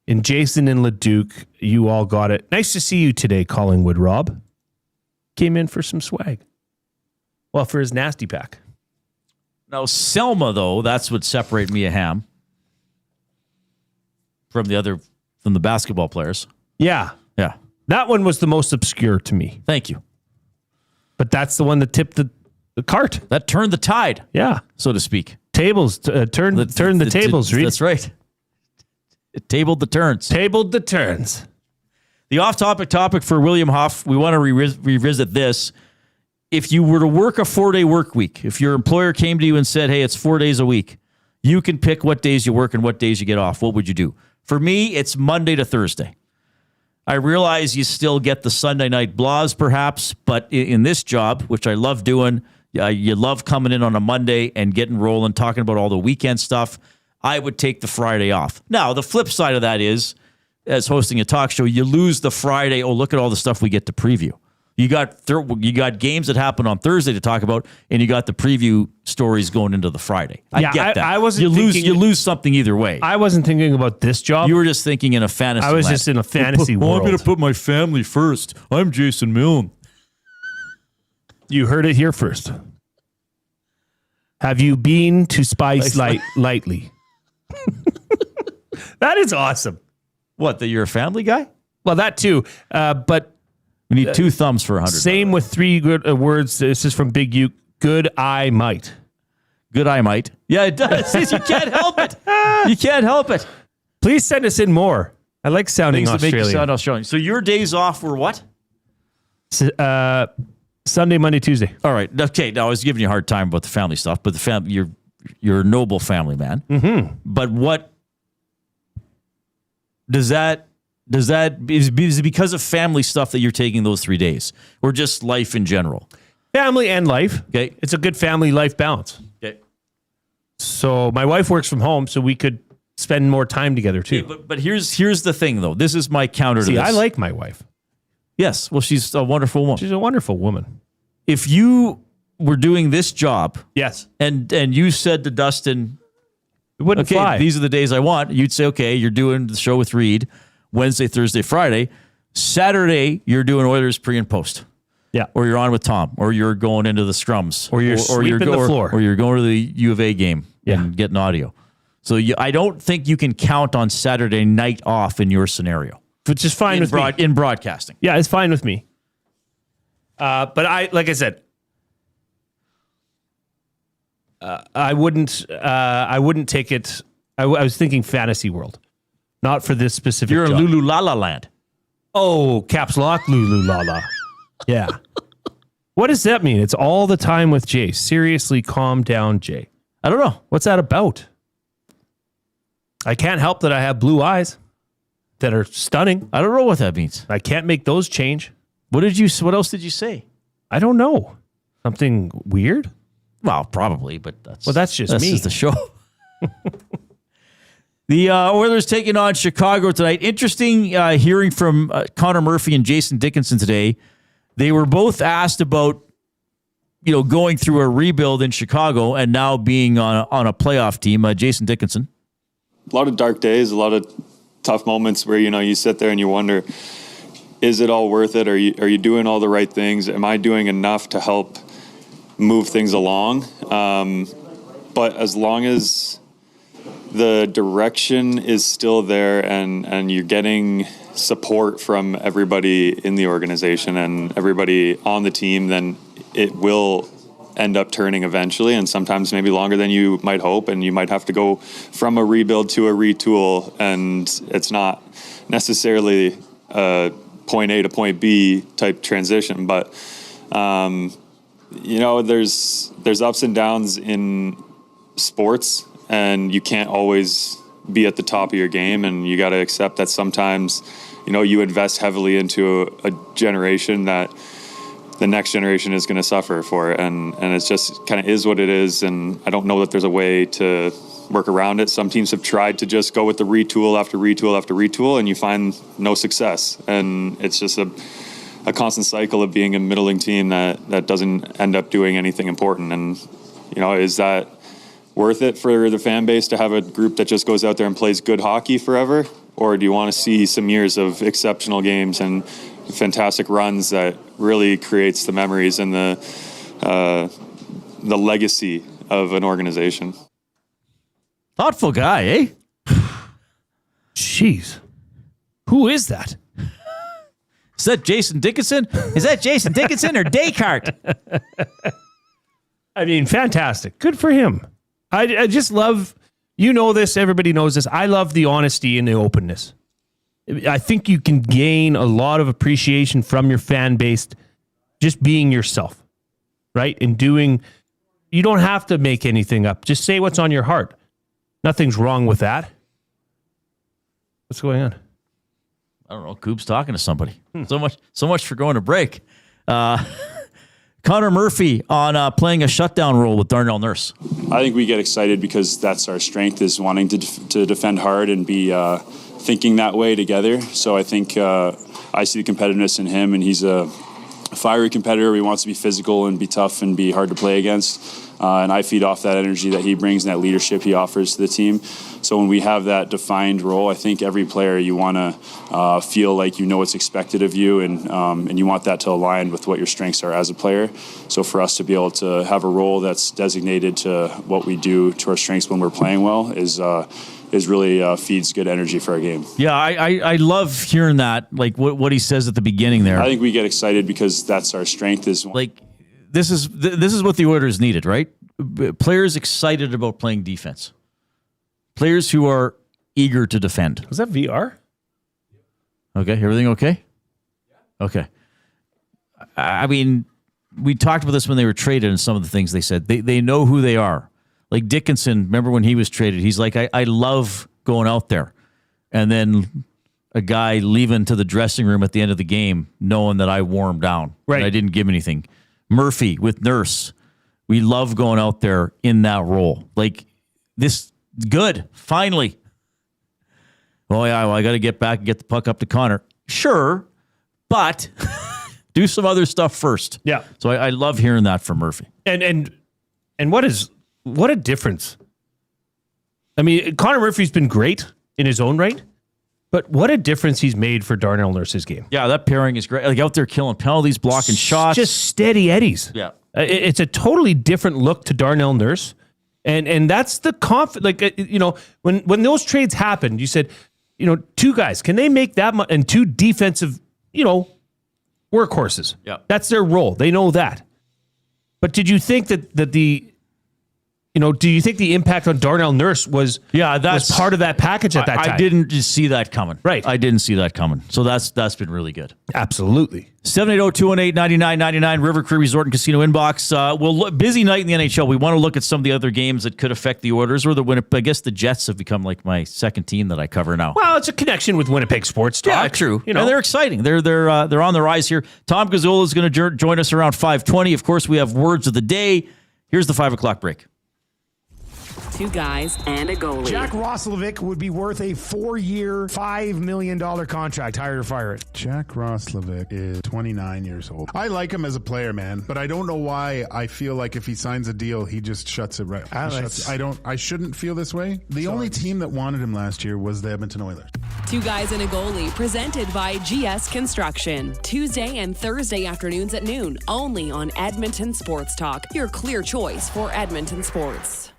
and Jason and Leduc. You all got it. Nice to see you today, Collingwood Rob. Came in for some swag. Well, for his nasty pack. Now, Selma, though, that's what separated me a ham from the basketball players. Yeah. Yeah. That one was the most obscure to me. Thank you. But that's the one that tipped the cart. That turned the tide. Yeah. So to speak. Tables, turn the tables, Reid. That's right. It tabled the turns. Tabled the turns. The off-topic for William Huff, we want to revisit this. If you were to work a 4-day work week, if your employer came to you and said, hey, it's 4 days a week, you can pick what days you work and what days you get off. What would you do? For me, it's Monday to Thursday. I realize you still get the Sunday night blahs, perhaps, but in this job, which I love doing, you love coming in on a Monday and getting rolling, talking about all the weekend stuff. I would take the Friday off. Now, the flip side of that is, as hosting a talk show, you lose the Friday. Oh, look at all the stuff we get to preview. You got games that happen on Thursday to talk about, and you got the preview stories going into the Friday. I get that. I wasn't you lose something either way. I wasn't thinking about this job. You were just thinking in a fantasy. I was just in a fantasy world. I'm going to put my family first. I'm Jason Milne. You heard it here first. Have you been to Spice lightly? That is awesome. What, that you're a family guy? Well, that too. But we need 2 thumbs for 100. Same with 3 good words. This is from Big Uke. Good I might. Good I might. Yeah, it does. You can't help it. You can't help it. Please send us in more. I like sounding Things Australian. that make you sound Australian. So your days off were what? Sunday, Monday, Tuesday. All right. Okay. Now I was giving you a hard time about the family stuff, but you're a noble family man. Mm-hmm. But what is it because of family stuff that you're taking those 3 days, or just life in general? Family and life. Okay. It's a good family life balance. Okay. So my wife works from home, so we could spend more time together too. Okay, but here's the thing though. This is my counter to this. I like my wife. Yes. Well, she's a wonderful woman. She's a wonderful woman. If you were doing this job, yes, and you said to Dustin, it wouldn't fly. These are the days I want. You'd say, okay, you're doing the show with Reid Wednesday, Thursday, Friday. Saturday, you're doing Oilers pre and post. Yeah. Or you're on with Tom, or you're going into the scrums, or you're sweeping the floor, or you're going to the U of A game and getting audio. So I don't think you can count on Saturday night off in your scenario. Which is fine with me. In broadcasting. Yeah, it's fine with me. But like I said, I wouldn't take it. I was thinking fantasy world, not for this specific You're job. in Lulu Lala land. Oh, caps lock Lulu Lala. Yeah. What does that mean? It's all the time with Jay. Seriously, calm down, Jay. I don't know. What's that about? I can't help that I have blue eyes that are stunning. I don't know what that means. I can't make those change. What else did you say? I don't know. Something weird? Well, probably, but that's just me. This is the show. The Oilers taking on Chicago tonight. Interesting hearing from Connor Murphy and Jason Dickinson today. They were both asked about, going through a rebuild in Chicago and now being on a playoff team. Jason Dickinson. A lot of dark days, a lot of tough moments where, you sit there and you wonder, is it all worth it? Are you doing all the right things? Am I doing enough to help move things along? But as long as the direction is still there and you're getting support from everybody in the organization and everybody on the team, then it will end up turning eventually, and sometimes maybe longer than you might hope, and you might have to go from a rebuild to a retool, and it's not necessarily a point A to point B type transition, but there's ups and downs in sports, and you can't always be at the top of your game, and you got to accept that sometimes you invest heavily into a generation that the next generation is going to suffer for, and it's just kind of is what it is, and I don't know that there's a way to work around it. Some teams have tried to just go with the retool after retool after retool, and you find no success, and it's just a constant cycle of being a middling team that doesn't end up doing anything important. And is that worth it for the fan base to have a group that just goes out there and plays good hockey forever, or do you want to see some years of exceptional games and fantastic runs that really creates the memories and the legacy of an organization? Thoughtful guy, eh? Jeez. Who is that? Is that Jason Dickinson? Is that Jason Dickinson or Descartes? I mean, fantastic. Good for him. I just love, this, everybody knows this. I love the honesty and the openness. I think you can gain a lot of appreciation from your fan base just being yourself, right? And you don't have to make anything up. Just say what's on your heart. Nothing's wrong with that. What's going on? I don't know. Coop's talking to somebody. So much for going to break. Connor Murphy on playing a shutdown role with Darnell Nurse. I think we get excited because that's our strength, is wanting to defend hard and be thinking that way together. So I think I see the competitiveness in him, and he's a fiery competitor. He wants to be physical and be tough and be hard to play against. And I feed off that energy that he brings and that leadership he offers to the team. So when we have that defined role, I think every player, you want to feel like you know what's expected of you, and you want that to align with what your strengths are as a player. So for us to be able to have a role that's designated to what we do to our strengths when we're playing well is really feeds good energy for our game. Yeah, I love hearing that, like what he says at the beginning there. I think we get excited because that's our strength. This is what the Oilers needed, right? Players excited about playing defense. Players who are eager to defend. Was that VR? Okay, everything okay? Okay. I mean, we talked about this when they were traded and some of the things they said. They know who they are. Like Dickinson, remember when he was traded? He's like, I love going out there. And then a guy leaving to the dressing room at the end of the game knowing that I wore him down. Right. And I didn't give him anything. Murphy with Nurse. We love going out there in that role. Like, this, good, finally. Oh, yeah, well, I got to get back and get the puck up to Connor. Sure, but do some other stuff first. Yeah. So I love hearing that from Murphy. And what a difference. I mean, Connor Murphy's been great in his own right, but what a difference he's made for Darnell Nurse's game. Yeah, that pairing is great. Like, out there killing penalties, blocking shots. Just steady eddies. Yeah. It's a totally different look to Darnell Nurse. And that's the when those trades happened, you said, two guys, can they make that much? And two defensive, workhorses. Yeah. That's their role. They know that. But did you think that the do you think the impact on Darnell Nurse was part of that package at that time? I didn't just see that coming. Right. I didn't see that coming. So that's been really good. Absolutely. 780-218-9999, River Cree Resort and Casino inbox. Busy night in the NHL. We want to look at some of the other games that could affect the Oilers or I guess the Jets have become like my second team that I cover now. Well, it's a connection with Winnipeg sports talk. Yeah, true. And they're exciting. They're on the rise here. Tom Gazzola is going to join us around 5:20. Of course, we have words of the day. Here's the 5 o'clock break. Two guys and a goalie. Jack Roslovic would be worth a 4-year, $5 million contract. Hire or fire it. Jack Roslovic is 29 years old. I like him as a player, man, but I don't know why I feel like if he signs a deal, he just shuts it right. I shouldn't feel this way. The only team that wanted him last year was the Edmonton Oilers. Two guys and a goalie, presented by GS Construction. Tuesday and Thursday afternoons at noon, only on Edmonton Sports Talk, your clear choice for Edmonton sports.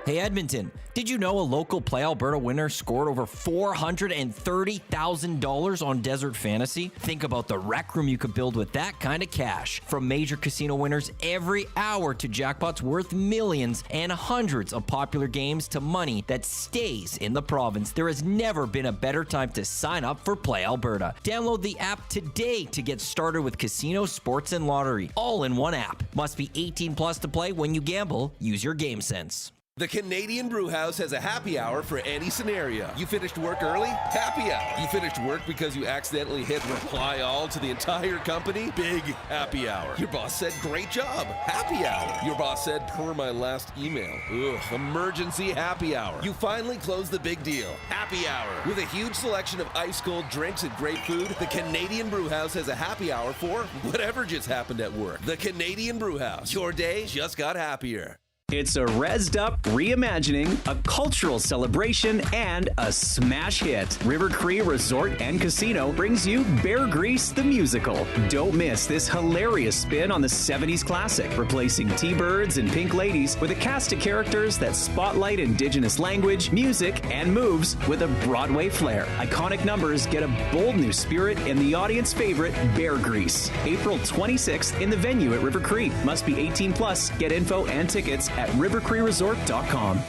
Hey Edmonton, did you know a local Play Alberta winner scored over $430,000 on Desert Fantasy? Think about the rec room you could build with that kind of cash. From major casino winners every hour to jackpots worth millions and hundreds of popular games to money that stays in the province, there has never been a better time to sign up for Play Alberta. Download the app today to get started with casino, sports, and lottery, all in one app. Must be 18 plus to play. When you gamble, use your game sense. The Canadian Brewhouse has a happy hour for any scenario. You finished work early? Happy hour. You finished work because you accidentally hit reply all to the entire company? Big happy hour. Your boss said, great job. Happy hour. Your boss said, per my last email. Ugh, emergency happy hour. You finally closed the big deal. Happy hour. With a huge selection of ice cold drinks and great food, the Canadian Brewhouse has a happy hour for whatever just happened at work. The Canadian Brewhouse. Your day just got happier. It's a rezzed up reimagining, a cultural celebration, and a smash hit. River Cree Resort and Casino brings you Bear Grease the Musical. Don't miss this hilarious spin on the 70s classic, replacing T-Birds and Pink Ladies with a cast of characters that spotlight Indigenous language, music, and moves with a Broadway flair. Iconic numbers get a bold new spirit in the audience favorite, Bear Grease. April 26th in the venue at River Cree. Must be 18 plus. Get info and tickets at rivercreeresort.com.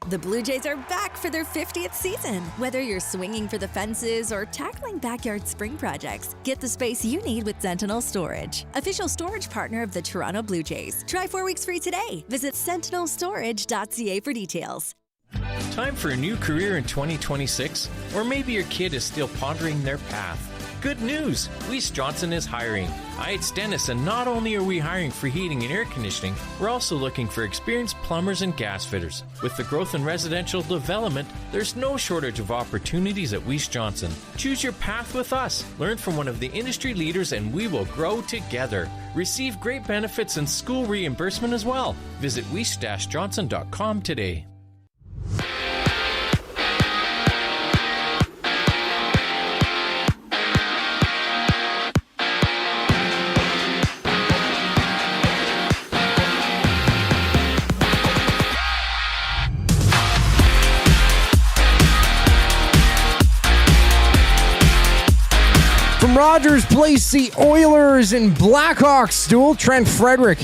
The Blue Jays are back for their 50th season. Whether you're swinging for the fences or tackling backyard spring projects, get the space you need with Sentinel Storage, official storage partner of the Toronto Blue Jays. Try 4 weeks free today. Visit sentinelstorage.ca for details. Time for a new career in 2026? Or maybe your kid is still pondering their path. Good news! Weiss Johnson is hiring. It's Dennis, and not only are we hiring for heating and air conditioning, we're also looking for experienced plumbers and gas fitters. With the growth in residential development, there's no shortage of opportunities at Weiss Johnson. Choose your path with us. Learn from one of the industry leaders, and we will grow together. Receive great benefits and school reimbursement as well. Visit weiss-johnson.com today. From Rogers Place, the Oilers and Blackhawks duel. Trent Frederick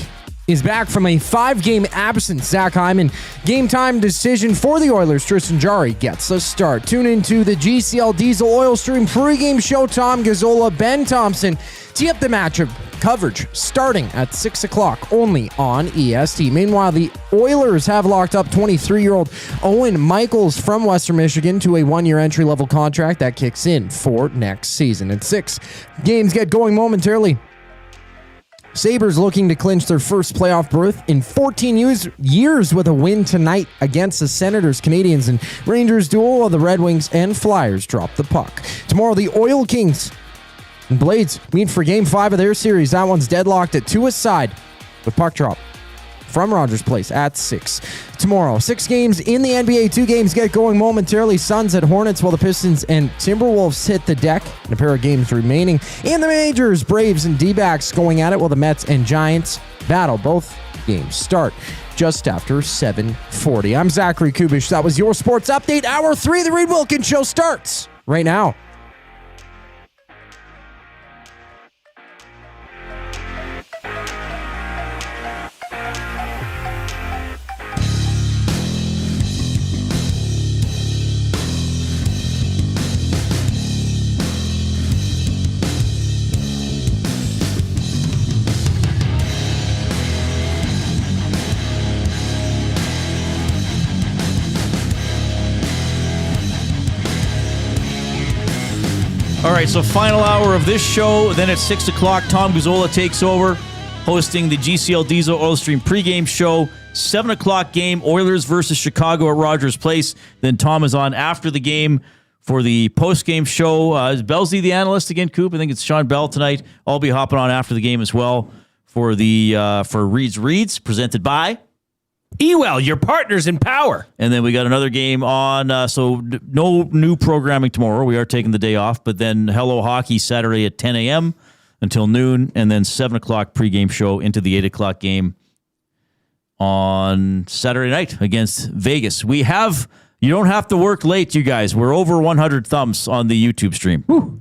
is back from a 5-game absence. Zach Hyman, game time decision for the Oilers. Tristan Jarry gets a start. Tune into the GCL Diesel Oil Stream pregame show. Tom Gazzola, Ben Thompson tee up the matchup coverage starting at 6 o'clock only on EST. Meanwhile, the Oilers have locked up 23-year-old Owen Michaels from Western Michigan to a 1-year entry-level contract that kicks in for next season. And 6 games get going momentarily. Sabres looking to clinch their first playoff berth in 14 years with a win tonight against the Senators. Canadians and Rangers duel, while the Red Wings and Flyers drop the puck. Tomorrow, the Oil Kings and Blades meet for Game 5 of their series. That one's deadlocked at 2-a-side with puck drop from Rogers Place at 6. Tomorrow, 6 games in the NBA. 2 games get going momentarily. Suns at Hornets, while the Pistons and Timberwolves hit the deck. And a pair of games remaining in the majors. Braves and D-backs going at it, while the Mets and Giants battle. Both games start just after 7:40. I'm Zachary Kubish. That was your Sports Update. Hour 3 of the Reid Wilkins Show starts right now. right, so final hour of this show. Then at 6 o'clock, Tom Gazzola takes over, hosting the GCL Diesel Oil Stream pregame show. 7 o'clock game, Oilers versus Chicago at Rogers Place. Then Tom is on after the game for the postgame show. Is Belzy the analyst again, Coop? I think it's Sean Bell tonight. I'll be hopping on after the game as well for the for Reid's Reads, presented by Ewell, your partners in power. And then we got another game on, so no new programming tomorrow. We are taking the day off, but then Hello Hockey Saturday at 10 a.m. until noon, and then 7 o'clock pregame show into the 8 o'clock game on Saturday night against Vegas. You don't have to work late, you guys. We're over 100 thumbs on the YouTube stream. Woo.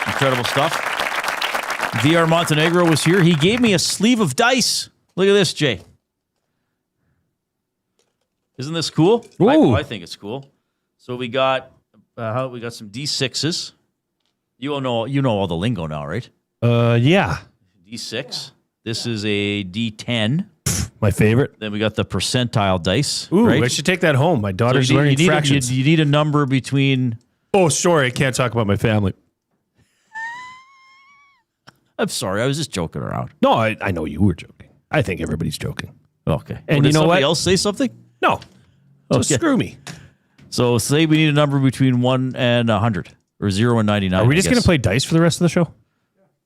Incredible stuff. VR Montenegro was here. He gave me a sleeve of dice. Look at this, Jay. Isn't this cool? I think it's cool. So we got some D6s. You know all the lingo now, right? Yeah. D6. This is a D10. My favorite. Then we got the percentile dice. Ooh, right? I should take that home. My daughter's learning fractions. You need a number between... Oh, sorry. I can't talk about my family. I'm sorry. I was just joking around. No, I know you were joking. I think everybody's joking. Okay. And did you know somebody what? else say something? No. So screw me. So say we need a number between 1 and 100 or 0 and 99. Are we just going to play dice for the rest of the show?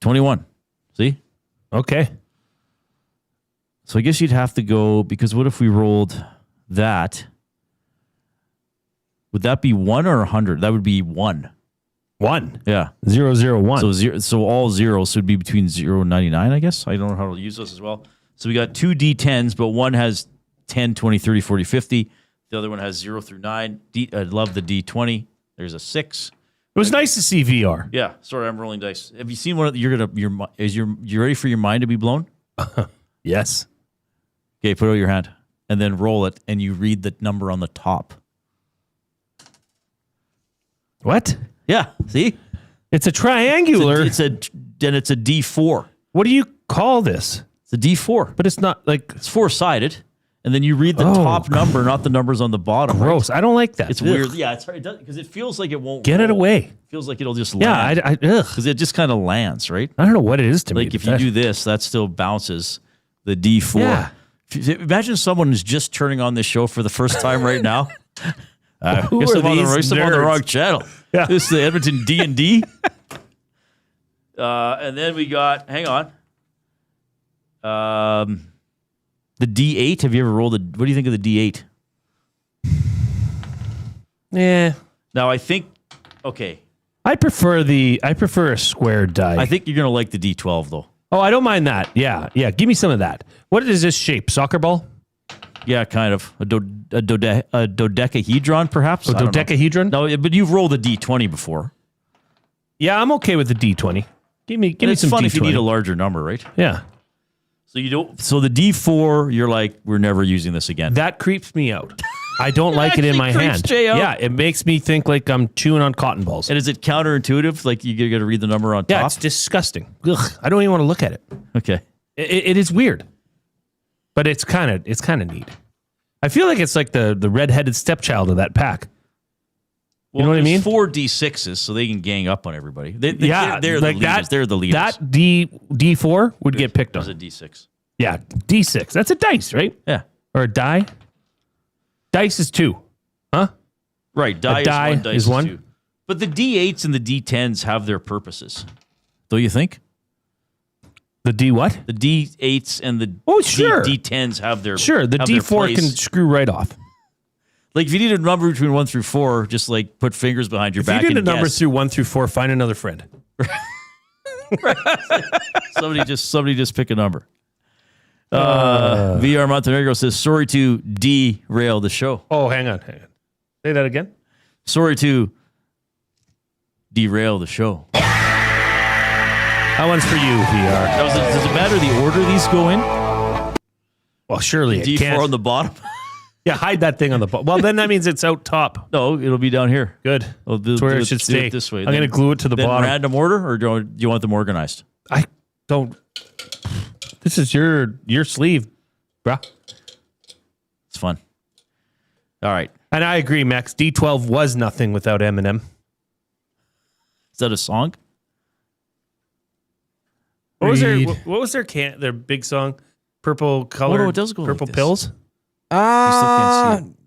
21. See? Okay. So I guess you'd have to go, because what if we rolled that? Would that be 1 or 100? That would be 1. 1. Yeah. 0, 0, 1. So all zeros would be between 0 and 99, I guess. I don't know how to use those as well. So we got 2 D10s, but one has 10, 20, 30, 40, 50. The other one has 0 through 9. I love the D20. There's a 6. It was nice to see VR. Yeah. Sorry, I'm rolling dice. Have you seen one of the, you ready for your mind to be blown? Yes. Okay, put out your hand and then roll it, and you read the number on the top. What? Yeah. See? It's a triangular. It's a D4. What do you call this? It's a D4. But it's not like... It's four-sided. And then you read the top number, not the numbers on the bottom. Gross. Right? I don't like that. It's weird. Yeah, it's hard because it feels like it won't get roll. it away. It feels like it'll just land. Yeah, because it just kind of lands, right? I don't know what it is to me. Like if you do this, that still bounces the D4. Yeah. Imagine someone is just turning on this show for the first time right now. Who guess are I'm on these the nerds? wrong channel. Yeah. This is the Edmonton D&D. And then we got, hang on. The D8. Have you ever rolled what do you think of the D8? Yeah. Now I think, okay. I prefer a square die. I think you're going to like the D12 though. Oh, I don't mind that. Yeah. Give me some of that. What is this shape? Soccer ball? Yeah, kind of. A dodecahedron, perhaps? A dodecahedron? No, but you've rolled a D20 before. Yeah, I'm okay with the D20. Give me some fun D20. if you need a larger number, right? Yeah. So you don't. So the D4, you're like, we're never using this again. That creeps me out. I don't like it in my hand. Jay out. Yeah, it makes me think like I'm chewing on cotton balls. And is it counterintuitive? Like you got to read the number on top? Yeah, it's disgusting. Ugh, I don't even want to look at it. Okay. It is weird, but it's kind of neat. I feel like it's like the redheaded stepchild of that pack. Well, you know what I mean? 4 D6s, so they can gang up on everybody. They're like the leaders. That, they're the leaders. That D4 would get picked on. It was a D6. Yeah, D6. That's a dice, right? Yeah. Or a die. Dice is 2. Huh? Right. Die is 1. Dice is 1. 2. But the D8s and the D10s have their purposes. Don't you think? The D what? The D8s and the D10s have their Sure, the D4 can screw right off. Like if you need a number between 1 through 4, just like put fingers behind your back. If you need a and number guess. through 1 through 4, find another friend. somebody just pick a number. VR Montenegro says, sorry to derail the show. Oh, hang on. Say that again. Sorry to derail the show. That one's for you, VR. Does it matter the order these go in? Well, surely D4 it can't. on the bottom. Yeah, hide that thing on the bottom. Well, then that means it's out top. No, it'll be down here. Good. That's where it should stay. This way. I'm going to glue it to the then bottom. Random order, or do you want them organized? I don't. This is your sleeve, bruh. It's fun. All right. And I agree, Max. D12 was nothing without Eminem. Is that a song? What was their big song? Purple color. Oh, no, it does go Purple like this. pills.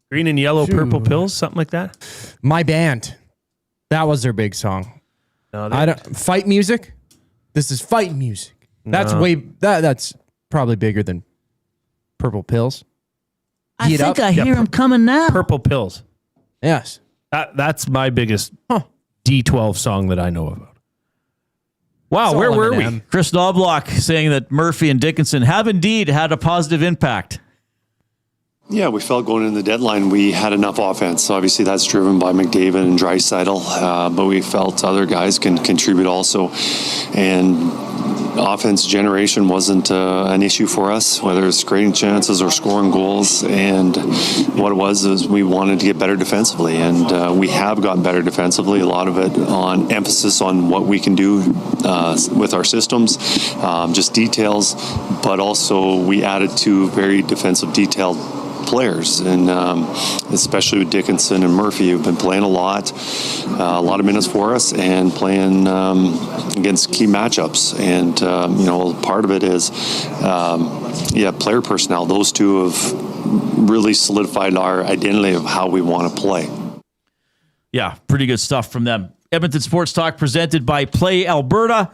Green and yellow purple pills, something like that. My Band. That was their big song. No, I don't fight music. This is fight music. That's No. that's probably bigger than Purple Pills. Heat up. hear him coming now. Purple pills. Yes. That's my biggest D12 song that I know about. Wow, It's where all were Eminem. we? Chris Knoblock saying that Murphy and Dickinson have indeed had a positive impact. Yeah, we felt going into the deadline we had enough offense. Obviously, that's driven by McDavid and Draisaitl, but we felt other guys can contribute also. And offense generation wasn't an issue for us, whether it's creating chances or scoring goals. And what it was is we wanted to get better defensively, and we have gotten better defensively. A lot of it on emphasis on what we can do with our systems, just details, but also we added two very defensive detailed players, and especially with Dickinson and Murphy, who've been playing a lot of minutes for us and playing against key matchups. And part of it is player personnel. Those two have really solidified our identity of how we want to play. Yeah, pretty good stuff from them. Edmonton Sports Talk presented by Play Alberta.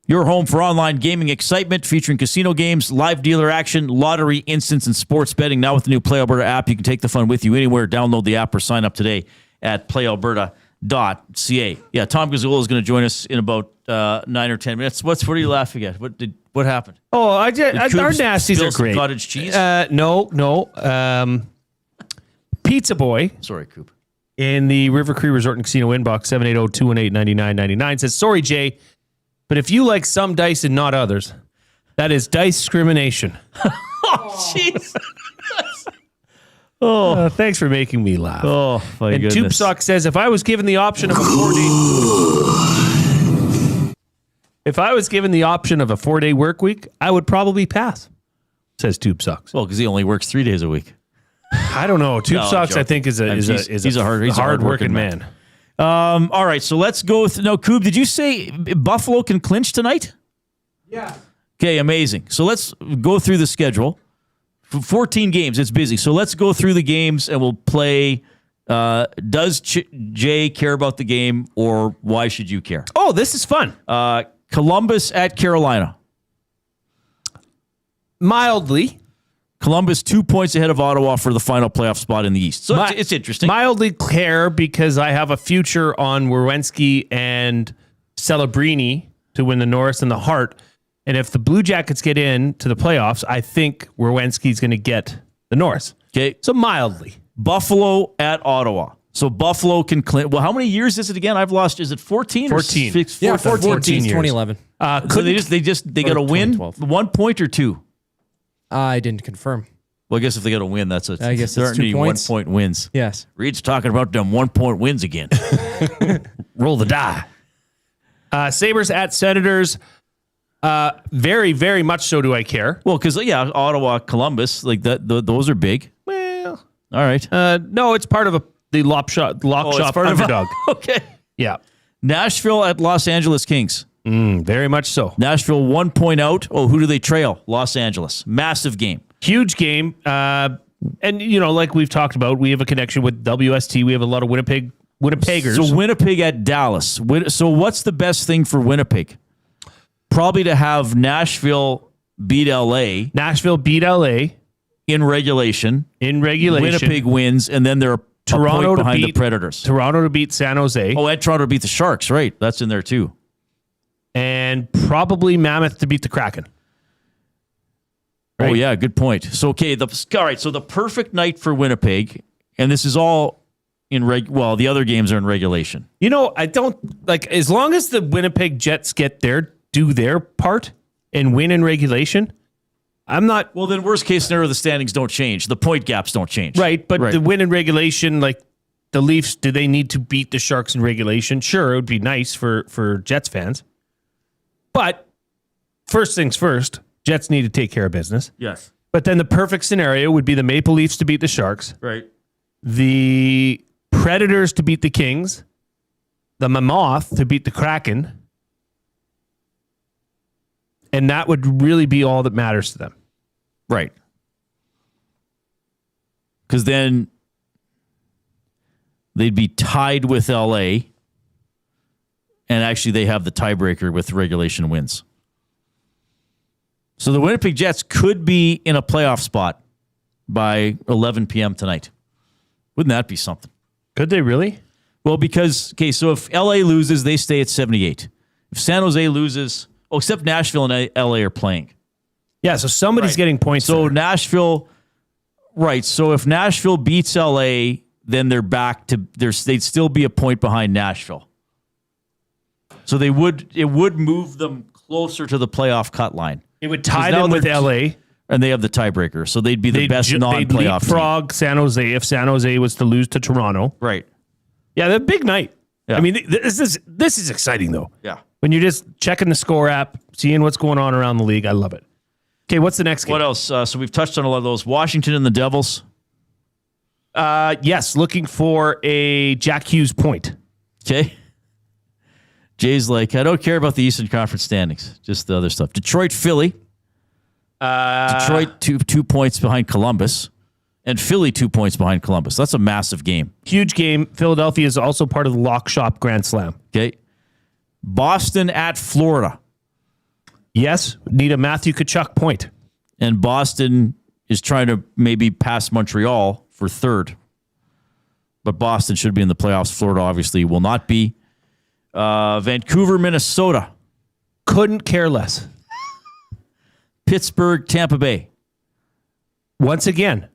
Your home for online gaming excitement, featuring casino games, live dealer action, lottery, instants, and sports betting. Now with the new Play Alberta app, you can take the fun with you anywhere. Download the app or sign up today at playalberta.ca. Yeah, Tom Gazzola is going to join us in about 9 or 10 minutes. What are you laughing at? What happened? Oh, our nasties spill are some great. Cottage cheese? No. Pizza Boy. Sorry, Coop. In the River Cree Resort and Casino inbox, 780-218-9999 says, sorry, Jay, but if you like some dice and not others, that is dice discrimination. Oh, jeez. Thanks for making me laugh. Oh, my and goodness. Tube Sock says, if I was given the option of a 4-day work week, I would probably pass. Says Tube Socks. Well, because he only works 3 days a week. I don't know. Tube Socks, I think, is a hard-working man. All right, so let's go. No, Coob, did you say Buffalo can clinch tonight? Yeah. Okay, amazing. So let's go through the schedule. 14 games, it's busy. So let's go through the games and we'll play. Does Jay care about the game, or why should you care? Oh, this is fun. Columbus at Carolina. Mildly. Columbus 2 points ahead of Ottawa for the final playoff spot in the East. So it's interesting. Mildly care because I have a future on Werenski and Celebrini to win the Norris and the Hart. And if the Blue Jackets get in to the playoffs, I think Werenski's going to get the Norris. Okay. So mildly. Buffalo at Ottawa. So Buffalo can clinch. Well, how many years is it again? I've lost. Is it 14? 14. 14 years. 2011. So they got to win 1 point or 2? I didn't confirm. Well, I guess if they got to win, that's I guess it's 2 points. 1 point wins. Yes. Reid's talking about them 1 point wins again. Roll the die. Sabres at Senators. Very, very much so do I care. Well, because, Ottawa, Columbus, like that, those are big. Well. All right. No, it's part of the lock shop underdog. Okay. Yeah. Nashville at Los Angeles Kings. Very much so. Nashville 1 point out. Oh, who do they trail? Los Angeles. Massive game. Huge game. And, like we've talked about, we have a connection with WST. We have a lot of Winnipeggers. So Winnipeg at Dallas. So what's the best thing for Winnipeg? Probably to have Nashville beat LA. Nashville beat LA. In regulation. Winnipeg wins, and then they're Toronto a point behind beat the Predators. Toronto to beat San Jose. Oh, and Toronto to beat the Sharks, right. That's in there too. And probably Mammoth to beat the Kraken. Right? Oh, yeah, good point. So, okay, all right, so the perfect night for Winnipeg, and this is all in the other games are in regulation. I don't, as long as the Winnipeg Jets do their part and win in regulation, I'm not... Well, then worst case scenario, the standings don't change. The point gaps don't change. Right, but the win in regulation, the Leafs, do they need to beat the Sharks in regulation? Sure, it would be nice for Jets fans. But first things first, Jets need to take care of business. Yes. But then the perfect scenario would be the Maple Leafs to beat the Sharks. Right. The Predators to beat the Kings. The Mammoth to beat the Kraken. And that would really be all that matters to them. Right. Because then they'd be tied with LA. And actually, they have the tiebreaker with regulation wins. So the Winnipeg Jets could be in a playoff spot by 11 p.m. tonight. Wouldn't that be something? Could they really? Well, because, okay, so if LA loses, they stay at 78. If San Jose loses, except Nashville and LA are playing. Yeah, so somebody's getting points. So Nashville, right. So if Nashville beats LA, then they're back to, they'd still be a point behind Nashville. So it would move them closer to the playoff cut line. It would tie them with LA. And they have the tiebreaker. So they'd be the best non-playoff They'd leapfrog San Jose if San Jose was to lose to Toronto. Right. Yeah, the big night. Yeah. I mean, this is exciting, though. Yeah. When you're just checking the score app, seeing what's going on around the league. I love it. Okay, what's the next game? What else? So we've touched on a lot of those. Washington and the Devils. Yes, looking for a Jack Hughes point. Okay. Jay's like, I don't care about the Eastern Conference standings, just the other stuff. Detroit, Philly. Detroit 2 points behind Columbus, and Philly 2 points behind Columbus. That's a massive game. Huge game. Philadelphia is also part of the Lock Shop Grand Slam. Okay. Boston at Florida. Yes, need a Matthew Tkachuk point. And Boston is trying to maybe pass Montreal for third. But Boston should be in the playoffs. Florida obviously will not be. Vancouver, Minnesota. Couldn't care less. Pittsburgh, Tampa Bay. Once again,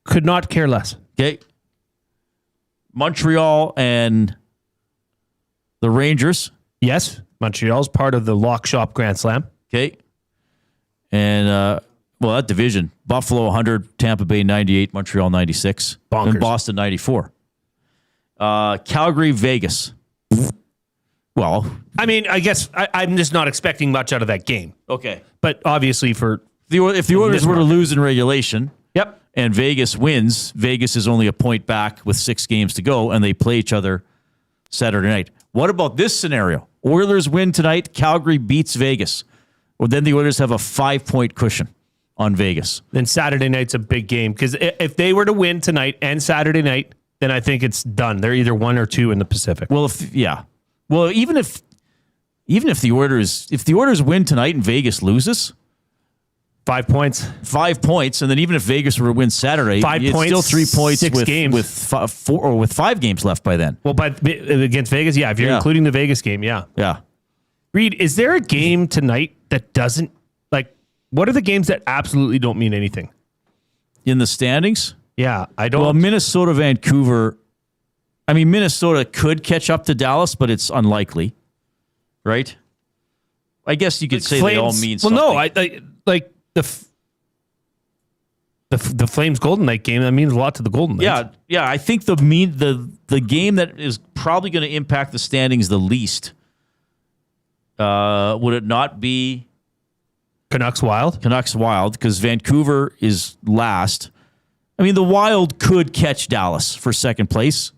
could not care less. Okay. Montreal and the Rangers. Yes, Montreal's part of the Lock Shop Grand Slam. Okay. And, that division. Buffalo 100, Tampa Bay 98, Montreal 96. Bonkers. And Boston 94. Calgary, Vegas. Well, I mean, I guess I'm just not expecting much out of that game. Okay. But obviously if the Oilers were to lose in regulation, yep, and Vegas wins, Vegas is only a point back with 6 games to go, and they play each other Saturday night. What about this scenario? Oilers win tonight, Calgary beats Vegas. Well, then the Oilers have a 5-point cushion on Vegas. Then Saturday night's a big game, because if they were to win tonight and Saturday night, then I think it's done. They're either 1 or 2 in the Pacific. Well, even if the Oilers win tonight and Vegas loses, 5 points. 5 points, and then even if Vegas were to win Saturday, 5 it's points, still 3 points 6 games with 5 games left by then. Well, against Vegas, yeah. If you're including the Vegas game, yeah. Yeah. Reid, is there a game tonight that doesn't, what are the games that absolutely don't mean anything? In the standings? Yeah, I don't. Well, Minnesota, Vancouver. I mean, Minnesota could catch up to Dallas, but it's unlikely, right? I guess you could say they all mean something. Well, no, the Flames Golden Knight game, that means a lot to the Golden Knights. Yeah. I think the game that is probably going to impact the standings the least. Would it not be Canucks Wild? Canucks Wild, because Vancouver is last. I mean, the Wild could catch Dallas for second place,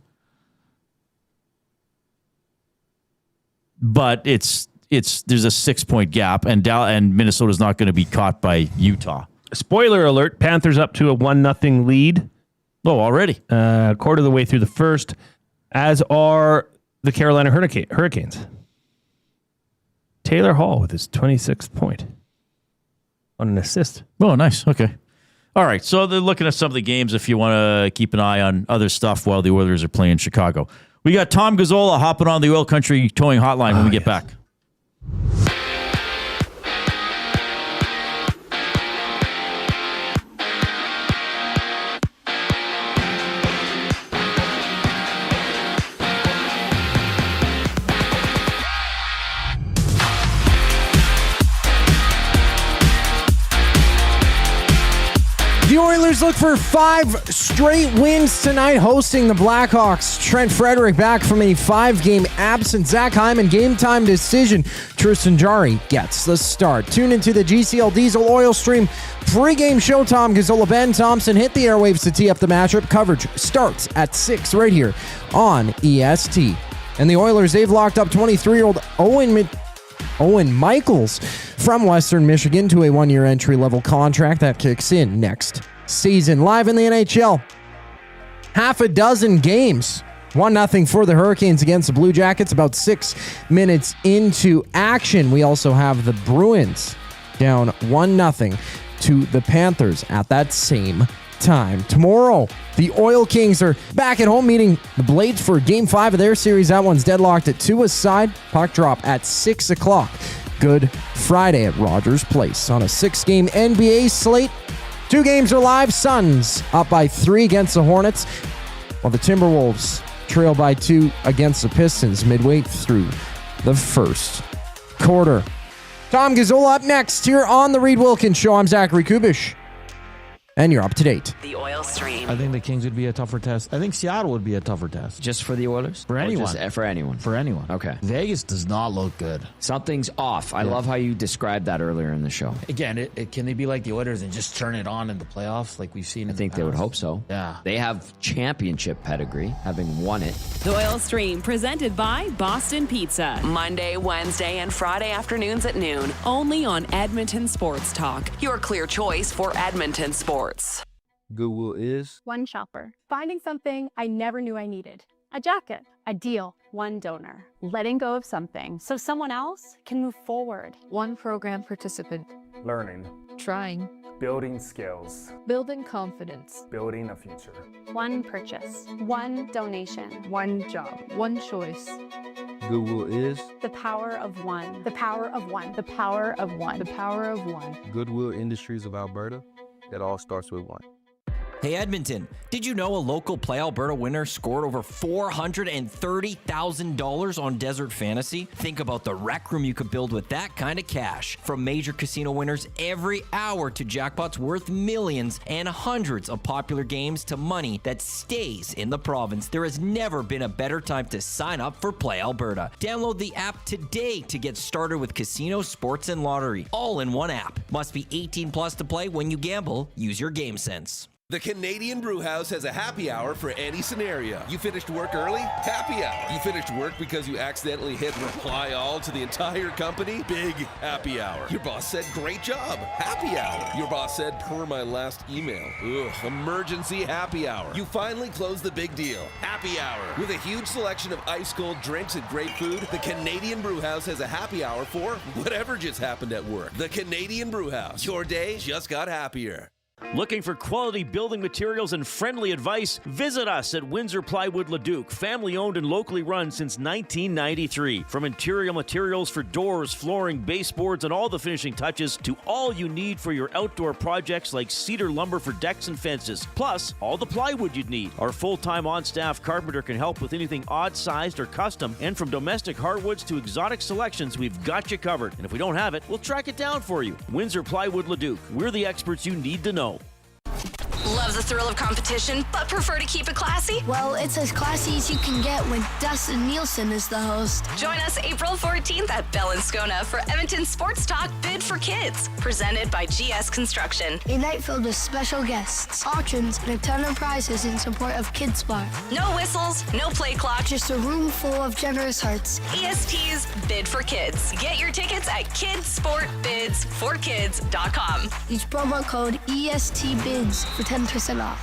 but there's a 6-point gap, and Minnesota's not going to be caught by Utah. Spoiler alert: Panthers up to a 1-0 lead. Oh, already? Quarter of the way through the first, as are the Carolina Hurricanes. Taylor Hall with his 26th point on an assist. Oh, nice. Okay. All right. So they're looking at some of the games if you want to keep an eye on other stuff while the Oilers are playing Chicago. We got Tom Gazzola hopping on the Oil Country Towing Hotline when we get back. The Oilers look for 5 straight wins tonight, hosting the Blackhawks. Trent Frederick back from a 5-game absence. Zach Hyman, game time decision. Tristan Jarry gets the start. Tune into the GCL Diesel Oil Stream pregame show. Tom Gazzola, Ben Thompson hit the airwaves to tee up the matchup. Coverage starts at 6 right here on EST. And the Oilers, they've locked up 23-year-old Owen Michaels from Western Michigan to a 1-year entry-level contract that kicks in next season. Live in the NHL, half a dozen games. 1-0 for the Hurricanes against the Blue Jackets about 6 minutes into action. We also have the Bruins down 1-0 to the Panthers at that same time. Tomorrow, the Oil Kings are back at home meeting the Blades for Game 5 of their series. That one's deadlocked at 2 aside. Puck drop at 6 o'clock. Good Friday at Rogers Place. On a 6-game NBA slate, 2 games are live. Suns up by 3 against the Hornets, while the Timberwolves trail by 2 against the Pistons midway through the first quarter. Tom Gazzola up next here on the Reid Wilkins Show. I'm Zachary Kubish, and you're up to date. The Oil Stream. I think the Kings would be a tougher test. I think Seattle would be a tougher test. Just for the Oilers? For anyone. For anyone. For anyone. Okay. Vegas does not look good. Something's off. I love how you described that earlier in the show. Again, can they be like the Oilers and just turn it on in the playoffs like we've seen in I think they would hope so. Yeah. They have championship pedigree, having won it. The Oil Stream, presented by Boston Pizza. Monday, Wednesday, and Friday afternoons at noon. Only on Edmonton Sports Talk. Your clear choice for Edmonton sports. Google is one shopper. Finding something I never knew I needed. A jacket. A deal. One donor. Letting go of something so someone else can move forward. One program participant. Learning. Trying. Building skills. Building confidence. Building a future. One purchase. One donation. One job. One choice. Google is the power of one. The power of one. The power of one. The power of one. Goodwill Industries of Alberta. It all starts with one. Hey Edmonton, did you know a local Play Alberta winner scored over $430,000 on Desert Fantasy? Think about the rec room you could build with that kind of cash. From major casino winners every hour to jackpots worth millions and hundreds of popular games to money that stays in the province, there has never been a better time to sign up for Play Alberta. Download the app today to get started with casino, sports, and lottery, all in one app. Must be 18 plus to play. When you gamble, use your game sense. The Canadian Brewhouse has a happy hour for any scenario. You finished work early? Happy hour. You finished work because you accidentally hit reply all to the entire company? Big happy hour. Your boss said, great job. Happy hour. Your boss said, per my last email. Ugh, emergency happy hour. You finally closed the big deal. Happy hour. With a huge selection of ice cold drinks and great food, the Canadian Brewhouse has a happy hour for whatever just happened at work. The Canadian Brewhouse. Your day just got happier. Looking for quality building materials and friendly advice? Visit us at Windsor Plywood Leduc, family owned and locally run since 1993. From interior materials for doors, flooring, baseboards, and all the finishing touches to all you need for your outdoor projects like cedar lumber for decks and fences, plus all the plywood you'd need. Our full-time on-staff carpenter can help with anything odd-sized or custom, and from domestic hardwoods to exotic selections, we've got you covered. And if we don't have it, we'll track it down for you. Windsor Plywood Leduc. We're the experts you need to know. Love the thrill of competition, but prefer to keep it classy? Well, it's as classy as you can get when Dustin Nielsen is the host. Join us April 14th at Bell and Scona for Edmonton Sports Talk Bid for Kids, presented by GS Construction. A night filled with special guests, auctions, and a ton of prizes in support of Kids Spot. No whistles, no play clock, just a room full of generous hearts. EST's Bid for Kids. Get your tickets at kidsportbidsforkids.com. Use promo code ESTBIDS for 10% off.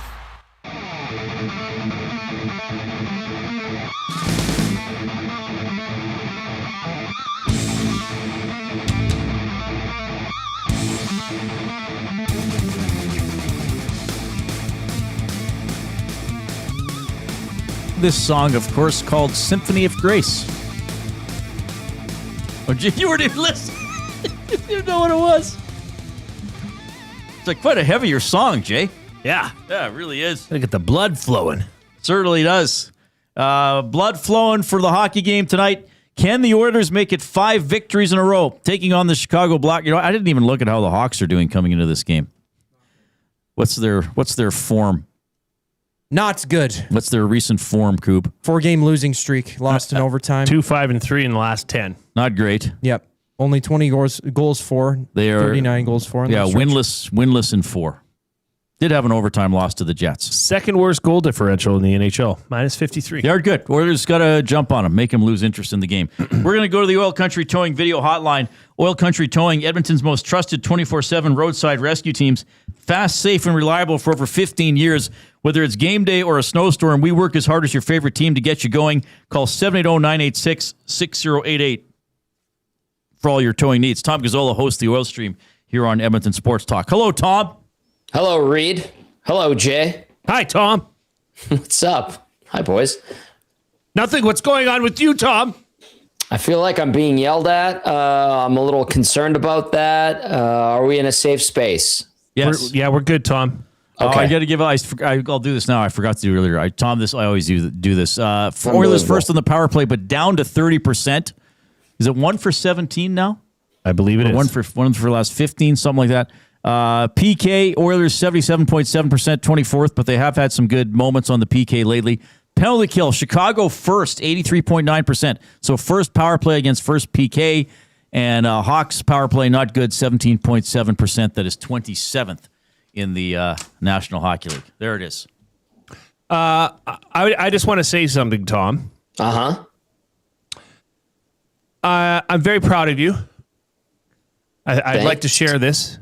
This song, of course, called Symphony of Grace. Oh, you weren't even listening. You didn't know what it was. It's like quite a heavier song, Jay. Yeah, it really is. Gotta get the blood flowing. Certainly does. Blood flowing for the hockey game tonight. Can the Oilers make it 5 victories in a row, taking on the Chicago Black? You know, I didn't even look at how the Hawks are doing coming into this game. What's their form? Not good. What's their recent form, Coop? 4-game losing streak, lost in overtime. 2-5-3 in the last 10. Not great. Yep. Only 20 goals for. They are 39 goals for. Yeah, winless in 4. Did have an overtime loss to the Jets. Second worst goal differential in the NHL, -53. They are good. Oilers got to jump on them, make them lose interest in the game. We're going to go to the Oil Country Towing video hotline. Oil Country Towing, Edmonton's most trusted 24/7 roadside rescue teams. Fast, safe, and reliable for over 15 years. Whether it's game day or a snowstorm, we work as hard as your favorite team to get you going. Call 780-986-6088 for all your towing needs. Tom Gazzola hosts the Oil Stream here on Edmonton Sports Talk. Hello, Tom. Hello, Reid. Hello, Jay. Hi, Tom. What's up? Hi, boys. Nothing. What's going on with you, Tom? I feel like I'm being yelled at. I'm a little concerned about that. Are we in a safe space? Yes. We're good, Tom. Okay. I got to give. I'll do this now. I forgot to do it earlier. I always do this. For Oilers first on the power play, but down to 30%. Is it 1 for 17 now? I believe it is. One for the last 15, something like that. PK, Oilers 77.7%, 24th, but they have had some good moments on the PK lately. Penalty kill, Chicago first, 83.9%. So first power play against first PK, and Hawks power play not good, 17.7%. That is 27th in the National Hockey League. There it is. I just want to say something, Tom. I'm very proud of you. I'd like to share this.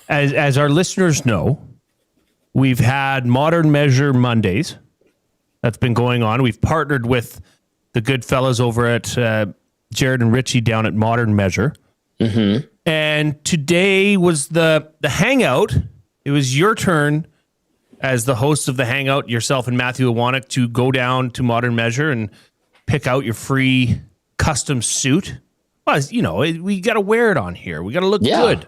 As our listeners know, we've had Modern Measure Mondays. That's been going on. We've partnered with the good fellas over at Jared and Richie down at Modern Measure. Mm-hmm. And today was the hangout. It was your turn as the host of the hangout, yourself and Matthew Iwanek, to go down to Modern Measure and pick out your free custom suit. Well, we got to wear it on here. We got to look good.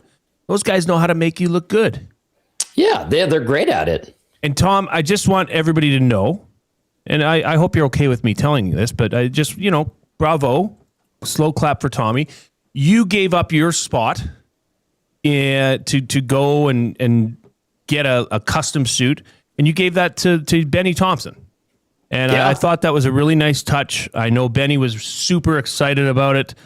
Those guys know how to make you look good. Yeah, they're great at it. And Tom, I just want everybody to know, and I hope you're okay with me telling you this, but I just, bravo, slow clap for Tommy. You gave up your spot to go and get a custom suit, and you gave that to Benny Thompson. And I thought that was a really nice touch. I know Benny was super excited about it.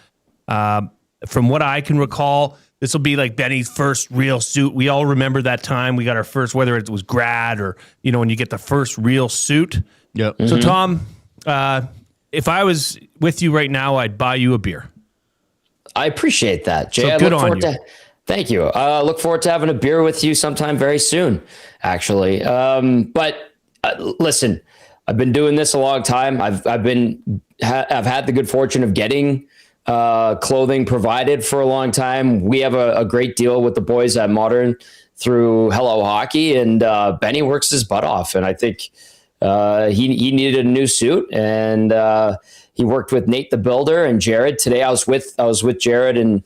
From what I can recall, this will be like Benny's first real suit. We all remember that time we got our first, whether it was grad or, when you get the first real suit. Yep. So, Tom, if I was with you right now, I'd buy you a beer. I appreciate that, Jay. So good on you. Thank you. Look forward to having a beer with you sometime very soon, actually. But listen, I've been doing this a long time. I've had the good fortune of getting clothing provided for a long time. We have a great deal with the boys at Modern through Hello Hockey, and Benny works his butt off. And I think he needed a new suit, and he worked with Nate the Builder and Jared. Today I was with Jared and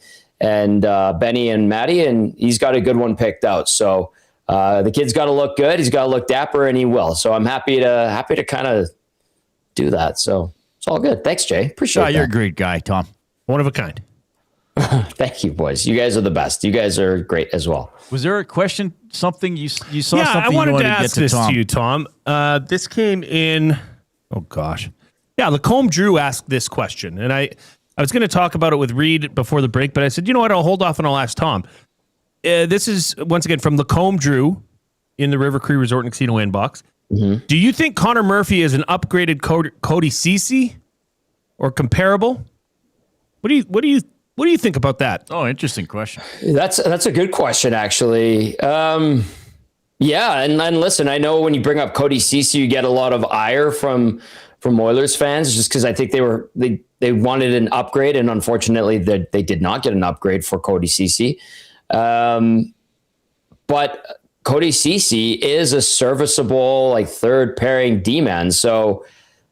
Benny and Maddie, and he's got a good one picked out. So the kid's got to look good. He's got to look dapper, and he will. So I'm happy to kind of do that. So it's all good. Thanks, Jay. Appreciate it. You're a great guy, Tom. One of a kind. Thank you, boys. You guys are the best. You guys are great as well. Was there a question, something you saw? Yeah, something I wanted you to ask this to you, Tom. This came in, oh gosh. Yeah, Lacombe Drew asked this question, and I was going to talk about it with Reid before the break, but I said, you know what, I'll hold off and I'll ask Tom. This is, once again, from Lacombe Drew in the River Cree Resort and Casino inbox. Mm-hmm. Do you think Connor Murphy is an upgraded Cody Ceci or comparable? What do you think about that? Oh, interesting question. That's a good question, actually. Yeah, and listen, I know when you bring up Cody Ceci, you get a lot of ire from Oilers fans, just because I think they wanted an upgrade, and unfortunately they did not get an upgrade for Cody Ceci. But Cody Ceci is a serviceable third pairing D-man, so.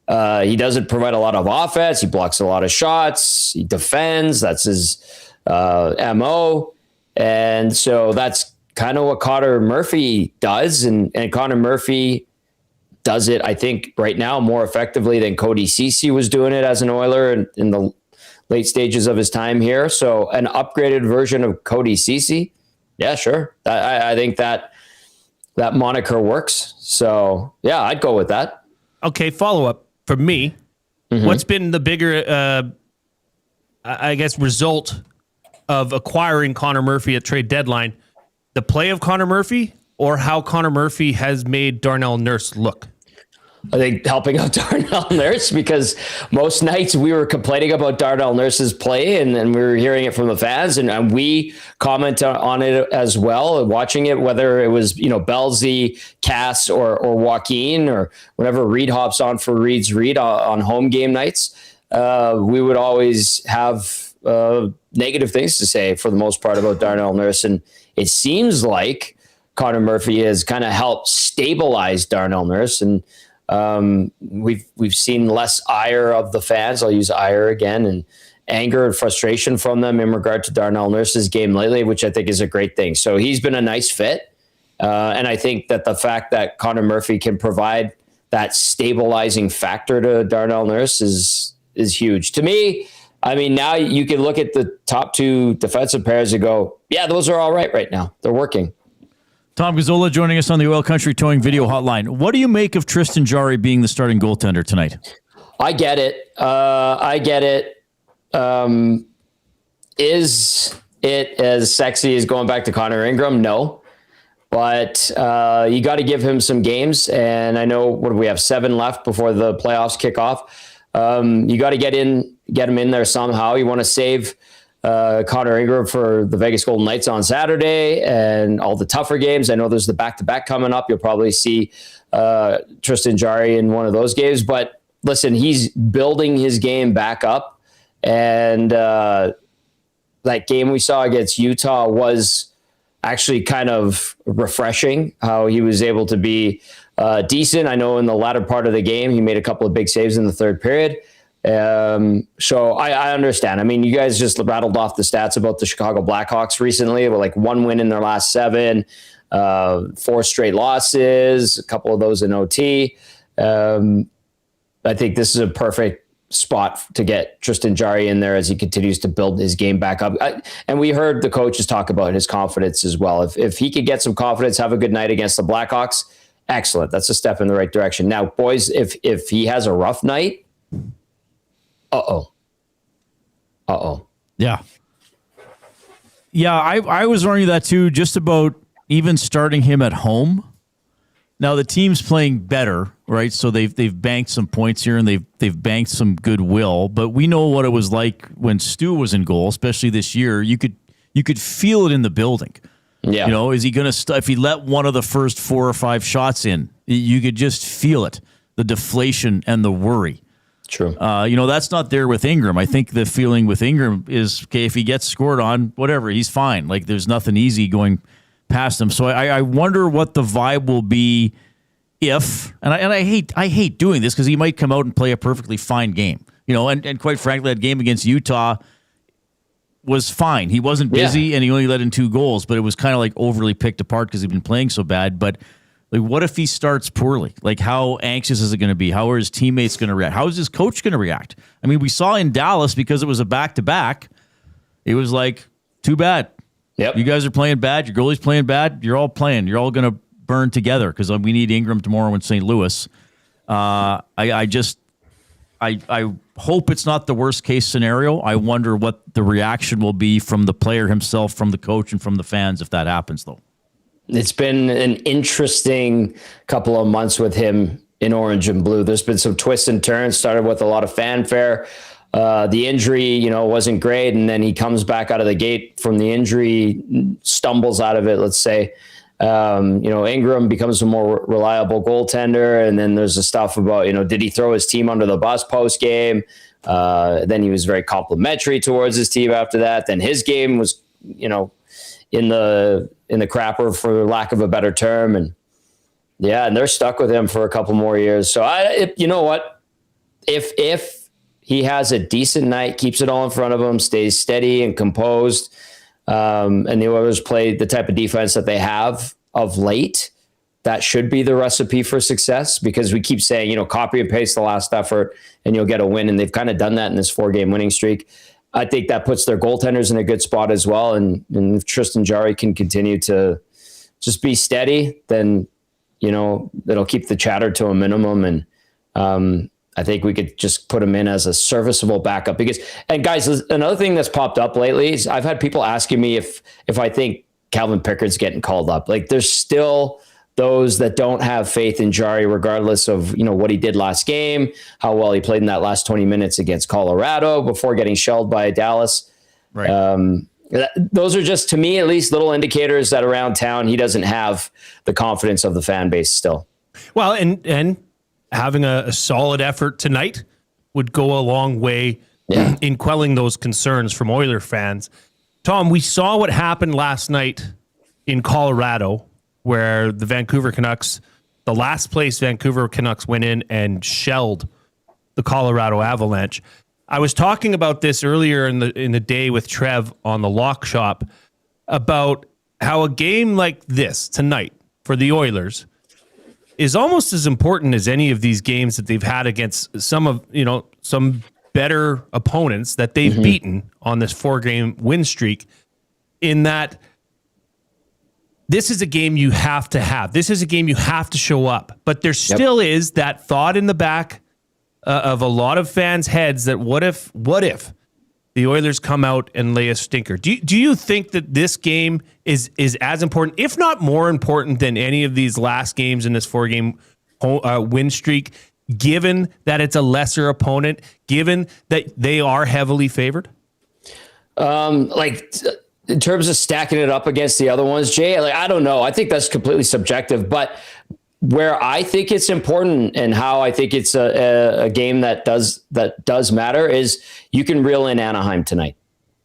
He doesn't provide a lot of offense. He blocks a lot of shots. He defends. That's his MO. And so that's kind of what Connor Murphy does. And Connor Murphy does it, I think, right now more effectively than Cody Ceci was doing it as an Oiler in the late stages of his time here. So an upgraded version of Cody Ceci. Yeah, sure. I think that that moniker works. So yeah, I'd go with that. Okay, follow up for me. What's been the bigger, I guess, result of acquiring Connor Murphy at trade deadline? The play of Connor Murphy or how Connor Murphy has made Darnell Nurse look? I think helping out Darnell Nurse, because most nights we were complaining about Darnell Nurse's play and we were hearing it from the fans and we comment on it as well, watching it, whether it was, Belzy, Cass or Joaquin, or whenever Reid hops on for Reid's Read on home game nights, we would always have negative things to say for the most part about Darnell Nurse. And it seems like Connor Murphy has kind of helped stabilize Darnell Nurse, and we've seen less ire of the fans. I'll use ire again, and anger and frustration from them in regard to Darnell Nurse's game lately, which I think is a great thing. So he's been a nice fit. And I think that the fact that Connor Murphy can provide that stabilizing factor to Darnell Nurse is huge. To me, I mean, now you can look at the top two defensive pairs and go, yeah, those are all right now. They're working. Tom Gazzola joining us on the Oil Country Towing Video Hotline. What do you make of Tristan Jarry being the starting goaltender tonight? I get it. Is it as sexy as going back to Connor Ingram? No. But you got to give him some games. And I know, what do we have, 7 left before the playoffs kick off? You got to get him in there somehow. You want to save Connor Ingram for the Vegas Golden Knights on Saturday and all the tougher games. I know there's the back-to-back coming up. You'll probably see Tristan Jarry in one of those games. But listen, he's building his game back up. And that game we saw against Utah was actually kind of refreshing, how he was able to be decent. I know in the latter part of the game, he made a couple of big saves in the third period. So I understand. I mean, you guys just rattled off the stats about the Chicago Blackhawks recently, with like 1 win in their last 7, 4 straight losses, a couple of those in OT. I think this is a perfect spot to get Tristan Jarry in there as he continues to build his game back up. And we heard the coaches talk about his confidence as well. If he could get some confidence, have a good night against the Blackhawks, excellent. That's a step in the right direction. Now, boys, if he has a rough night, Yeah. I was wondering that too, just about even starting him at home. Now the team's playing better, right? So they've banked some points here and they've banked some goodwill. But we know what it was like when Stu was in goal, especially this year. You could feel it in the building. Yeah. Is he going to if he let one of the first 4 or 5 shots in, you could just feel it, the deflation and the worry. True. That's not there with Ingram. I think the feeling with Ingram is, okay, if he gets scored on, whatever, he's fine. Like, there's nothing easy going past him. So I wonder what the vibe will be if, and I hate doing this because he might come out and play a perfectly fine game. And quite frankly, that game against Utah was fine. He wasn't busy and he only let in 2 goals, but it was kind of like overly picked apart because he'd been playing so bad. But like, what if he starts poorly? Like, how anxious is it going to be? How are his teammates going to react? How is his coach going to react? I mean, we saw in Dallas, because it was a back-to-back, it was like, too bad. Yep. You guys are playing bad. Your goalie's playing bad. You're all playing. You're all going to burn together because we need Ingram tomorrow in St. Louis. I hope it's not the worst-case scenario. I wonder what the reaction will be from the player himself, from the coach, and from the fans if that happens, though. It's been an interesting couple of months with him in orange and blue. There's been some twists and turns, started with a lot of fanfare. The injury, wasn't great. And then he comes back out of the gate from the injury, stumbles out of it, let's say. Ingram becomes a more reliable goaltender. And then there's the stuff about, did he throw his team under the bus post game? Then he was very complimentary towards his team after that. Then his game was, in the crapper, for lack of a better term. And they're stuck with him for a couple more years. So you know what, if he has a decent night, keeps it all in front of him, stays steady and composed, and the Oilers play the type of defense that they have of late, that should be the recipe for success, because we keep saying, copy and paste the last effort and you'll get a win. And they've kind of done that in this 4-game winning streak. I think that puts their goaltenders in a good spot as well. And if Tristan Jarry can continue to just be steady, then, it'll keep the chatter to a minimum. And I think we could just put him in as a serviceable backup and guys, another thing that's popped up lately is I've had people asking me if I think Calvin Pickard's getting called up. Like, there's still those that don't have faith in Jarry, regardless of, what he did last game, how well he played in that last 20 minutes against Colorado before getting shelled by Dallas. Right. Those are just, to me, at least, little indicators that around town, he doesn't have the confidence of the fan base still. Well, and having a solid effort tonight would go a long way in quelling those concerns from Oiler fans. Tom, we saw what happened last night in Colorado, where the Vancouver Canucks, the last place Vancouver Canucks went in and shelled the Colorado Avalanche. I was talking about this earlier in the day with Trev on the Lock Shop about how a game like this tonight for the Oilers is almost as important as any of these games that they've had against some better opponents that they've beaten on this 4-game win streak, in that this is a game you have to have. This is a game you have to show up. But there still is that thought in the back of a lot of fans' heads that what if the Oilers come out and lay a stinker? Do you think that this game is as important, if not more important, than any of these last games in this 4-game win streak, given that it's a lesser opponent, given that they are heavily favored? In terms of stacking it up against the other ones, Jay, I don't know. I think that's completely subjective. But where I think it's important and how I think it's a game that does matter is you can reel in Anaheim tonight.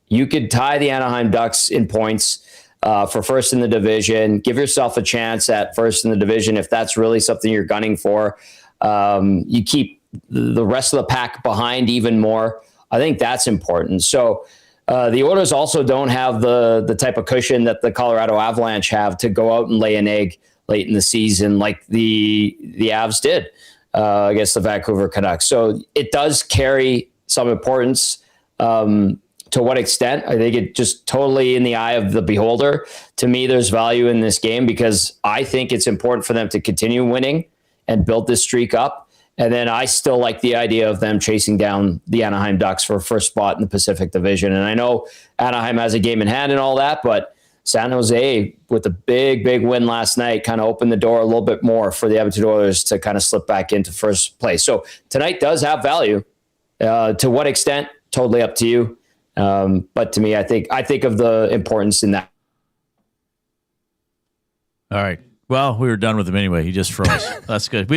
You could tie the Anaheim Ducks in points for first in the division. Give yourself a chance at first in the division if that's really something you're gunning for. You keep the rest of the pack behind even more. I think that's important. So the Oilers also don't have the type of cushion that the Colorado Avalanche have to go out and lay an egg late in the season like the Avs did against the Vancouver Canucks. So it does carry some importance. To what extent? I think it just totally in the eye of the beholder. To me, there's value in this game because I think it's important for them to continue winning and build this streak up. And then I still like the idea of them chasing down the Anaheim Ducks for first spot in the Pacific Division. And I know Anaheim has a game in hand and all that, but San Jose, with a big win last night, kind of opened the door a little bit more for the Edmonton Oilers to kind of slip back into first place. So tonight does have value. To what extent? Totally up to you. But to me, I think of the importance in that. All right. Well, we were done with him anyway. He just froze. That's good.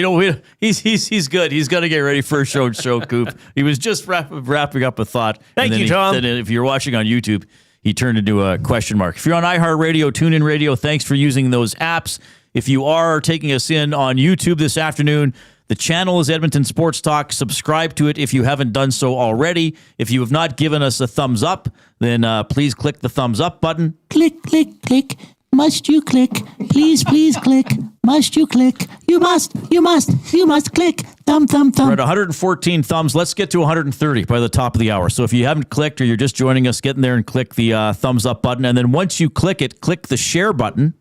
He's good. He's got to get ready for a show, Coop. He was just wrapping up a thought. Thank you, Tom. Then if you're watching on YouTube, he turned into a question mark. If you're on iHeartRadio, TuneIn Radio, thanks for using those apps. If you are taking us in on YouTube this afternoon, the channel is Edmonton Sports Talk. Subscribe to it if you haven't done so already. If you have not given us a thumbs up, then please click the thumbs up button. Click, click, click. Must you click? Please, please click. Must you click? You must click. Thumb. We're at 114 thumbs. Let's get to 130 by the top of the hour. So if you haven't clicked or you're just joining us, get in there and click the thumbs up button. And then once you click it, click the share button.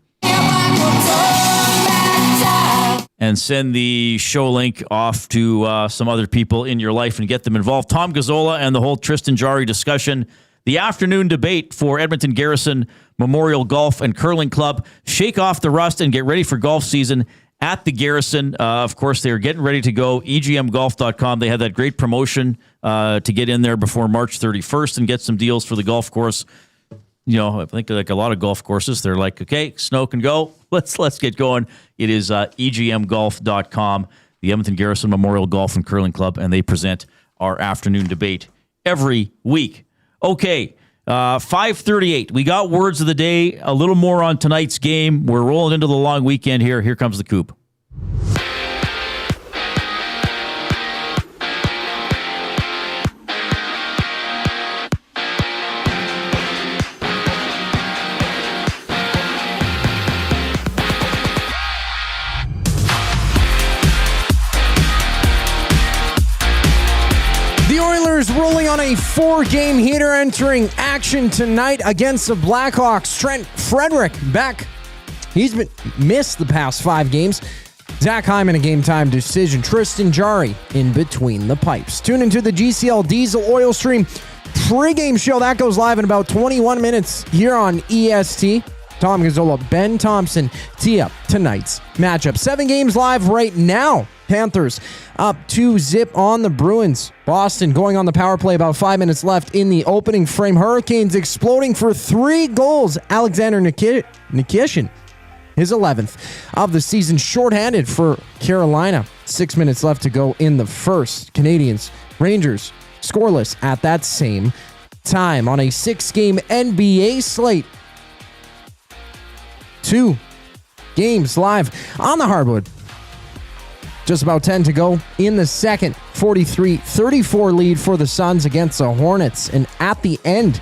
And send the show link off to some other people in your life and get them involved. Tom Gazzola and the whole Tristan Jarry discussion. The afternoon debate for Edmonton Garrison Memorial Golf and Curling Club. Shake off the rust and get ready for golf season at the Garrison. Of course, they are getting ready to go. EGMGolf.com. They had that great promotion to get in there before March 31st and get some deals for the golf course. You know, I think like a lot of golf courses, they're like, okay, snow can go. Let's get going. It is EGMGolf.com, the Edmonton Garrison Memorial Golf and Curling Club, and they present our afternoon debate every week. Okay, 5:38. We got words of the day, a little more on tonight's game. We're rolling into the long weekend here. Here comes the Coop. Rolling on a 4-game heater entering action tonight against the Blackhawks. Trent Frederick back He's been missed the past 5 games. Zach Hyman, a game-time decision. Tristan Jarry in between the pipes. Tune into the GCL Diesel Oil Stream pregame show. That goes live in about 21 minutes here on EST. Tom Gazzola, Ben Thompson tee up tonight's matchup. 7 games live right now. Panthers up 2-0 on the Bruins. Boston going on the power play, about 5 minutes left in the opening frame. Hurricanes exploding for 3 goals. Alexander Nikishin, his 11th of the season, shorthanded for Carolina. 6 minutes left to go in the first. Canadiens, Rangers, scoreless at that same time on a 6-game NBA slate. 2 games live on the hardwood. Just about 10 to go in the second. 43-34 lead for the Suns against the Hornets. And at the end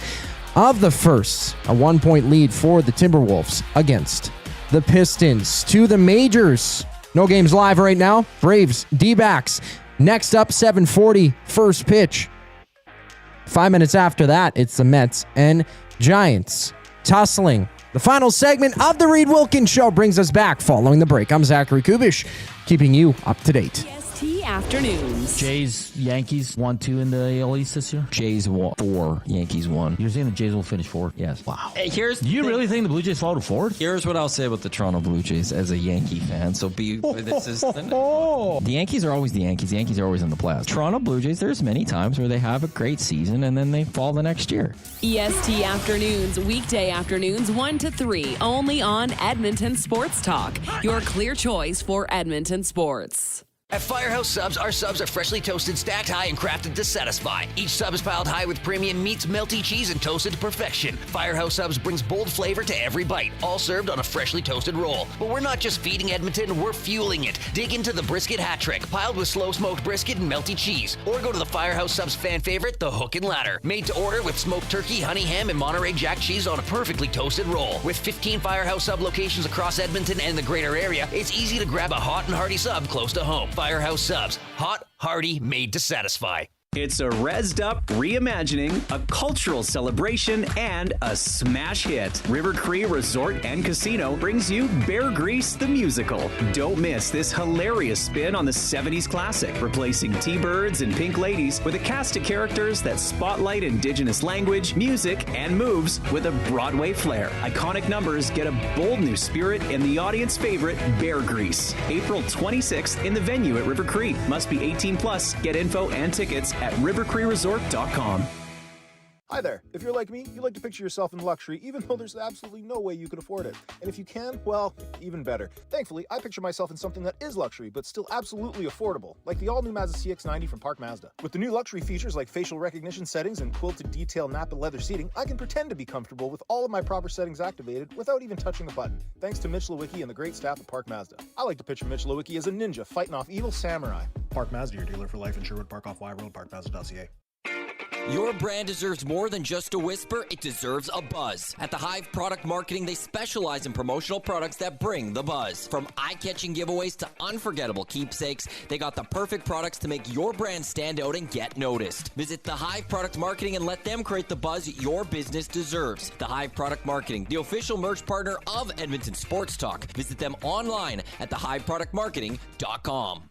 of the first, a 1-point lead for the Timberwolves against the Pistons. To the majors. No games live right now. Braves, D-backs. Next up, 7:40, first pitch. 5 minutes after that, it's the Mets and Giants tussling. The final segment of the Reid Wilkins Show brings us back following the break. I'm Zachary Kubish, keeping you up to date. EST Afternoons. Jays, Yankees 1-2 in the AL East this year? Jays 4, Yankees 1. You're saying the Jays will finish 4? Yes. Wow. Hey, Do you really think the Blue Jays fall to 4? Here's what I'll say about the Toronto Blue Jays as a Yankee fan. So the Yankees are always the Yankees. The Yankees are always in the playoffs. Toronto Blue Jays, there's many times where they have a great season and then they fall the next year. EST Afternoons, weekday afternoons 1 to 3, only on Edmonton Sports Talk. Your clear choice for Edmonton sports. At Firehouse Subs, our subs are freshly toasted, stacked high, and crafted to satisfy. Each sub is piled high with premium meats, melty cheese, and toasted to perfection. Firehouse Subs brings bold flavor to every bite, all served on a freshly toasted roll. But we're not just feeding Edmonton, we're fueling it. Dig into the brisket hat trick, piled with slow-smoked brisket and melty cheese. Or go to the Firehouse Subs fan favorite, the Hook and Ladder. Made to order with smoked turkey, honey ham, and Monterey Jack cheese on a perfectly toasted roll. With 15 Firehouse Sub locations across Edmonton and the greater area, it's easy to grab a hot and hearty sub close to home. Firehouse Subs. Hot, hearty, made to satisfy. It's a rezzed up reimagining, a cultural celebration, and a smash hit. River Cree Resort and Casino brings you Bear Grease the Musical. Don't miss this hilarious spin on the 70s classic, replacing T-Birds and Pink Ladies with a cast of characters that spotlight Indigenous language, music, and moves with a Broadway flair. Iconic numbers get a bold new spirit and the audience favorite, Bear Grease. April 26th in the venue at River Cree. Must be 18 plus. Get info and tickets at rivercreeresort.com. Hi there. If you're like me, you like to picture yourself in luxury, even though there's absolutely no way you could afford it. And if you can, well, even better. Thankfully, I picture myself in something that is luxury, but still absolutely affordable, like the all-new Mazda CX-90 from Park Mazda. With the new luxury features like facial recognition settings and quilted detail Napa leather seating, I can pretend to be comfortable with all of my proper settings activated without even touching a button, thanks to Mitch Lewicki and the great staff at Park Mazda. I like to picture Mitch Lewicki as a ninja fighting off evil samurai. Park Mazda, your dealer for life in Sherwood Park off Y Road, parkmazda.ca. Your brand deserves more than just a whisper, it deserves a buzz. At the Hive Product Marketing, they specialize in promotional products that bring the buzz. From eye-catching giveaways to unforgettable keepsakes, they got the perfect products to make your brand stand out and get noticed. Visit the Hive Product Marketing and let them create the buzz your business deserves. The Hive Product Marketing, the official merch partner of Edmonton Sports Talk. Visit them online at thehiveproductmarketing.com.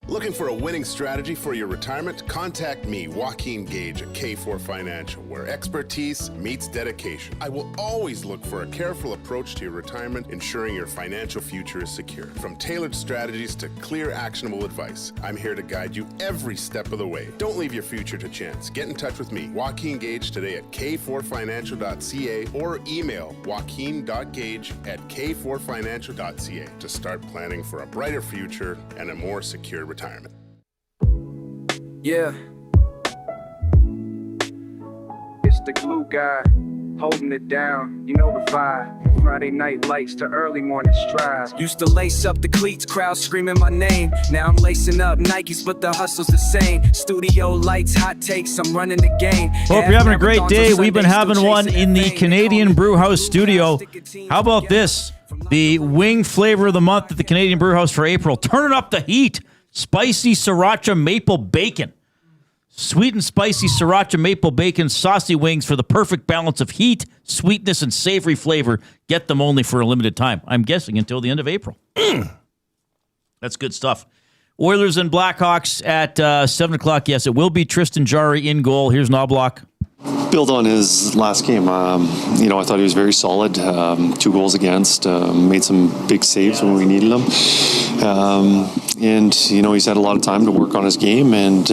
Looking for a winning strategy for your retirement? Contact me, Joaquin Gage at K4 Financial, where expertise meets dedication. I will always look for a careful approach to your retirement, ensuring your financial future is secure. From tailored strategies to clear, actionable advice, I'm here to guide you every step of the way. Don't leave your future to chance. Get in touch with me, Joaquin Gage, today at k4financial.ca or email joaquin.gage@k4financial.ca to start planning for a brighter future and a more secure retirement. Yeah. It's the glue guy, holding it down. You know the vibe. Friday night lights to early morning strides. Used to lace up the cleats, crowd screaming my name. Now I'm lacing up Nikes, but the hustle's the same. Studio lights, hot takes, I'm running the game. Hope you're having a great day. We've been having one in the Canadian Brewhouse studio. How about this? The wing flavor of the month at the Canadian Brewhouse for April. Turning up the heat. Spicy sriracha maple bacon. Sweet and spicy sriracha maple bacon saucy wings for the perfect balance of heat, sweetness, and savory flavor. Get them only for a limited time. I'm guessing until the end of April. That's good stuff. Oilers and Blackhawks at 7 o'clock. Yes, it will be Tristan Jarry in goal. Here's Knoblock. Build on his last game. I thought he was very solid. 2 goals against. Made some big saves when we needed them. He's had a lot of time to work on his game and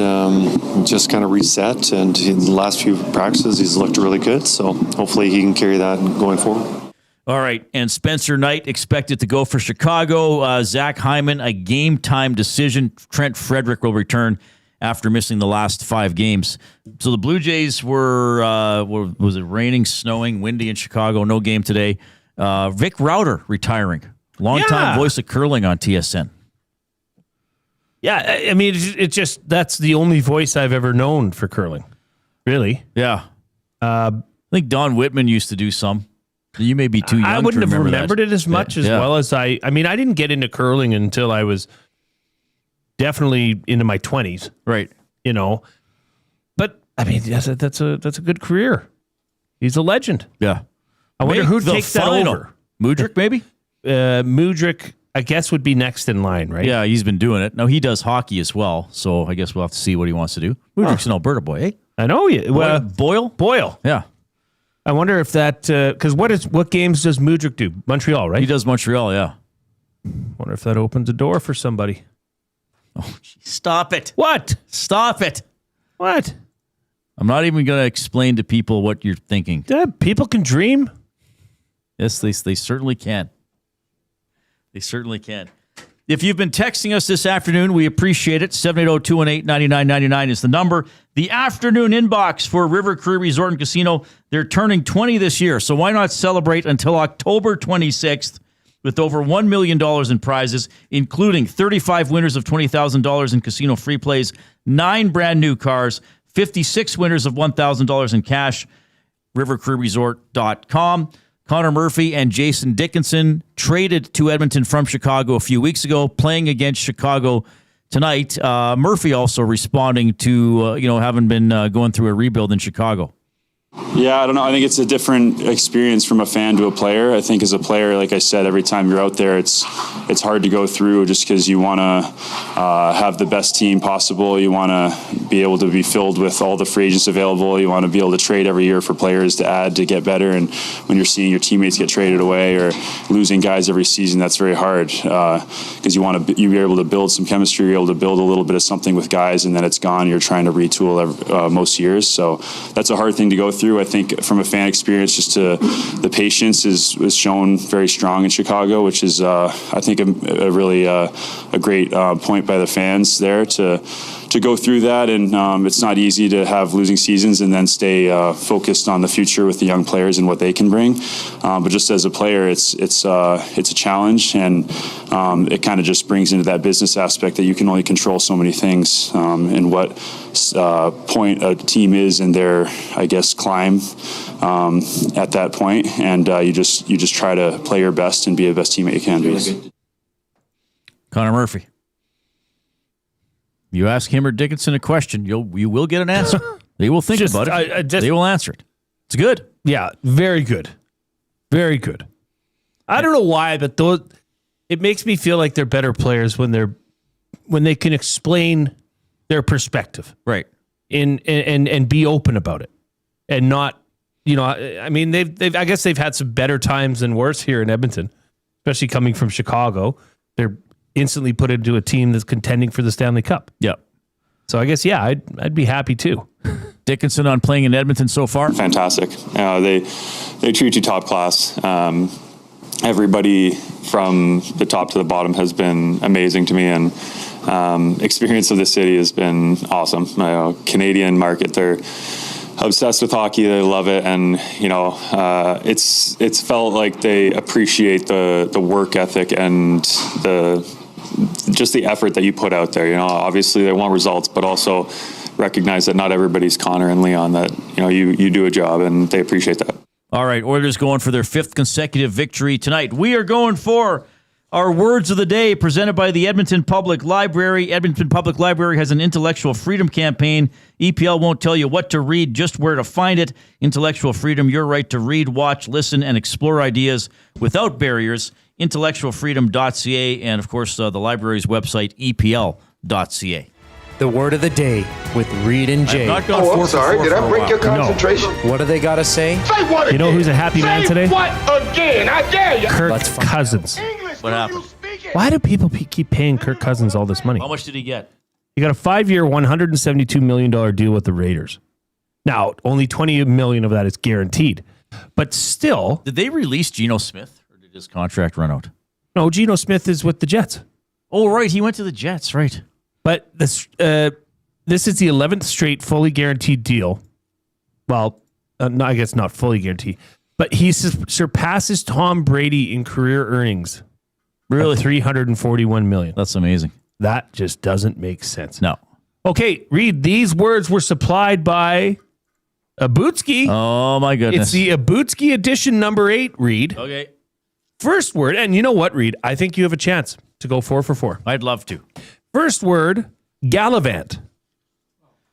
just kind of reset. And in the last few practices, he's looked really good. So hopefully he can carry that going forward. All right, and Spencer Knight expected to go for Chicago. Zach Hyman, a game-time decision. Trent Frederick will return after missing the last 5 games. So the Blue Jays were was it raining, snowing, windy in Chicago? No game today. Vic Rauter retiring. Longtime voice of curling on TSN. Yeah, I mean, it's just, that's the only voice I've ever known for curling. Really? Yeah. I think Don Whitman used to do some. You may be too young. I wouldn't to have remember remembered it as much as well as I mean, I didn't get into curling until I was definitely into my 20s. Right. But I mean, that's a good career. He's a legend. Yeah. I wonder who takes that over. Mudryk, maybe? Mudryk, I guess, would be next in line, right? Yeah, he's been doing it. Now, he does hockey as well, so I guess we'll have to see what he wants to do. Mudryk's an Alberta boy, eh? I know. Well, Boyle? Yeah. I wonder if that, because what games does Mudryk do? Montreal, right? He does Montreal, yeah. Wonder if that opens a door for somebody. Oh, geez. Stop it. What? Stop it. What? I'm not even going to explain to people what you're thinking. People can dream. Yes, they certainly can. They certainly can. If you've been texting us this afternoon, we appreciate it. 780-218-9999 is the number. The afternoon inbox for River Cree Resort and Casino, they're turning 20 this year, so why not celebrate until October 26th with over $1 million in prizes, including 35 winners of $20,000 in casino free plays, 9 brand new cars, 56 winners of $1,000 in cash, rivercrewresort.com. Connor Murphy and Jason Dickinson traded to Edmonton from Chicago a few weeks ago, playing against Chicago tonight. Murphy also responding to, having been going through a rebuild in Chicago. Yeah, I don't know. I think it's a different experience from a fan to a player. I think as a player, like I said, every time you're out there, it's hard to go through just because you want to have the best team possible. You want to be able to be filled with all the free agents available. You want to be able to trade every year for players to add to get better. And when you're seeing your teammates get traded away or losing guys every season, that's very hard because you're able to build some chemistry. You're able to build a little bit of something with guys, and then it's gone. You're trying to retool most years. So that's a hard thing to go through. I think from a fan experience, just the patience is shown very strong in Chicago, which is I think a really a great point by the fans there to go through that. And it's not easy to have losing seasons and then stay focused on the future with the young players and what they can bring. But just as a player, it's a challenge, and it kind of just brings into that business aspect that you can only control so many things and what point a team is in their, I guess, climb at that point, and you just try to play your best and be the best teammate you can be. Connor Murphy. You ask him or Dickinson a question, you will get an answer. They will think about it. They will answer it. It's good. Yeah, very good. Very good. I don't know why, but it makes me feel like they're better players when they can explain their perspective. Right. And be open about it. And not, I mean, I guess they've had some better times than worse here in Edmonton, especially coming from Chicago. They're instantly put into a team that's contending for the Stanley Cup. Yeah. So I guess, yeah, I'd be happy too. Dickinson on playing in Edmonton so far? Fantastic. They treat you top class. Everybody from the top to the bottom has been amazing to me, and experience of the city has been awesome. Canadian market, they're obsessed with hockey. They love it, and it's felt like they appreciate the work ethic and just the effort that you put out there. Obviously they want results, but also recognize that not everybody's Connor and Leon. That you do a job, and they appreciate that. All right, Oilers going for their 5th consecutive victory tonight. We are going for Our words of the day presented by the Edmonton Public Library. Edmonton Public Library has an intellectual freedom campaign. EPL won't tell you what to read, just where to find it. Intellectual freedom, your right to read, watch, listen, and explore ideas without barriers. Intellectualfreedom.ca and, of course, the library's website, EPL.ca. The word of the day with Reid and Jay. I'm sorry. Did I break your concentration? No. What do they got to say? Say what again? You know who's a happy man today? What again? I dare you. Kirk Cousins. What happened? Why do people keep paying Kirk Cousins all this money? How much did he get? He got a 5-year, $172 million deal with the Raiders. Now, only $20 million of that is guaranteed. But still... Did they release Geno Smith, or did his contract run out? No, Geno Smith is with the Jets. Oh, right. He went to the Jets, right. But this is the 11th straight fully guaranteed deal. Well, no, I guess not fully guaranteed. But he surpasses Tom Brady in career earnings. Really? $341 million. That's amazing. That just doesn't make sense. No. Okay, Reid, these words were supplied by Abutsky. Oh, my goodness. It's the Abutsky edition number 8, Reid. Okay. First word, and you know what, Reid? I think you have a chance to go 4 for 4. I'd love to. First word, gallivant.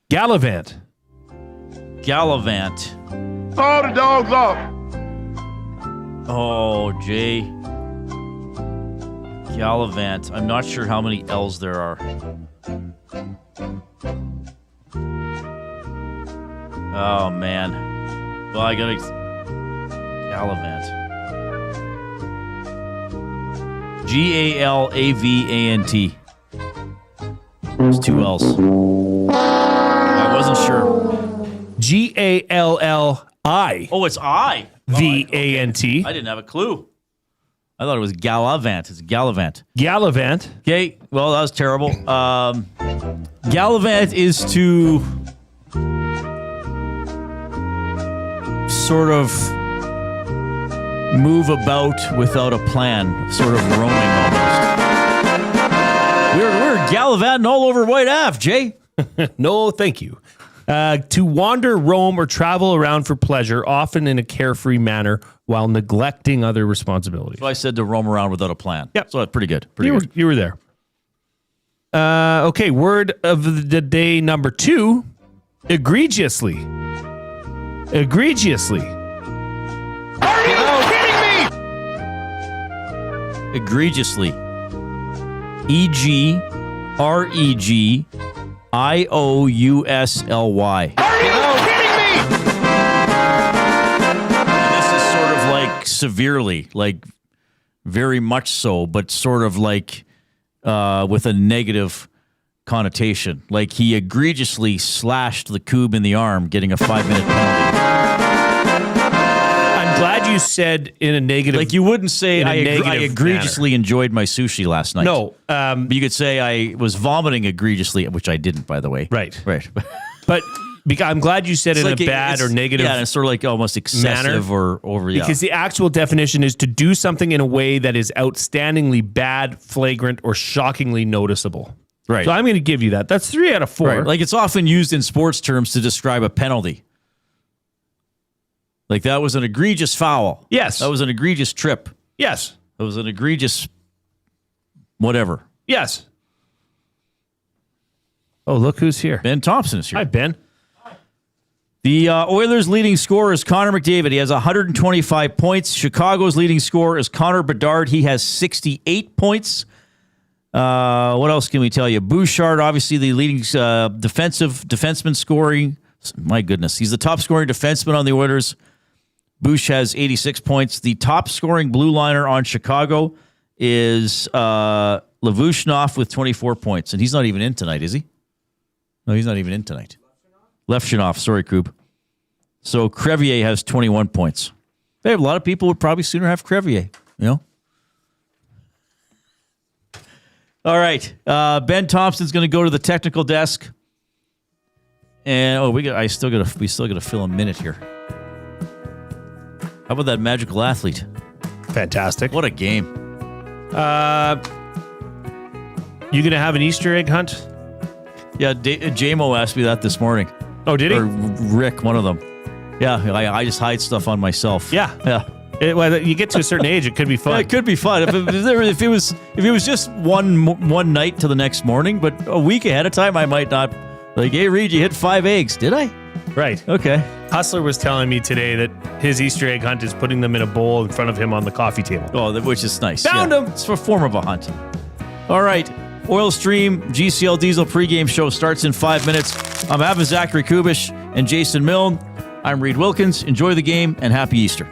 Gallivant. Gallivant. Call the dogs off. Oh, Jay. Gallivant. I'm not sure how many L's there are. Oh, man. Well, I gotta... Gallivant. G-A-L-A-V-A-N-T. There's 2 L's. I wasn't sure. G-A-L-L-I. Oh, it's I. V-A-N-T. I didn't have a clue. I thought it was Gallivant. It's Gallivant. Gallivant. Okay, well, that was terrible. Gallivant is to sort of move about without a plan, sort of roaming almost. We're gallivanting all over White Ave, Jay. No, thank you. To wander, roam, or travel around for pleasure, often in a carefree manner, while neglecting other responsibilities. So I said to roam around without a plan. Yep. So that's pretty good. You were there. Okay, word of the day number 2, egregiously. Egregiously. Are you kidding me? Egregiously. E-G-R-E-G-I-O-U-S-L-Y. Are you kidding me? This is sort of like severely, like very much so, but sort of like with a negative connotation. Like he egregiously slashed the Coob in the arm, getting a 5-minute penalty. I'm glad you said in a negative. Like you wouldn't say I egregiously manner. enjoyed my sushi last night. No. But you could say I was vomiting egregiously, which I didn't, by the way. Right. But I'm glad you said it in a bad or negative Yeah, it's sort of like almost excessive manner, or over. Because the actual definition is to do something in a way that is outstandingly bad, flagrant, or shockingly noticeable. Right. So I'm going to give you that. That's 3 out of 4. Right. Like it's often used in sports terms to describe a penalty. Like that was an egregious foul. Yes. That was an egregious trip. Yes. That was an egregious whatever. Yes. Oh, look who's here. Ben Thompson is here. Hi, Ben. The Oilers' leading scorer is Connor McDavid. He has 125 points. Chicago's leading scorer is Connor Bedard. He has 68 points. What else can we tell you? Bouchard, obviously the leading defenseman scoring. My goodness. He's the top scoring defenseman on the Oilers. Bush has 86 points. The top scoring blue liner on Chicago is Levushnoff with 24 points. And he's not even in tonight, is he? No, he's not even in tonight. Levshunov, sorry, Coop. So Crevier has 21 points. A lot of people would probably sooner have Crevier, you know? All right. Ben Thompson's going to go to the technical desk. And we still got to fill a minute here. How about that magical athlete? Fantastic. What a game. You going to have an Easter egg hunt? Yeah, J-Mo asked me that this morning. Oh, did he? Or Rick, one of them. Yeah, I just hide stuff on myself. Yeah. Well, you get to a certain age, it could be fun. Yeah, it could be fun if it was just one night to the next morning, but a week ahead of time, I might not. Like, hey, Reid, you hit 5 eggs. Did I? Right. Okay. Hustler was telling me today that his Easter egg hunt is putting them in a bowl in front of him on the coffee table. Oh, which is nice. Found him. It's a form of a hunt. All right. Oil Stream GCL Diesel pregame show starts in 5 minutes. I'm having Zachary Kubish and Jason Milne. I'm Reid Wilkins. Enjoy the game and happy Easter.